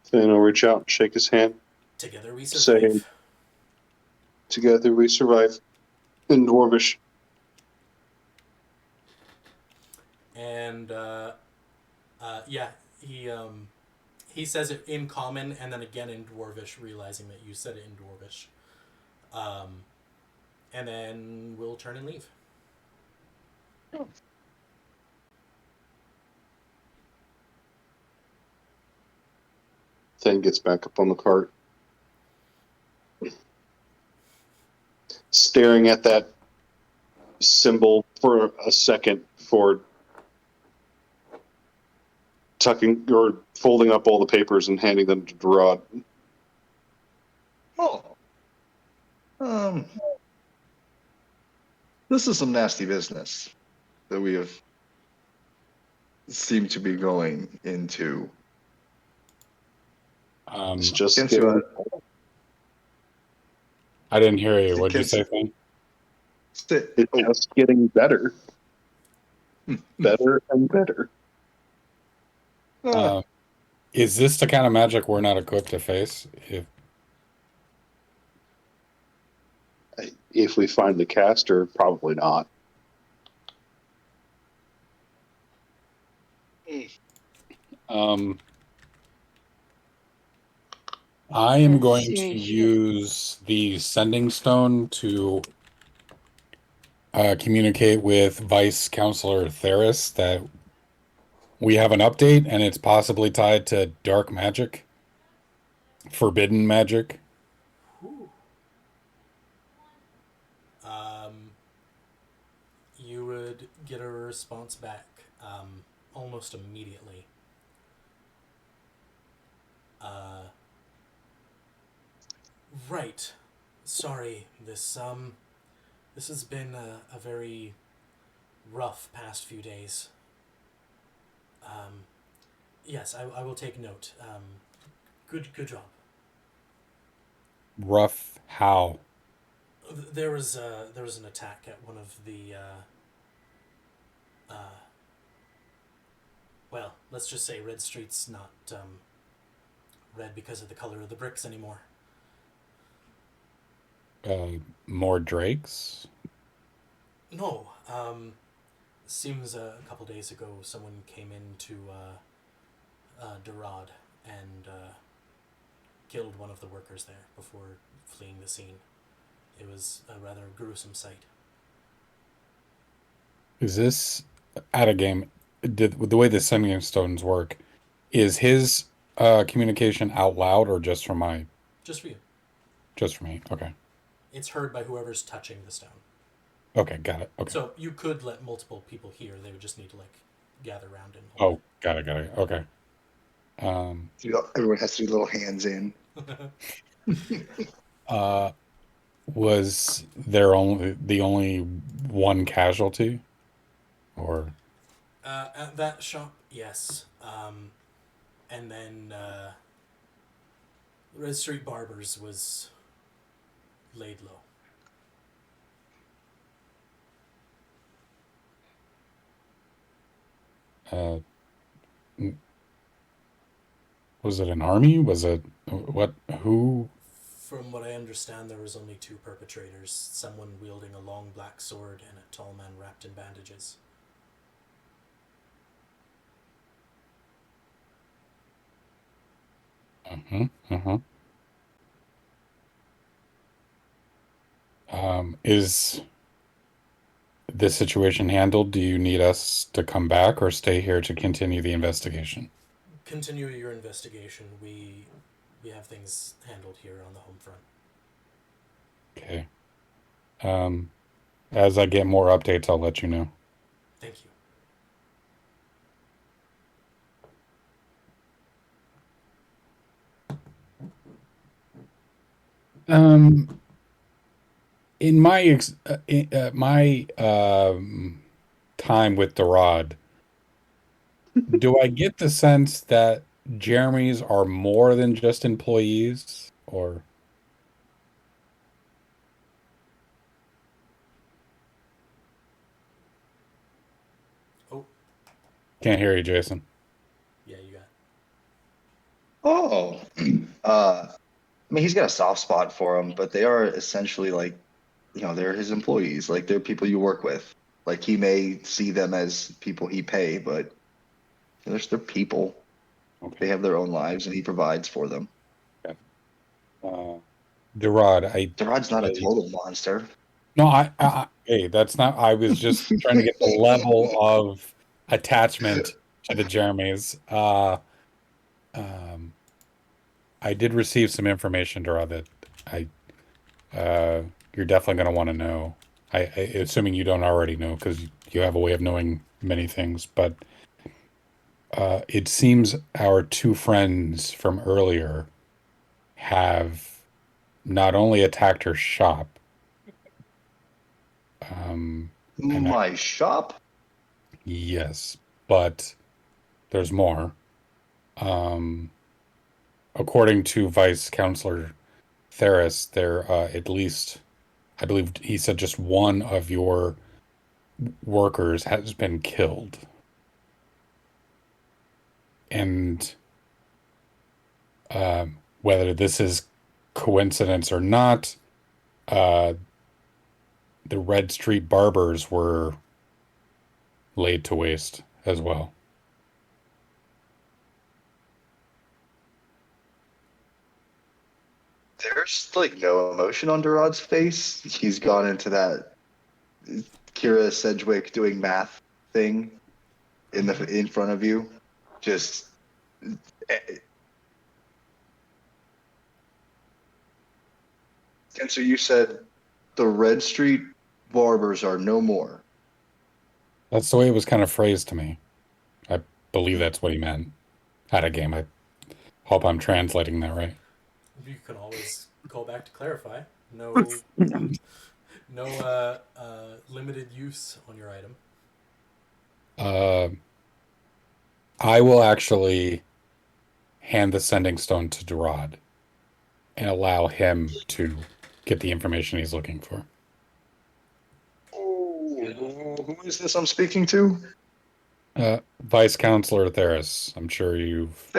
Speaker 6: Thane will reach out and shake his hand.
Speaker 1: Together we survive.
Speaker 6: Say, together we survive. In Dwarvish.
Speaker 1: And yeah, he says it in common and then again in Dwarvish, realizing that you said it in Dwarvish. And then we'll turn and leave.
Speaker 6: Thane gets back up on the cart. Staring at that symbol for a second for tucking or folding up all the papers and handing them to Gerard.
Speaker 5: Oh. This is some nasty business that we have seemed to be going into.
Speaker 6: It's just
Speaker 5: Guess what?
Speaker 4: I didn't hear you. What'd you say, Thane?
Speaker 6: It's just getting better. Better and better.
Speaker 4: Is this the kind of magic we're not equipped to face?
Speaker 6: If we find the caster, probably not.
Speaker 4: I am going to use the sending stone to communicate with Vice Counselor Theris that we have an update and it's possibly tied to dark magic, forbidden magic.
Speaker 1: You would get a response back almost immediately. Right. Sorry, this has been a very rough past few days. Yes, I will take note. Good job.
Speaker 4: Rough how?
Speaker 1: There was an attack at one of the well, let's just say Red Street's not red because of the color of the bricks anymore.
Speaker 4: More drakes?
Speaker 1: No. Seems a couple days ago someone came into Durad and killed one of the workers there before fleeing the scene. It was a rather gruesome sight.
Speaker 4: Is this at a game, the way the sending stones work, is his communication out loud or just for my
Speaker 1: Just for you.
Speaker 4: just for me? Okay.
Speaker 1: It's heard by whoever's touching the stone.
Speaker 4: Okay, got it. Okay.
Speaker 1: So you could let multiple people hear. They would just need to gather around and hold
Speaker 4: Oh, got it. Okay.
Speaker 5: Everyone has to do little hands in.
Speaker 4: Was there the only one casualty, or
Speaker 1: at that shop, yes. And then Red Street Barbers was laid low.
Speaker 4: uh, was it an army? Was it what? Who?
Speaker 1: From what I understand, there was only 2 perpetrators. Someone wielding a long black sword and a tall man wrapped in bandages.
Speaker 4: Uh-huh. Is this situation handled? Do you need us to come back or stay here to continue the investigation?
Speaker 1: Continue your investigation. We have things handled here on the home front.
Speaker 4: Okay. As I get more updates, I'll let you know.
Speaker 1: Thank you.
Speaker 4: In my time with the rod, do I get the sense that Jeremy's are more than just employees, or
Speaker 1: Oh,
Speaker 4: can't hear you, Jason?
Speaker 1: yeah, you got it.
Speaker 5: Oh, I mean, he's got a soft spot for them, but they are essentially they're his employees. Like, they're people you work with. Like, he may see them as people he pay, but they're people. They
Speaker 4: Okay.
Speaker 5: have their own lives, and he provides for them.
Speaker 4: Gerard,
Speaker 5: Gerard's not a total monster.
Speaker 4: no, hey, that's not. I was just trying to get the level of attachment to the Jeremys. I did receive some information, Gerard, that I you're definitely going to want to know. Assuming you don't already know, because you have a way of knowing many things, but it seems our 2 friends from earlier have not only attacked her shop, and
Speaker 5: My shop?
Speaker 4: yes, but there's more. According to Vice Counselor Theris, there at least, I believe he said, just one of your workers has been killed. And whether this is coincidence or not, uh, the Red Street Barbers were laid to waste as well.
Speaker 5: There's no emotion on Gerard's face. He's gone into that Kira Sedgwick doing math thing in front of you. Just and so you said the Red Street Barbers are no more.
Speaker 4: That's the way it was kind of phrased to me. I believe that's what he meant at a game. I hope I'm translating that right.
Speaker 1: You can always call back to clarify. No, no limited use on your item.
Speaker 4: I will actually hand the sending stone to Gerard and allow him to get the information he's looking for.
Speaker 5: Who is this I'm speaking to?
Speaker 4: Vice Counselor Theris, I'm sure you've.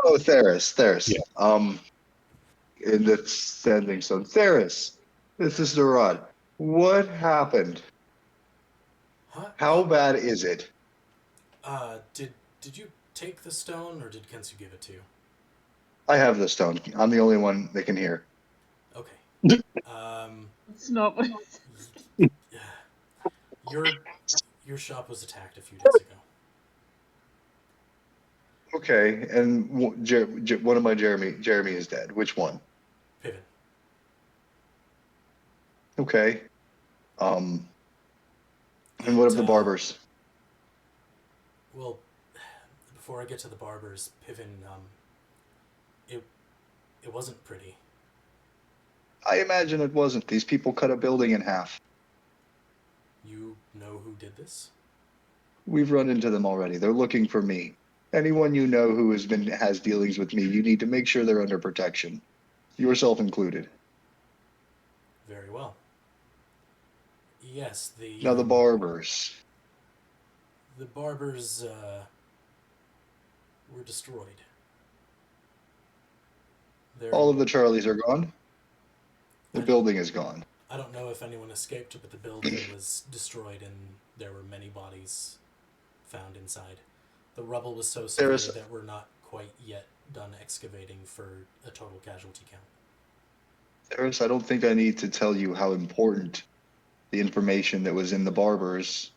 Speaker 5: Oh, Theris.
Speaker 4: Yeah.
Speaker 5: In the sending stone. Theris, this is Gerard. What happened?
Speaker 1: Huh?
Speaker 5: How bad is it?
Speaker 1: Did you take the stone, or did Kensu give it to you?
Speaker 5: I have the stone. I'm the only one that can hear.
Speaker 1: Okay.
Speaker 2: It's not what
Speaker 1: Your Your shop was attacked a few days ago.
Speaker 5: Okay, and one of my Jeremy is dead. Which one?
Speaker 1: Piven.
Speaker 5: Okay. And what of the barbers?
Speaker 1: Well, before I get to the barbers, Piven, it wasn't pretty.
Speaker 5: I imagine it wasn't. These people cut a building in half.
Speaker 1: You know who did this?
Speaker 5: We've run into them already. They're looking for me. Anyone you know who has dealings with me, you need to make sure they're under protection. Yourself included.
Speaker 1: Very well. Yes,
Speaker 5: Now the barbers.
Speaker 1: The barbers were destroyed.
Speaker 5: All of the Charlies are gone. The building is gone.
Speaker 1: I don't know if anyone escaped, but the building was destroyed and there were many bodies found inside. The rubble was so severe that we're not quite yet done excavating for a total casualty count.
Speaker 5: Eris, I don't think I need to tell you how important the information that was in the barbers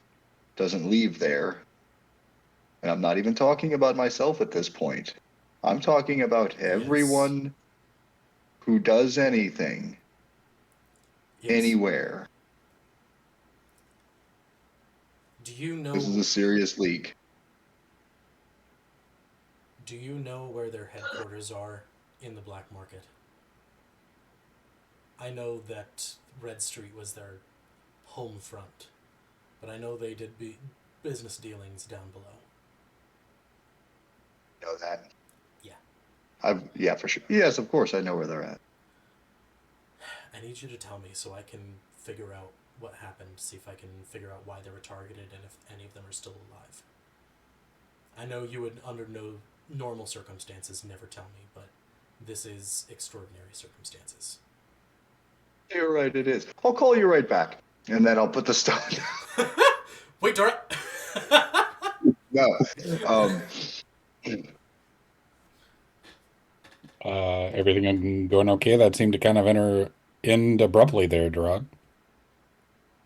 Speaker 5: doesn't leave there. And I'm not even talking about myself at this point. I'm talking about everyone who does anything, anywhere.
Speaker 1: Do you know...
Speaker 5: This is a serious leak.
Speaker 1: Do you know where their headquarters are in the black market? I know that Red Street was their home front, but I know they did business dealings down below.
Speaker 5: Know that?
Speaker 1: Yeah.
Speaker 5: Yeah, for sure. Yes, of course, I know where they're at.
Speaker 1: I need you to tell me so I can figure out what happened, see if I can figure out why they were targeted and if any of them are still alive. I know you would, under no normal circumstances, never tell me, but this is extraordinary circumstances.
Speaker 5: You're right, it is. I'll call you right back, and then I'll put the stuff down.
Speaker 1: Wait, Dora!
Speaker 5: No.
Speaker 4: Everything going okay? That seemed to kind of end abruptly there, Durag.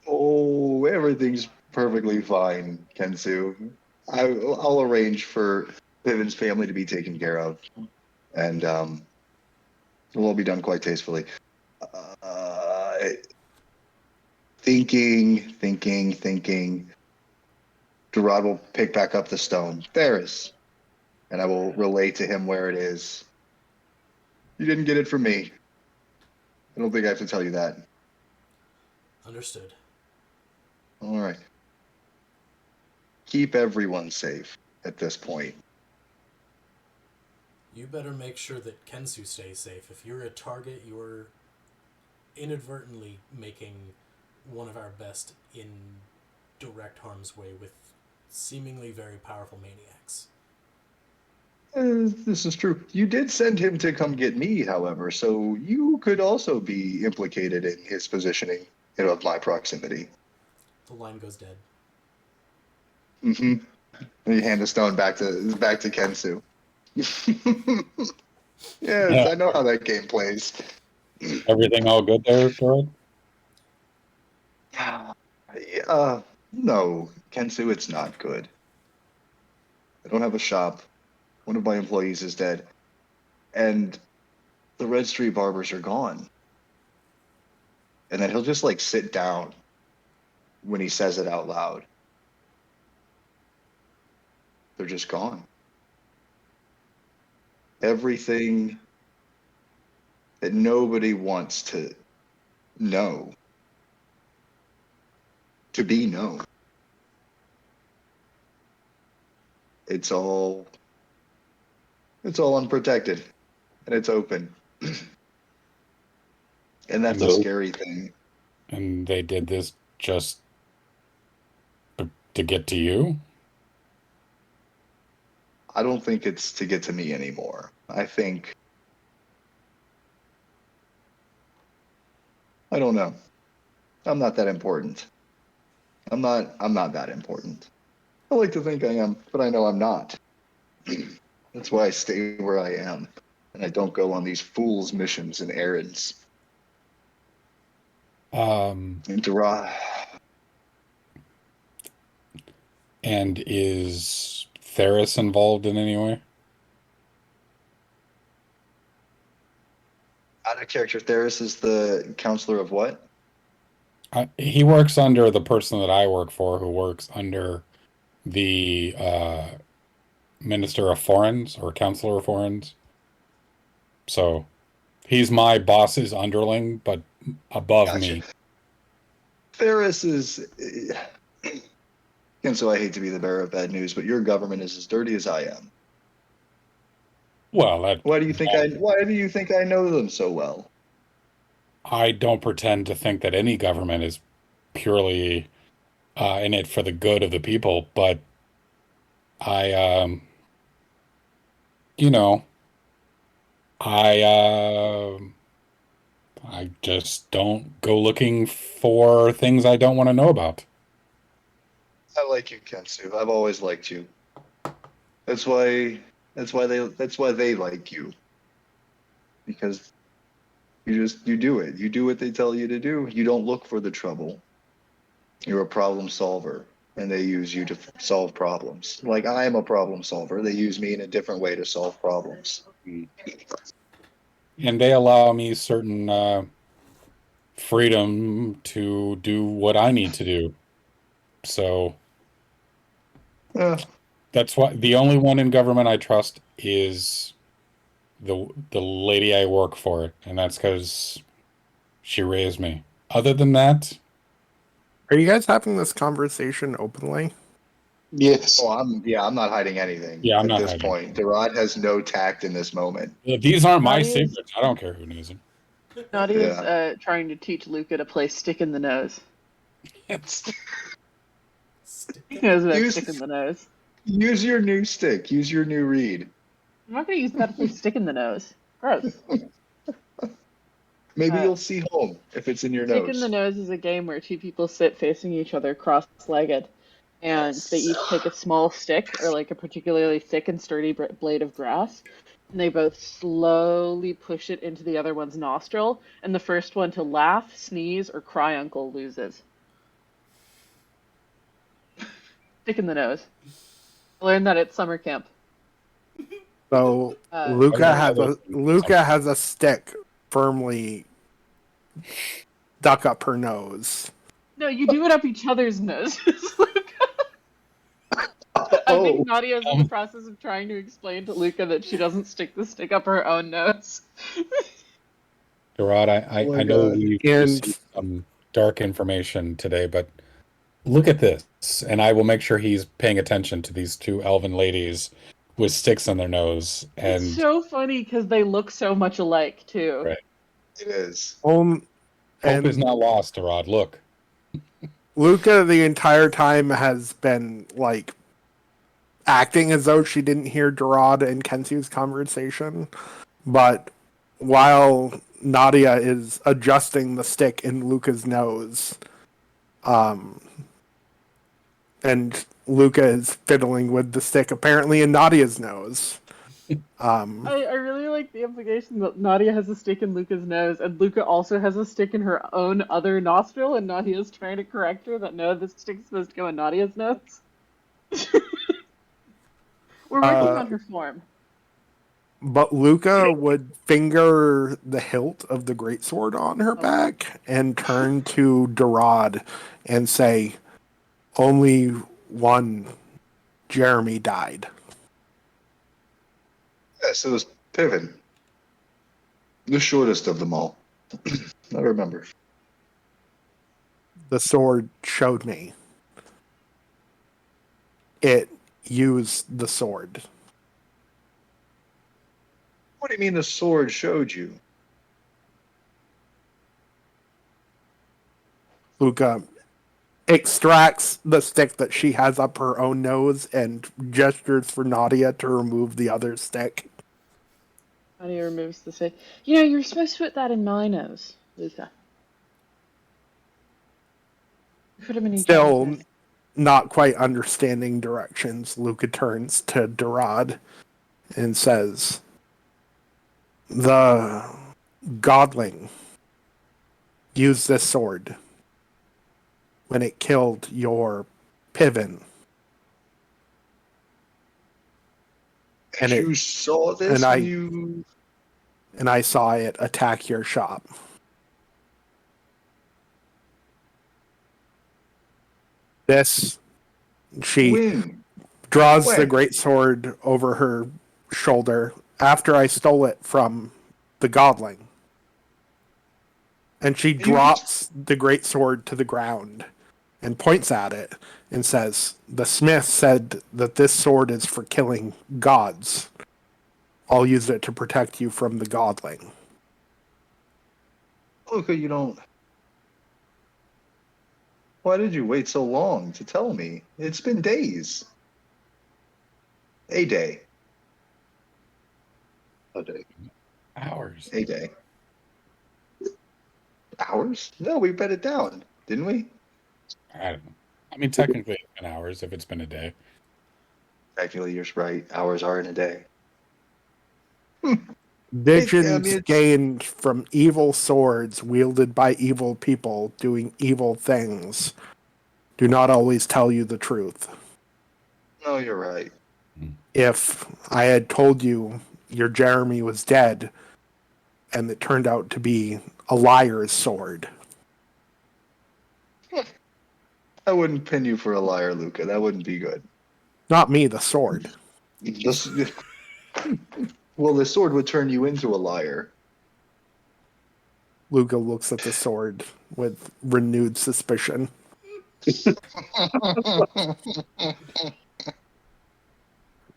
Speaker 5: Oh, everything's perfectly fine, Kensu. I'll arrange for Piven's family to be taken care of, and it'll all be done quite tastefully. Thinking. Durad will pick back up the stone. Ferris. And I will relay to him where it is. You didn't get it from me. I don't think I have to tell you that.
Speaker 1: Understood.
Speaker 5: All right. Keep everyone safe at this point.
Speaker 1: You better make sure that Kensu stays safe. If you're a target, you're inadvertently making one of our best in direct harm's way with seemingly very powerful maniacs.
Speaker 5: This is true. You did send him to come get me, however, so you could also be implicated in his positioning of my proximity.
Speaker 1: The line goes dead.
Speaker 5: Mm-hmm. You hand the stone back to Kensu. Yes, I know how that game plays.
Speaker 4: Everything all good there, Durag?
Speaker 5: No, Kensu, it's not good. I don't have a shop. One of my employees is dead. And the Red Street barbers are gone. And then he'll just sit down when he says it out loud. They're just gone. Everything that nobody wants to know, to be known. It's all unprotected, and it's open. And that's a scary thing.
Speaker 4: And they did this just to get to you?
Speaker 5: I don't think it's to get to me anymore. I don't know. I'm not that important. I'm not that important. I like to think I am, but I know I'm not. That's why I stay where I am, and I don't go on these fool's missions and errands.
Speaker 4: And is Theris involved in any way?
Speaker 5: Out of character, Theris is the counselor of what?
Speaker 4: He works under the person that I work for, who works under the Minister of Foreigns or Counselor of Foreigns. So he's my boss's underling, but above
Speaker 5: Gotcha.
Speaker 4: me.
Speaker 5: Theris is. And so I hate to be the bearer of bad news, but your government is as dirty as I am.
Speaker 4: Well,
Speaker 5: Why do you think I know them so well?
Speaker 4: I don't pretend to think that any government is purely in it for the good of the people, but I, you know, I, I just don't go looking for things I don't want to know about.
Speaker 5: I like you, Kensu. I've always liked you. That's why they like you. Because you do it. You do what they tell you to do. You don't look for the trouble. You're a problem solver, and they use you to solve problems. Like I am a problem solver. They use me in a different way to solve problems.
Speaker 4: And they allow me certain freedom to do what I need to do. So
Speaker 5: Yeah.
Speaker 4: that's why the only one in government I trust is the lady I work for, and that's because she raised me. Other than that,
Speaker 3: Are you guys having this conversation openly?
Speaker 6: Yes.
Speaker 5: Oh, I'm not hiding anything
Speaker 4: yeah, I'm
Speaker 5: at
Speaker 4: not
Speaker 5: this
Speaker 4: hiding.
Speaker 5: point. Durad has no tact in this moment.
Speaker 4: These aren't my
Speaker 2: Nadia's
Speaker 4: secrets. I don't care who knows them.
Speaker 2: Nadia's
Speaker 5: Yeah.
Speaker 2: trying to teach Luca to play stick in the nose. He knows about
Speaker 5: Use
Speaker 2: stick in the nose.
Speaker 5: use your new stick. Use your new read.
Speaker 2: I'm not gonna use that to play stick in the nose. Gross.
Speaker 5: Maybe you'll see home if it's in your
Speaker 2: Stick in the
Speaker 5: nose.
Speaker 2: nose is a game where two people sit facing each other cross-legged, and they each take a small stick or like a particularly thick and sturdy blade of grass, and they both slowly push it into the other one's nostril, and the first one to laugh, sneeze, or cry uncle loses. Stick in the nose. I learned that at summer camp.
Speaker 3: So
Speaker 2: Uh,
Speaker 3: Luca has a stick firmly stuck up her nose.
Speaker 2: no, you do it up each other's noses. I think Nadia's in the process of trying to explain to Luca that she doesn't stick the stick up her own nose.
Speaker 4: Gerard,
Speaker 5: Oh my
Speaker 4: I know
Speaker 5: God.
Speaker 4: we've
Speaker 3: And
Speaker 4: received some dark information today, but look at this, and I will make sure he's paying attention to these two elven ladies with sticks on their nose.
Speaker 2: It's
Speaker 4: And
Speaker 2: so funny because they look so much alike too.
Speaker 4: right.
Speaker 5: It is.
Speaker 4: Hope is
Speaker 3: and
Speaker 4: not lost, Gerard. Look.
Speaker 3: Luca the entire time has been like acting as though she didn't hear Gerard and Kenzie's conversation, but while Nadia is adjusting the stick in Luca's nose, and Luca is fiddling with the stick apparently in Nadia's nose.
Speaker 2: I really like the implication that Nadia has a stick in Luca's nose, and Luca also has a stick in her own other nostril, and Nadia's trying to correct her that no, this stick's supposed to go in Nadia's nose. We're working on her form.
Speaker 3: But Luca would finger the hilt of the greatsword on her back and turn to Durad and say, "Only one Jeremy died."
Speaker 5: Yes, it was Piven. The shortest of them all. I remember.
Speaker 3: The sword showed me. It used the sword.
Speaker 5: What do you mean the sword showed you?
Speaker 3: Luca extracts the stick that she has up her own nose and gestures for Nadia to remove the other stick.
Speaker 2: Nadia removes the stick. You know, you're supposed to put that in my nose, Luca. Put him in each other's
Speaker 3: Still
Speaker 2: nose.
Speaker 3: not quite understanding directions, Luca turns to Durad and says, "The godling used this sword when it killed your Piven And
Speaker 5: You saw this
Speaker 3: and
Speaker 5: when
Speaker 3: I
Speaker 5: you.
Speaker 3: and I saw it attack your shop. This she
Speaker 5: When?
Speaker 3: draws the
Speaker 5: When?
Speaker 3: great sword over her shoulder after I stole it from the godling. And she
Speaker 5: You just.
Speaker 3: drops the great sword to the ground and points at it and says, "The smith said that this sword is for killing gods. I'll use it to protect you from the godling."
Speaker 5: Luca, you don't. Why did you wait so long to tell me? It's been days. A day. A day.
Speaker 4: Hours.
Speaker 5: A day. Hours? No, we bet it down, didn't we?
Speaker 4: I don't know. I mean, technically, it's been hours if it's been a day.
Speaker 5: Technically, you're right. Hours are in a day.
Speaker 3: Visions
Speaker 5: It's.
Speaker 3: gained from evil swords wielded by evil people doing evil things do not always tell you the truth.
Speaker 5: No, you're right.
Speaker 3: If I had told you your Jeremy was dead and it turned out to be a liar's sword,
Speaker 5: I wouldn't pin you for a liar, Luca. That wouldn't be good.
Speaker 3: not me, the sword.
Speaker 5: Just, well, the sword would turn you into a liar.
Speaker 3: Luca looks at the sword with renewed suspicion.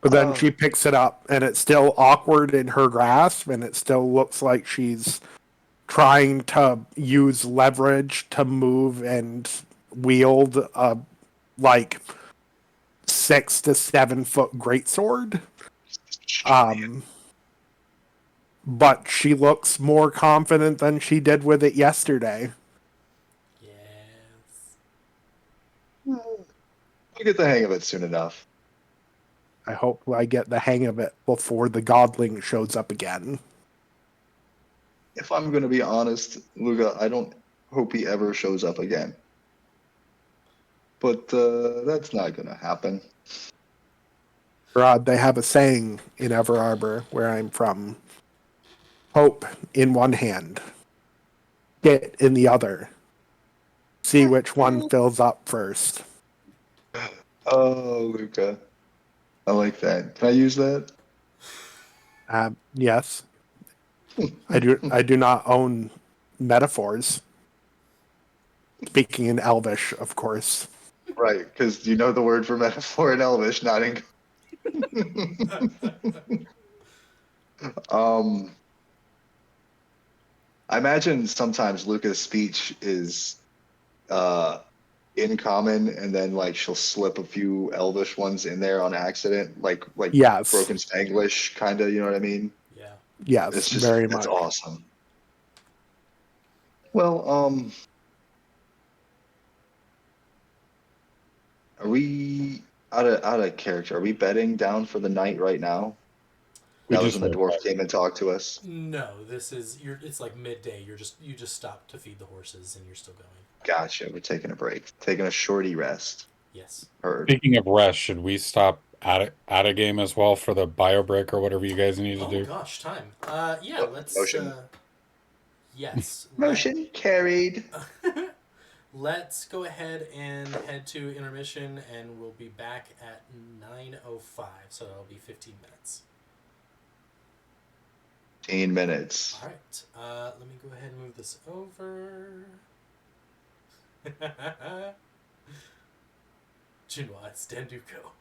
Speaker 3: But then she picks it up, and it's still awkward in her grasp, and it still looks like she's trying to use leverage to move and wield a like 6 to 7 foot greatsword. But she looks more confident than she did with it yesterday.
Speaker 1: Yes.
Speaker 5: I'll get the hang of it soon enough.
Speaker 3: I hope I get the hang of it before the godling shows up again.
Speaker 5: If I'm going to be honest, Luca, I don't hope he ever shows up again. But that's not going to happen.
Speaker 3: Rod, they have a saying in Ever Arbor, where I'm from: hope in one hand, get in the other. See which one fills up first.
Speaker 5: Oh, Luca. I like that. Can I use that?
Speaker 3: Yes, I do. I do not own metaphors. Speaking in Elvish, of course.
Speaker 5: Right, because you know the word for metaphor in Elvish, not in. um, I imagine sometimes Luca's speech is uh, in common, and then like she'll slip a few Elvish ones in there on accident, like
Speaker 3: Yes,
Speaker 5: broken Spanglish, kind of. You know what I mean?
Speaker 1: Yeah.
Speaker 3: yes, very
Speaker 5: It's
Speaker 3: much.
Speaker 5: awesome. Well, are we out of character? Are we bedding down for the night right now?
Speaker 4: We
Speaker 5: That was
Speaker 4: just
Speaker 5: when the
Speaker 4: woke
Speaker 5: dwarf
Speaker 4: up.
Speaker 5: came and talked to us.
Speaker 1: No, it's like midday. You just stopped to feed the horses and you're still going.
Speaker 5: Gotcha. We're taking a break, taking a shorty rest.
Speaker 1: Yes.
Speaker 5: Heard.
Speaker 4: Speaking of rest, should we stop at a game as well for the bio break or whatever you guys need to
Speaker 1: Oh
Speaker 4: do?
Speaker 1: gosh, time. Yeah, let's
Speaker 5: Motion.
Speaker 1: yes.
Speaker 5: Motion carried.
Speaker 1: Let's go ahead and head to intermission and we'll be back at 9:05, so that'll be 15 minutes.
Speaker 5: 15 minutes.
Speaker 1: All right. Let me go ahead and move this over. Jinwa, it's Danduko.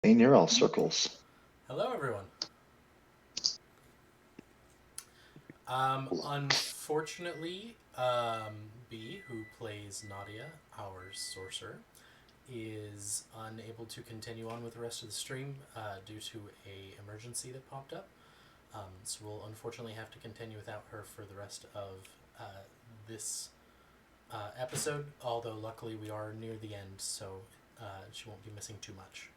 Speaker 5: Thane, you're all circles.
Speaker 1: Hello, everyone. Unfortunately, B, who plays Nadia, our sorcerer, is unable to continue on with the rest of the stream due to a emergency that popped up. So we'll unfortunately have to continue without her for the rest of this episode, although luckily we are near the end, so she won't be missing too much.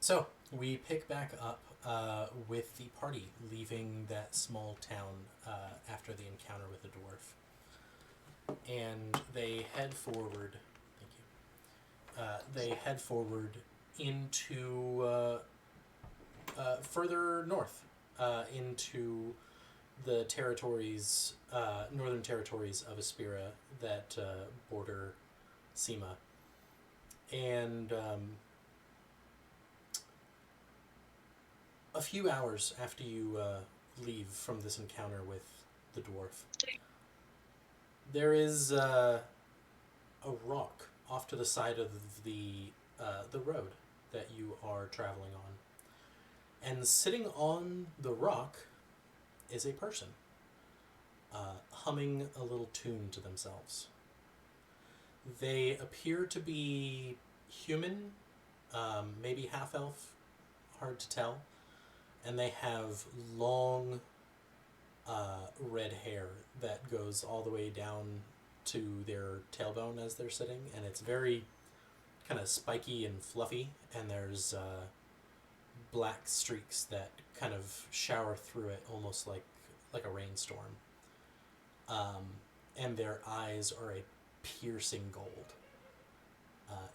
Speaker 1: So we pick back up with the party leaving that small town after the encounter with the dwarf. And they head forward. Thank you. They head forward into further north into the territories, northern territories of Aspira that border Sema. And a few hours after you leave from this encounter with the dwarf, there is a rock off to the side of the road that you are traveling on. And sitting on the rock is a person, humming a little tune to themselves. They appear to be human, maybe half-elf, hard to tell. And they have long red hair that goes all the way down to their tailbone as they're sitting, and it's very kind of spiky and fluffy, and there's black streaks that kind of shower through it almost like a rainstorm. And their eyes are a piercing gold.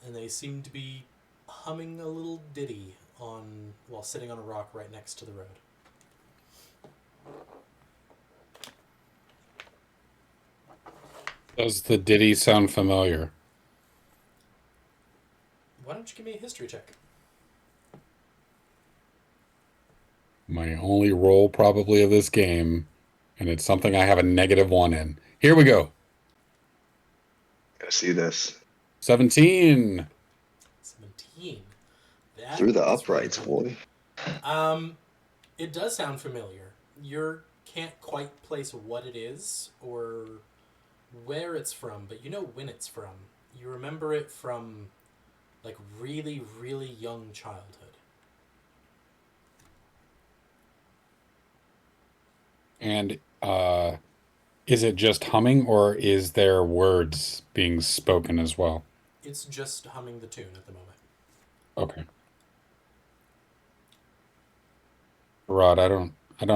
Speaker 1: And they seem to be humming a little ditty while sitting on a rock right next to the road.
Speaker 4: Does the ditty sound familiar?
Speaker 1: Why don't you give me a history check?
Speaker 4: My only roll probably of this game, and it's something I have a -1 in. Here we go.
Speaker 5: Gotta see this.
Speaker 4: 17.
Speaker 1: 17. That
Speaker 5: Through the
Speaker 1: is
Speaker 5: uprights,
Speaker 1: really good.
Speaker 5: boy.
Speaker 1: It does sound familiar. You can't quite place what it is or where it's from, but you know when it's from. You remember it from like really, really young childhood.
Speaker 4: And is it just humming, or is there words being spoken as well?
Speaker 1: It's just humming the tune at the moment.
Speaker 4: Okay. Rod, I don't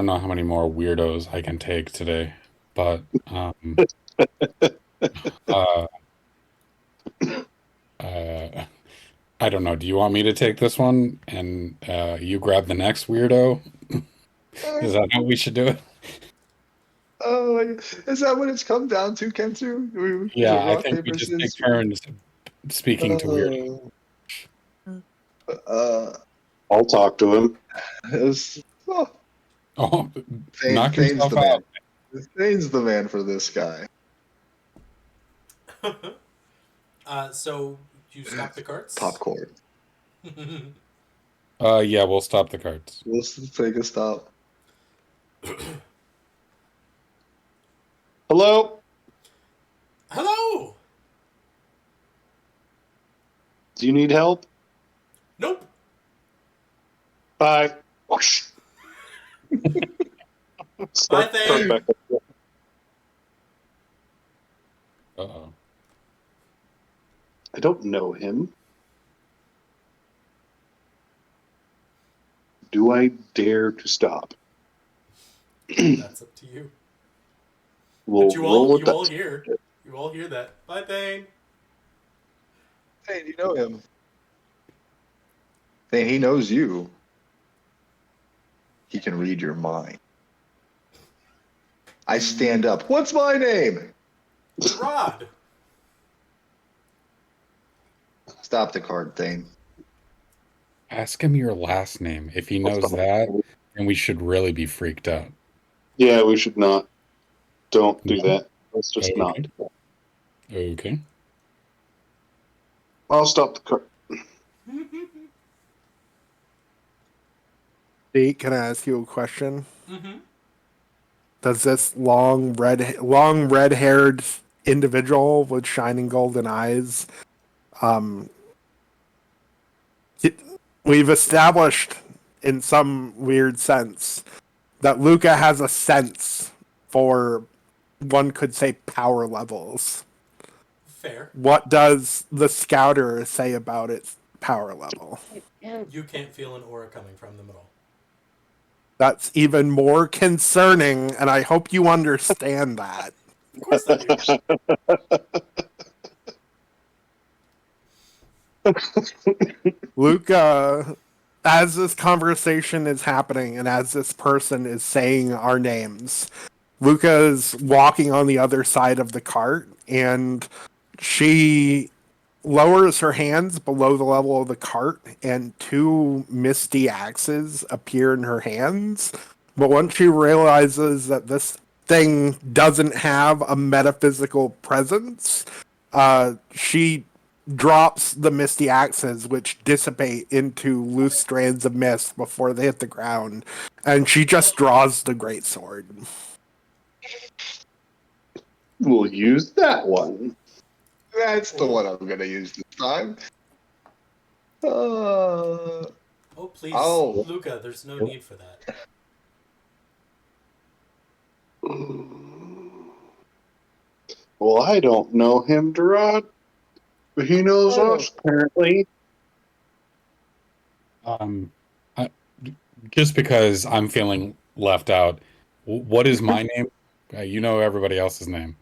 Speaker 4: know how many more weirdos I can take today, but uh, I don't know. Do you want me to take this one and you grab the next weirdo? Is that how we should do it?
Speaker 5: Oh, is that what it's come down to, Kentu?
Speaker 4: Yeah, I
Speaker 5: Rock,
Speaker 4: think we
Speaker 5: paper,
Speaker 4: just take
Speaker 5: scissors?
Speaker 4: turns speaking to weirdos.
Speaker 6: I'll talk to him.
Speaker 4: Oh, knock
Speaker 5: Thane's
Speaker 4: yourself
Speaker 5: the
Speaker 4: out.
Speaker 5: man. Thane's the man for this guy.
Speaker 1: So you stop the carts?
Speaker 5: Popcorn.
Speaker 4: Yeah, we'll stop the carts.
Speaker 5: Let's take a stop.
Speaker 6: Hello?
Speaker 1: Hello!
Speaker 6: Do you need help?
Speaker 1: Nope.
Speaker 6: Bye. Whoosh.
Speaker 1: Bye, Thane.
Speaker 4: Uh-oh.
Speaker 6: I don't know him. Do I dare to stop?
Speaker 1: That's up to you.
Speaker 6: We'll
Speaker 1: But you
Speaker 6: roll
Speaker 1: all hear that. Bye, Thane.
Speaker 5: Thane, you know him. Thane, he knows you. He can read your mind. I stand up. What's my name?
Speaker 1: Rod.
Speaker 5: Stop the card, Thane.
Speaker 4: Ask him your last name. If he knows that, then we should really be freaked out.
Speaker 6: Yeah, we should not. Don't do that. Let's just
Speaker 4: Okay.
Speaker 6: not.
Speaker 4: Okay.
Speaker 6: I'll stop the car.
Speaker 3: Dee, can I ask you a question?
Speaker 1: Mm-hmm.
Speaker 3: Does this long red-haired individual with shining golden eyes, um, we've established in some weird sense that Luca has a sense for, one could say, power levels.
Speaker 1: Fair.
Speaker 3: What does the scouter say about its power level?
Speaker 1: You can't feel an aura coming from them at all.
Speaker 3: That's even more concerning, and I hope you understand that.
Speaker 1: Of course I do.
Speaker 3: Luca, as this conversation is happening and as this person is saying our names, Luca is walking on the other side of the cart, and she lowers her hands below the level of the cart, and two misty axes appear in her hands. But once she realizes that this thing doesn't have a metaphysical presence, she drops the misty axes, which dissipate into loose strands of mist before they hit the ground, and she just draws the great sword.
Speaker 6: We'll use that one.
Speaker 5: That's the one I'm gonna use this time.
Speaker 1: Oh, please,
Speaker 5: Oh.
Speaker 1: Luca, there's no need for that.
Speaker 6: Well, I don't know him, Gerard, but he knows us, apparently.
Speaker 4: I, just because I'm feeling left out, what is my name? You know everybody else's name.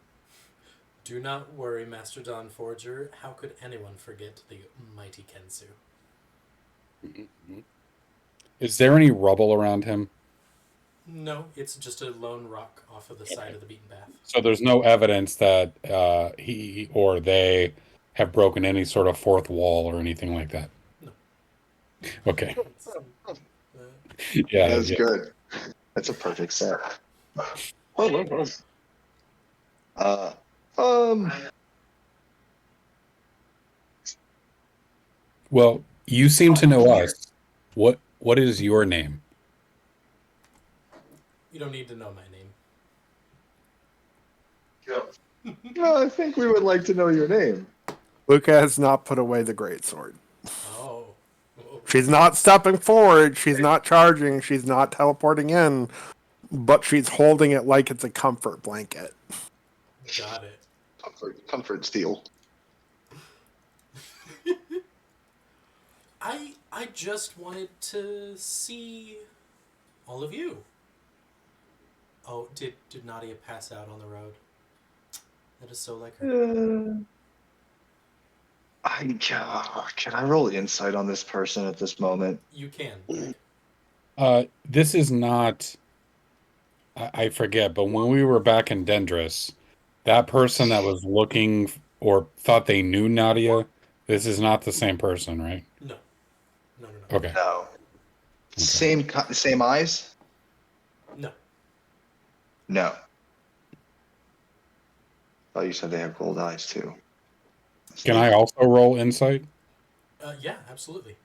Speaker 1: Do not worry, Master Dawn Forger. How could anyone forget the mighty Kensu?
Speaker 4: Is there any rubble around him?
Speaker 1: No, it's just a lone rock off of the side of the beaten path.
Speaker 4: So there's no evidence that he or they have broken any sort of fourth wall or anything like that.
Speaker 1: No.
Speaker 4: Okay.
Speaker 5: That's
Speaker 4: Yeah.
Speaker 5: good. That's a perfect set. Uh, um,
Speaker 4: Well, you seem to know us. What is your name?
Speaker 1: You don't need to know my name.
Speaker 5: no, I think we would like to know your name.
Speaker 3: Luca has not put away the great sword.
Speaker 1: Oh.
Speaker 3: She's not stepping forward, she's not charging, she's not teleporting in, but she's holding it like it's a comfort blanket.
Speaker 1: Got it.
Speaker 5: Comfort steel.
Speaker 1: I just wanted to see all of you. Oh, did Nadia pass out on the road? That is so like her.
Speaker 5: Can I roll insight on this person at this moment?
Speaker 1: You can, Greg.
Speaker 4: This is not. I forget, but when we were back in Dendris, that person that was looking or thought they knew Nadia, this is not the same person, right?
Speaker 1: No.
Speaker 4: Okay.
Speaker 5: No. Same eyes?
Speaker 1: No.
Speaker 5: No. Oh, you said they have gold eyes too.
Speaker 4: Can I also roll insight?
Speaker 1: Yeah, absolutely.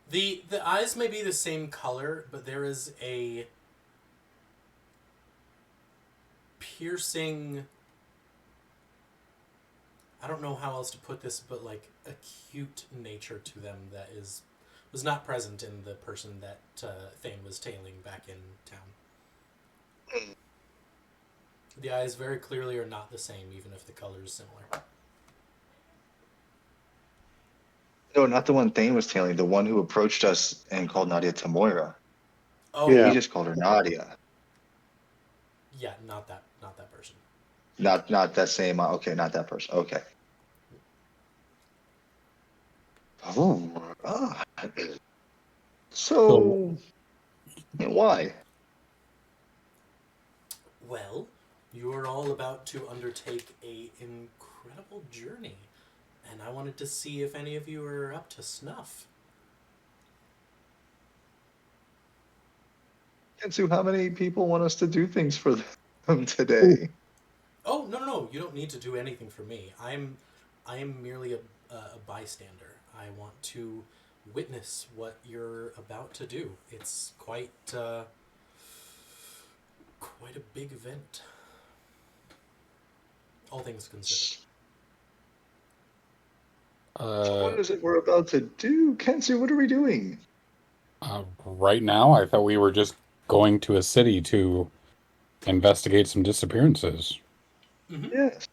Speaker 1: The eyes may be the same color, but there is a piercing, I don't know how else to put this, but like acute nature to them that was not present in the person that Thane was tailing back in town. The eyes very clearly are not the same, even if the color is similar.
Speaker 5: No, not the one Thane was tailing. The one who approached us and called Nadia Tamoira.
Speaker 1: Oh,
Speaker 6: Yeah.
Speaker 5: He just called her Nadia.
Speaker 1: Yeah, not that person.
Speaker 5: Not that same. Okay, not that person. Okay. Oh. So why?
Speaker 1: Well, you are all about to undertake a incredible journey, and I wanted to see if any of you are up to snuff.
Speaker 5: Kensu, how many people want us to do things for them today?
Speaker 1: Oh, no, you don't need to do anything for me. I am merely a bystander. I want to witness what you're about to do. It's quite quite a big event, all things considered.
Speaker 5: So what is it we're about to do? Kensu, what are we doing?
Speaker 4: Right now, I thought we were just going to a city to investigate some disappearances.
Speaker 1: Mm-hmm.
Speaker 5: Yes.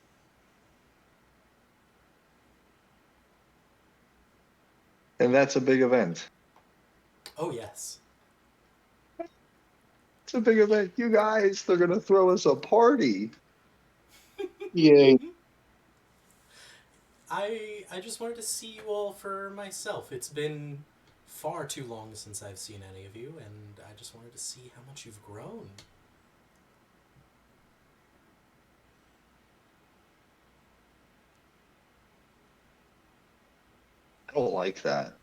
Speaker 5: And that's a big event.
Speaker 1: Oh, yes.
Speaker 5: It's a big event. You guys, they're going to throw us a party.
Speaker 6: Yay.
Speaker 1: I just wanted to see you all for myself. It's been far too long since I've seen any of you, and I just wanted to see how much you've grown.
Speaker 5: I don't like that.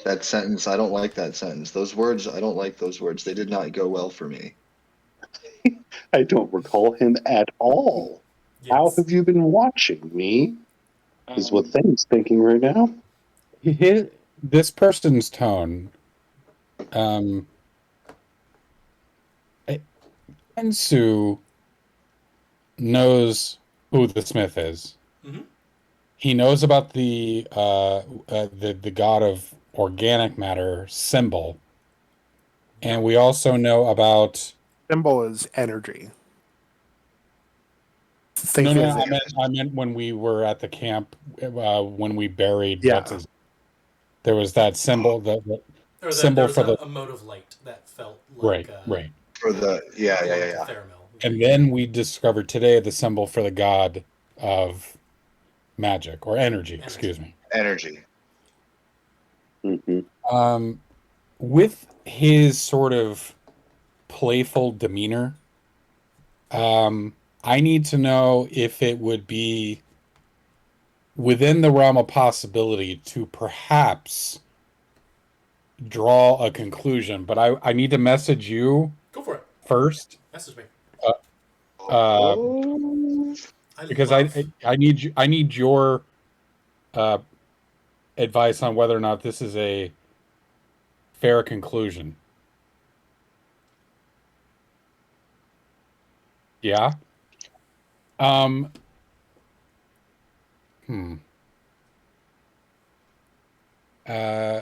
Speaker 5: That sentence, I don't like that sentence. Those words, I don't like those words. They did not go well for me.
Speaker 6: I don't recall him at all. How
Speaker 1: Yes.
Speaker 6: have you been watching me? Is what Thane's thinking right now.
Speaker 4: This person's tone, um, Ensu knows who the Smith is.
Speaker 1: Mm-hmm.
Speaker 4: He knows about the god of organic matter symbol, and we also know about.
Speaker 3: Symbol is energy.
Speaker 4: No,
Speaker 3: Think
Speaker 4: no,
Speaker 3: of it.
Speaker 4: I meant when we were at the camp, when we buried
Speaker 3: Yeah.
Speaker 4: what's his. There was that symbol, the
Speaker 1: Or that there
Speaker 4: symbol
Speaker 1: was
Speaker 4: for the
Speaker 1: a mode of light that felt like
Speaker 4: right.
Speaker 5: For the, yeah, yeah,
Speaker 1: belonged
Speaker 5: yeah,
Speaker 1: to
Speaker 5: yeah.
Speaker 1: Theramel.
Speaker 4: And then we discovered today the symbol for the god of magic or energy, excuse me.
Speaker 5: Energy.
Speaker 6: Mm-hmm.
Speaker 4: With his sort of playful demeanor, I need to know if it would be within the realm of possibility to perhaps draw a conclusion, but I need to message you
Speaker 1: Go for it.
Speaker 4: first,
Speaker 1: Message me.
Speaker 4: uh,
Speaker 5: Oh.
Speaker 1: I
Speaker 4: because
Speaker 1: love...
Speaker 4: I need your uh, advice on whether or not this is a fair conclusion. Yeah. Um. Hmm. Uh.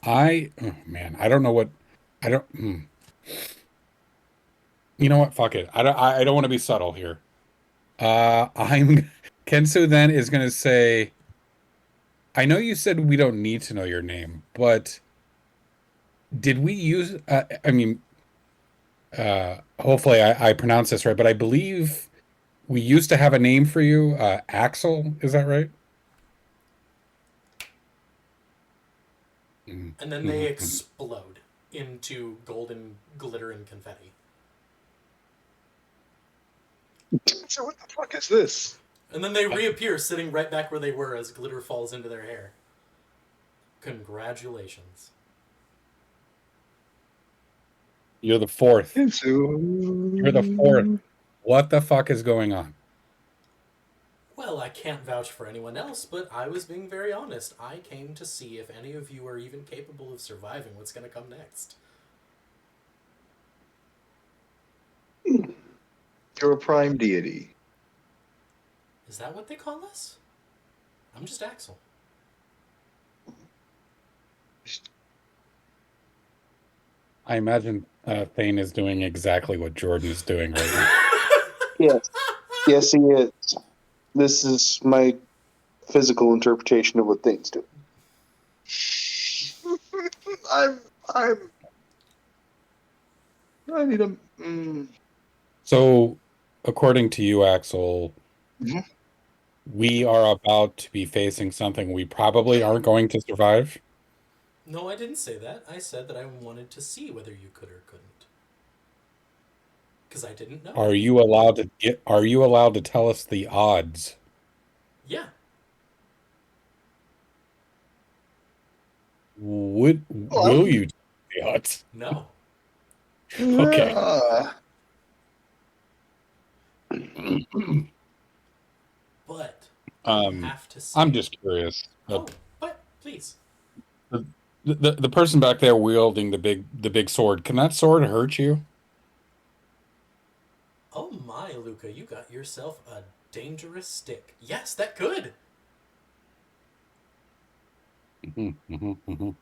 Speaker 4: Oh, man, I don't know what. I don't. You know what? Fuck it. I don't want to be subtle here. I'm Kensu then is going to say, I know you said we don't need to know your name, but did we use, I mean, hopefully I pronounce this right, but I believe we used to have a name for you, Axel, is that right?
Speaker 1: And then they explode into golden glitter and confetti.
Speaker 5: So what the fuck is this?
Speaker 1: And then they reappear sitting right back where they were as glitter falls into their hair. Congratulations.
Speaker 4: You're the fourth.
Speaker 5: Kensu.
Speaker 4: You're the fourth. What the fuck is going on?
Speaker 1: Well, I can't vouch for anyone else, but I was being very honest. I came to see if any of you are even capable of surviving what's going to come next.
Speaker 5: You're a prime deity.
Speaker 1: Is that what they call us? I'm just Axel.
Speaker 4: I imagine Thane is doing exactly what Jordan is doing right now.
Speaker 6: Yes. Yes, he is. This is my physical interpretation of what Thane's doing.
Speaker 5: I'm. I need a.
Speaker 4: So, according to you, Axel,
Speaker 5: Mhm.
Speaker 4: we are about to be facing something we probably aren't going to survive.
Speaker 1: No, I didn't say that. I said that I wanted to see whether you could or couldn't. Because I didn't know.
Speaker 4: Are you allowed to tell us the odds?
Speaker 1: Yeah.
Speaker 4: Will you tell the odds?
Speaker 1: No.
Speaker 4: Okay.
Speaker 1: But you
Speaker 4: Um,
Speaker 1: have to see
Speaker 4: I'm
Speaker 1: it.
Speaker 4: just curious.
Speaker 1: Oh, by Please.
Speaker 4: The person back there wielding the big sword, can that sword hurt you?
Speaker 1: Oh my, Luca, you got yourself a dangerous stick. Yes, that could.
Speaker 4: Mhm.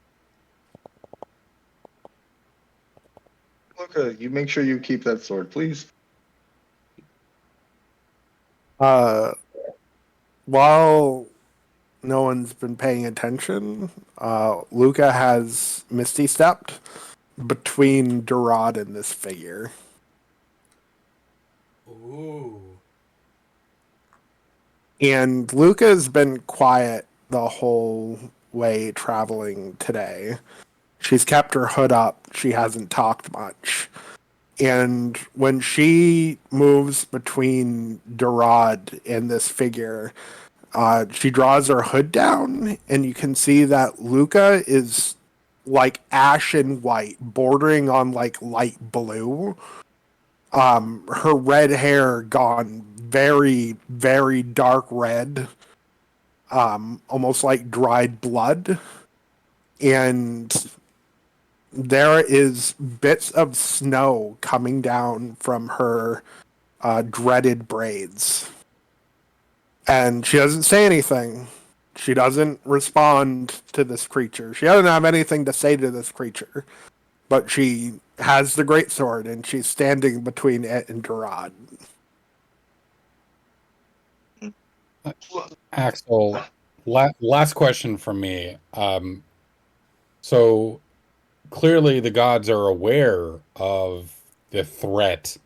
Speaker 5: Luca, you make sure you keep that sword, please.
Speaker 3: While no one's been paying attention, Luca has Misty stepped between Durad and this figure.
Speaker 1: Ooh.
Speaker 3: And Luca's been quiet the whole way traveling today. She's kept her hood up. She hasn't talked much. And when she moves between Durad and this figure, she draws her hood down, and you can see that Luca is like ashen white, bordering on like light blue. Her red hair gone very, very dark red, almost like dried blood. And there is bits of snow coming down from her dreaded braids. And she doesn't say anything. She doesn't respond to this creature. She doesn't have anything to say to this creature. But she has the greatsword, and she's standing between it and Durad.
Speaker 4: Axel, last question from me. So clearly the gods are aware of the threat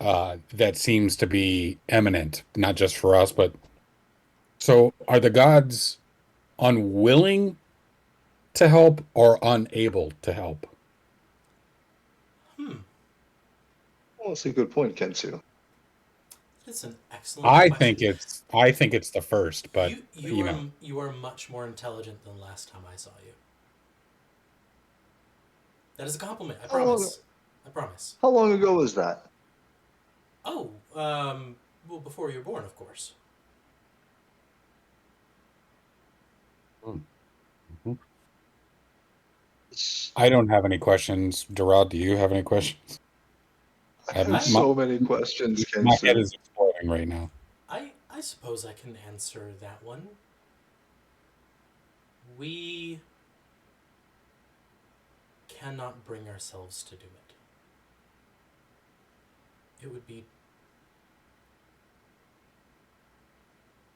Speaker 4: that seems to be imminent, not just for us, but so are the gods unwilling to help or unable to help?
Speaker 1: Hmm.
Speaker 5: Well, that's a good point, Kensu.
Speaker 1: That's an excellent question.
Speaker 4: I think it's the first, but
Speaker 1: You
Speaker 4: you know.
Speaker 1: you are much more intelligent than last time I saw you. That is a compliment. I
Speaker 5: How long,
Speaker 1: promise. I promise.
Speaker 5: how long ago was that?
Speaker 1: Oh, well, before you were born, of course.
Speaker 4: Mhm. I don't have any questions. Gerard, do you have any questions?
Speaker 5: I
Speaker 4: I have
Speaker 5: have
Speaker 1: I
Speaker 5: so many questions,
Speaker 4: my head
Speaker 5: Kensu.
Speaker 4: is exploding right now.
Speaker 1: I suppose I can answer that one. We cannot bring ourselves to do it. It would be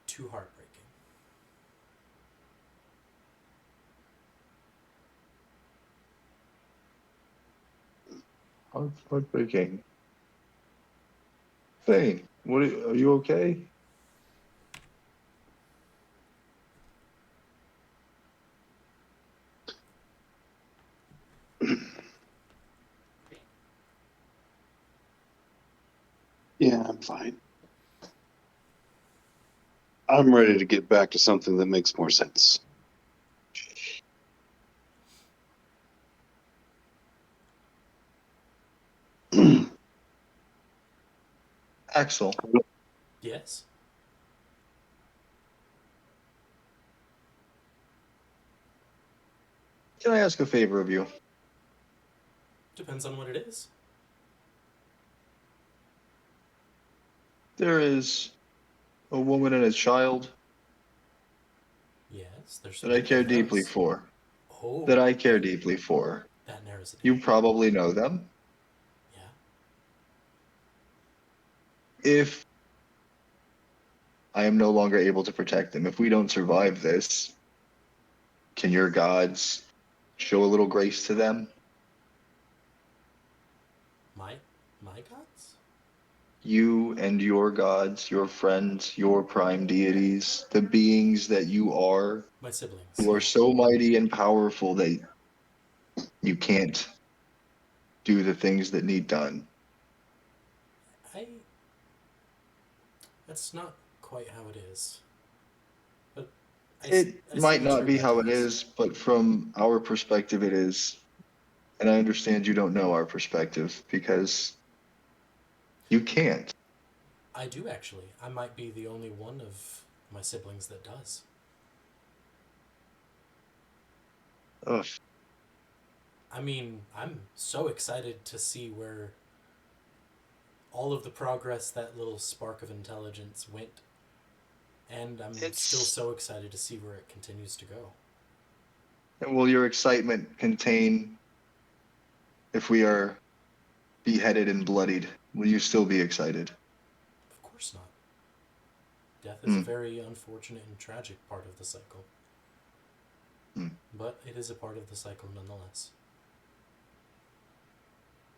Speaker 1: too heartbreaking.
Speaker 5: Heartbreaking. Thane, are you okay?
Speaker 6: Yeah, I'm fine. I'm ready to get back to something that makes more sense.
Speaker 5: Axel,
Speaker 1: Yes?
Speaker 5: can I ask a favor of you?
Speaker 1: Depends on what it is.
Speaker 5: There is a woman and a child
Speaker 1: Yes, there's
Speaker 5: that I
Speaker 1: many
Speaker 5: care
Speaker 1: of
Speaker 5: deeply
Speaker 1: those.
Speaker 5: for.
Speaker 1: Oh,
Speaker 5: That I care deeply for.
Speaker 1: that narrows it
Speaker 5: You
Speaker 1: down.
Speaker 5: probably know them.
Speaker 1: Yeah.
Speaker 5: If I am no longer able to protect them, if we don't survive this, can your gods show a little grace to them?
Speaker 1: My my gods?
Speaker 5: You and your gods, your friends, your prime deities, the beings that you are,
Speaker 1: My siblings,
Speaker 5: who are
Speaker 1: yeah.
Speaker 5: so mighty and powerful that you can't do the things that need done.
Speaker 1: I That's not quite how it is. But
Speaker 5: It
Speaker 1: I see
Speaker 5: might
Speaker 1: what
Speaker 5: not
Speaker 1: you're
Speaker 5: be
Speaker 1: about to
Speaker 5: how it
Speaker 1: ask.
Speaker 5: is, but from our perspective, it is. And I understand you don't know our perspective because you can't.
Speaker 1: I do actually. I might be the only one of my siblings that does.
Speaker 5: Ugh.
Speaker 1: I mean, I'm so excited to see where all of the progress that little spark of intelligence went. And I'm still
Speaker 5: It's
Speaker 1: so excited to see where it continues to go.
Speaker 5: will your excitement contain if we are beheaded and bloodied? Will you still be excited?
Speaker 1: Of course not. Death is a
Speaker 5: Hmm.
Speaker 1: very unfortunate and tragic part of the cycle.
Speaker 5: Hmm.
Speaker 1: But it is a part of the cycle nonetheless.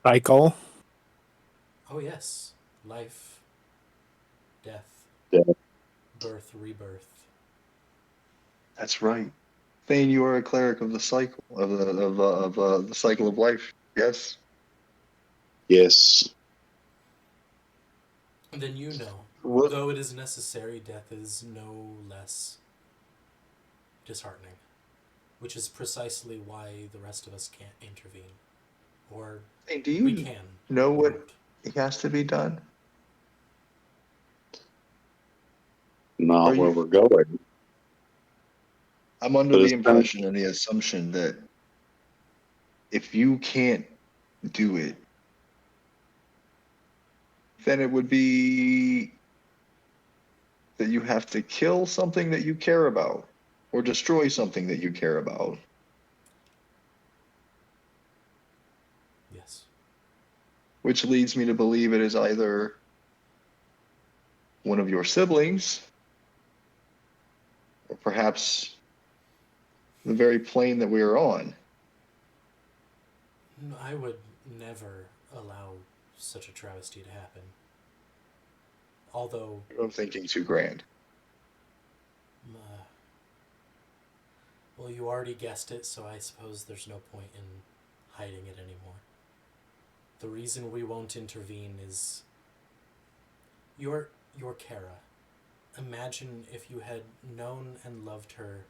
Speaker 3: Cycle.
Speaker 1: Oh, yes. Life, death,
Speaker 6: Yeah.
Speaker 1: birth, rebirth.
Speaker 5: That's right. Thane, you are a cleric of the cycle of the cycle of life. Yes.
Speaker 6: Yes.
Speaker 1: Then you know,
Speaker 5: What?
Speaker 1: though it is necessary, death is no less disheartening. Which is precisely why the rest of us can't intervene. Or
Speaker 5: Thane, do
Speaker 1: we
Speaker 5: you
Speaker 1: can.
Speaker 5: know
Speaker 1: We
Speaker 5: what
Speaker 1: won't.
Speaker 5: has to be done? Are
Speaker 6: Not where
Speaker 5: you?
Speaker 6: we're going.
Speaker 5: I'm under
Speaker 6: But
Speaker 5: the
Speaker 6: it's kind of,
Speaker 5: impression and the assumption that if you can't do it, then it would be that you have to kill something that you care about or destroy something that you care about.
Speaker 1: Yes.
Speaker 5: Which leads me to believe it is either one of your siblings or perhaps the very plane that we are on.
Speaker 1: I would never allow such a travesty to happen. Although,
Speaker 5: I'm thinking too grand.
Speaker 1: uh, well, you already guessed it, so I suppose there's no point in hiding it anymore. The reason we won't intervene is your Kara. Imagine if you had known and loved her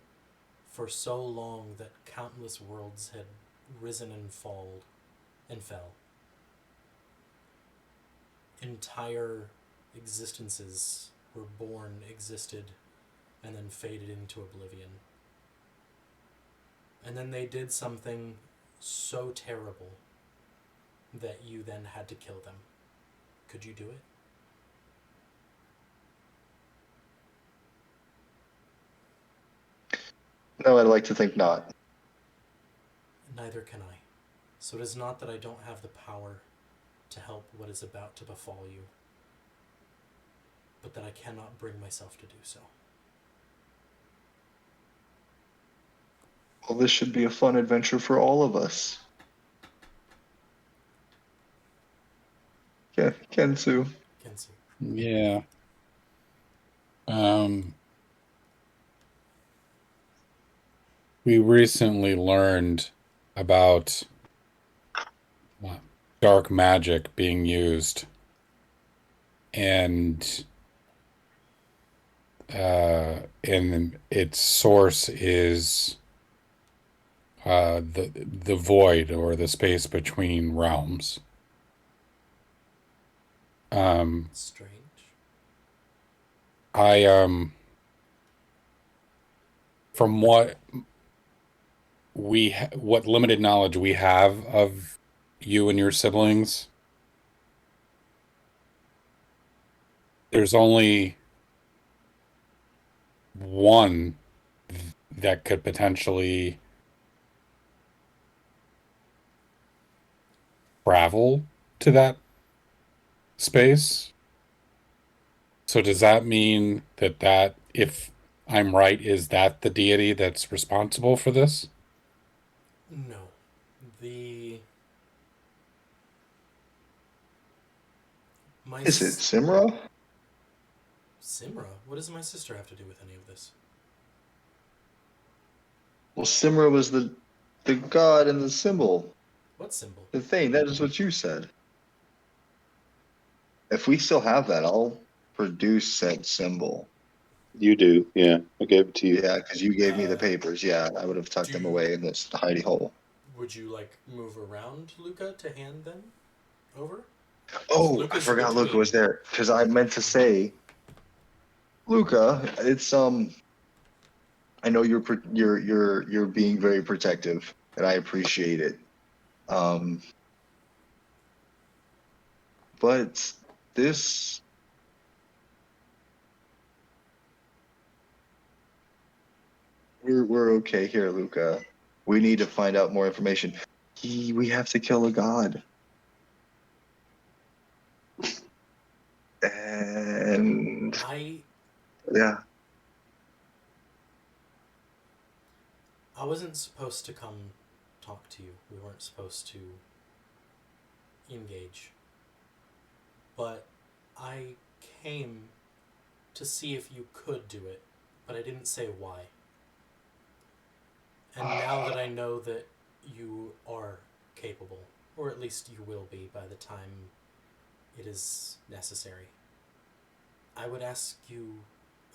Speaker 1: for so long that countless worlds had risen and fell. Entire existences were born, existed, and then faded into oblivion. And then they did something so terrible that you then had to kill them. Could you do it?
Speaker 5: No, I'd like to think not.
Speaker 1: Neither can I. So it is not that I don't have the power to help what is about to befall you, but that I cannot bring myself to do so.
Speaker 5: Well, this should be a fun adventure for all of us. Yeah, Kensu.
Speaker 1: Kensu.
Speaker 4: Yeah. Um, we recently learned about dark magic being used, and its source is the void or the space between realms.
Speaker 1: Strange.
Speaker 4: I from what limited knowledge we have of you and your siblings, there's only one that could potentially travel to that space. So does that mean that if I'm right, is that the deity that's responsible for this?
Speaker 1: No. The. My.
Speaker 5: Is it Simra?
Speaker 1: Simra? What does my sister have to do with any of this?
Speaker 5: Well, Simra was the god and the symbol.
Speaker 1: What symbol?
Speaker 5: The thing. That is what you said. If we still have that, I'll produce said symbol.
Speaker 6: you do. Yeah. I gave it to you.
Speaker 5: Yeah, because you gave me the papers. Yeah, I would have tucked them away in this hidey hole.
Speaker 1: Would you move around Luca to hand them over?
Speaker 5: Oh, I
Speaker 1: Luca's
Speaker 5: forgot Luca was there because I meant to say, Luca, it's I know you're being very protective, and I appreciate it. Um, but this we're okay here, Luca. We need to find out more information. We have to kill a god, and
Speaker 1: I
Speaker 5: yeah.
Speaker 1: I wasn't supposed to come talk to you. We weren't supposed to engage. But I came to see if you could do it, but I didn't say why. And now that I know that you are capable, or at least you will be by the time it is necessary, I would ask you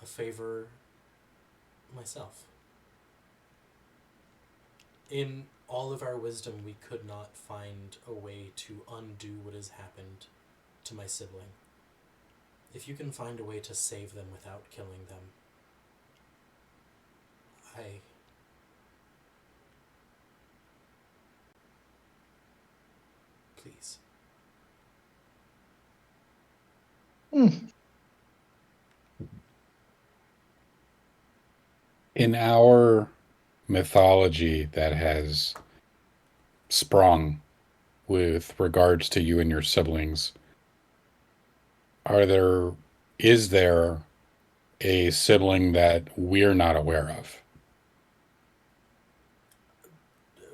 Speaker 1: a favor myself. In all of our wisdom, we could not find a way to undo what has happened to my sibling. If you can find a way to save them without killing them, I... Please.
Speaker 4: In our mythology that has sprung with regards to you and your siblings, are there is there a sibling that we're not aware of?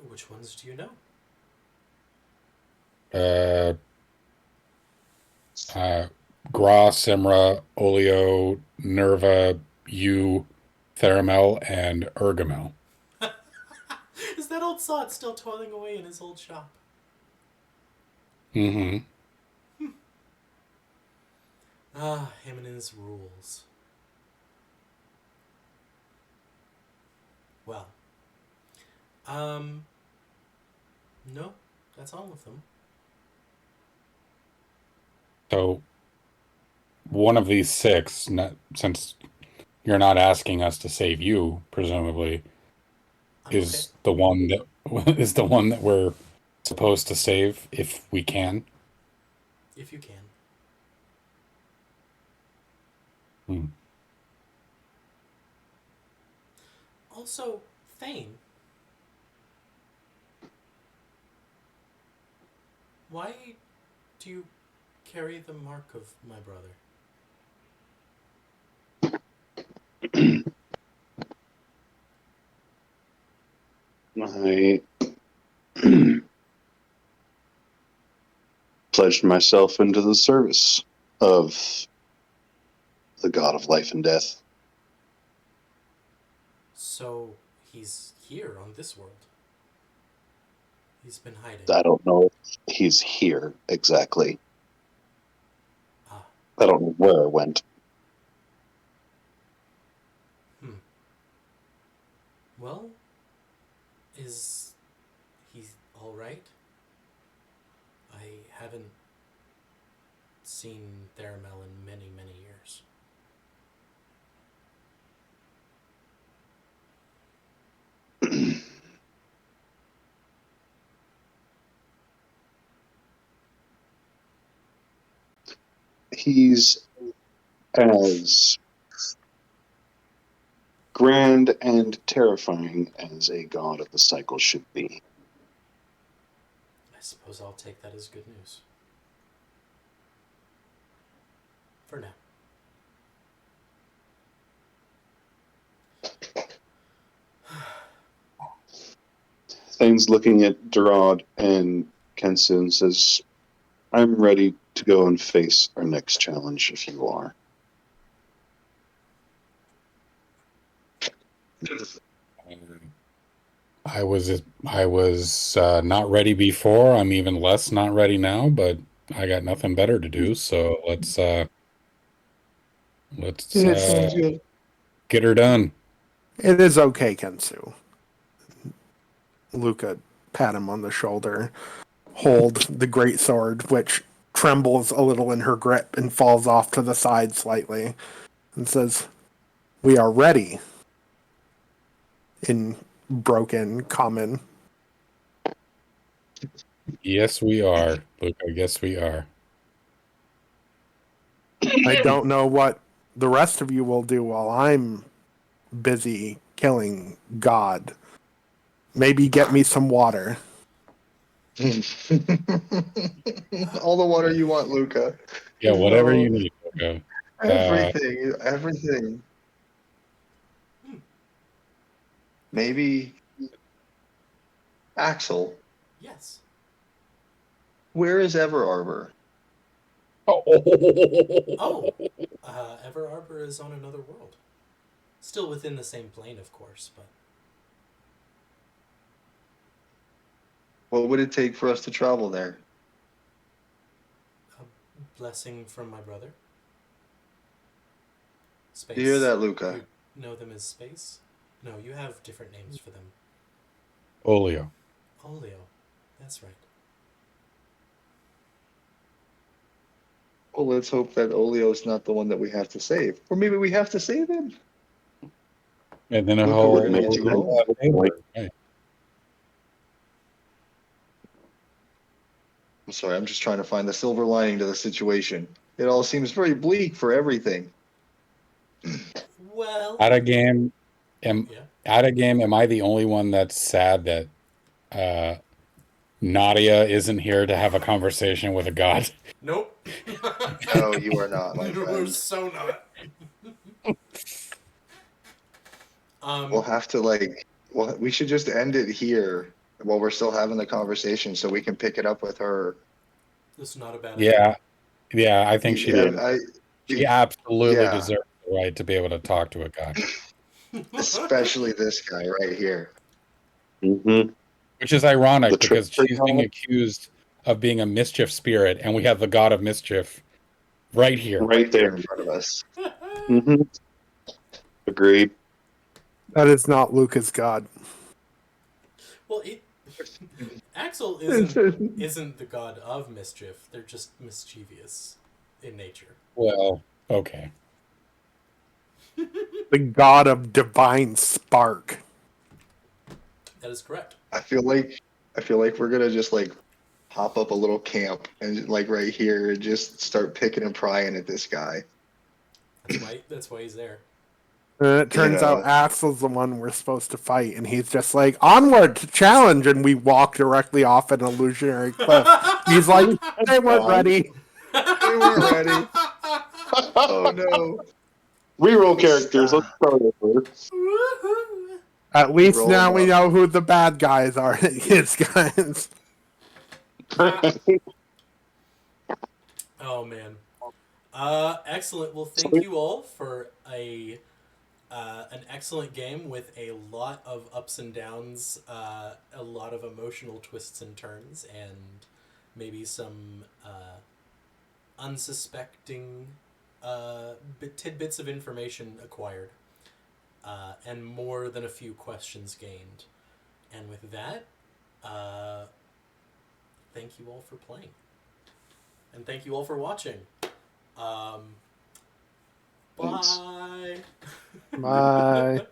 Speaker 1: Which ones do you know?
Speaker 4: Uh, uh, Gra, Simra, Olio, Nerva, you, Theramel, and Ergamel.
Speaker 1: Is that old sod still toiling away in his old shop?
Speaker 4: Mm-hmm.
Speaker 1: Ah, him and his rules. Well, no, that's all of them.
Speaker 4: So one of these six, not, since you're not asking us to save you, presumably,
Speaker 1: I'm okay,
Speaker 4: is the one that is the one that we're supposed to save if we can.
Speaker 1: if you can.
Speaker 4: Hmm.
Speaker 1: Also, Thane. Why do you carry the mark of my brother?
Speaker 6: I pledged myself into the service of the god of life and death.
Speaker 1: So, he's here on this world. He's been hiding.
Speaker 6: I don't know if he's here exactly.
Speaker 1: Ah.
Speaker 6: I don't know where it went.
Speaker 1: Well, is he alright? I haven't seen Theramel in many, many years.
Speaker 6: He's as grand and terrifying as a god of the cycle should be.
Speaker 1: I suppose I'll take that as good news. For now.
Speaker 6: Thane's looking at Durod and Kensu and says, I'm ready to go and face our next challenge if you are.
Speaker 4: I was not ready before. I'm even less not ready now, but I got nothing better to do. So let's
Speaker 3: It sounds good.
Speaker 4: get her done.
Speaker 3: It is okay, Kensu. Luca pat him on the shoulder, hold the great sword, which trembles a little in her grip and falls off to the side slightly, and says, "We are ready." in broken common.
Speaker 4: Yes, we are, Luca. Yes, we are.
Speaker 3: I don't know what the rest of you will do while I'm busy killing God. Maybe get me some water.
Speaker 5: All the water you want, Luca.
Speaker 4: Yeah, whatever you need, Luca.
Speaker 5: Everything. Maybe Axel.
Speaker 1: Yes.
Speaker 5: Where is Ever Arbor?
Speaker 1: Oh, Ever Arbor is on another world. Still within the same plane, of course, but
Speaker 5: What would it take for us to travel there?
Speaker 1: a blessing from my brother. Space.
Speaker 5: You hear that, Luca?
Speaker 1: You know them as Space? No, you have different names for them.
Speaker 4: Olio.
Speaker 1: Olio. That's right.
Speaker 5: Well, let's hope that Olio's not the one that we have to save. Or maybe we have to save him.
Speaker 4: And then
Speaker 5: Luca, we're gonna need you home.
Speaker 4: Right.
Speaker 5: I'm sorry, I'm just trying to find the silver lining to the situation. It all seems very bleak for everything.
Speaker 1: Well,
Speaker 4: Out of game, am
Speaker 1: yeah.
Speaker 4: I the only one that's sad that Nadia isn't here to have a conversation with a god?
Speaker 1: Nope.
Speaker 5: No, you are not, my
Speaker 1: We're
Speaker 5: friend.
Speaker 1: so not.
Speaker 5: We'll have to well, we should just end it here while we're still having the conversation, so we can pick it up with her.
Speaker 1: This is not a bad idea.
Speaker 4: Yeah, I think she did. She absolutely
Speaker 5: Yeah,
Speaker 4: deserves the right to be able to talk to a god.
Speaker 5: especially this guy right here.
Speaker 6: Mm-hmm.
Speaker 4: Which is ironic
Speaker 6: The
Speaker 4: because
Speaker 6: trick
Speaker 4: she's being accused of being a mischief spirit, and we have the god of mischief right here.
Speaker 6: right there.
Speaker 5: in front of us.
Speaker 6: Mm-hmm. Agreed.
Speaker 3: That is not Luca's God.
Speaker 1: Well, Axel isn't the god of mischief. They're just mischievous in nature.
Speaker 4: Well, okay.
Speaker 3: The God of divine spark.
Speaker 1: That is correct.
Speaker 5: I feel like we're gonna just pop up a little camp and right here and just start picking and prying at this guy.
Speaker 1: That's why he's there.
Speaker 3: And it turns out
Speaker 5: know.
Speaker 3: Axel's the one we're supposed to fight, and he's just like, onward to challenge, and we walk directly off an illusionary cliff. He's like, they weren't ready.
Speaker 5: They weren't ready. Oh no.
Speaker 6: Reroll characters. Let's start over.
Speaker 3: At least
Speaker 5: Roll
Speaker 3: now
Speaker 5: them
Speaker 3: we
Speaker 5: up.
Speaker 3: know who the bad guys are. His guys.
Speaker 1: Oh man. Excellent. Well, thank you all for an excellent game with a lot of ups and downs, a lot of emotional twists and turns, and maybe some unsuspecting tidbits of information acquired, and more than a few questions gained. And with that, thank you all for playing. And thank you all for watching. Bye.
Speaker 3: Bye.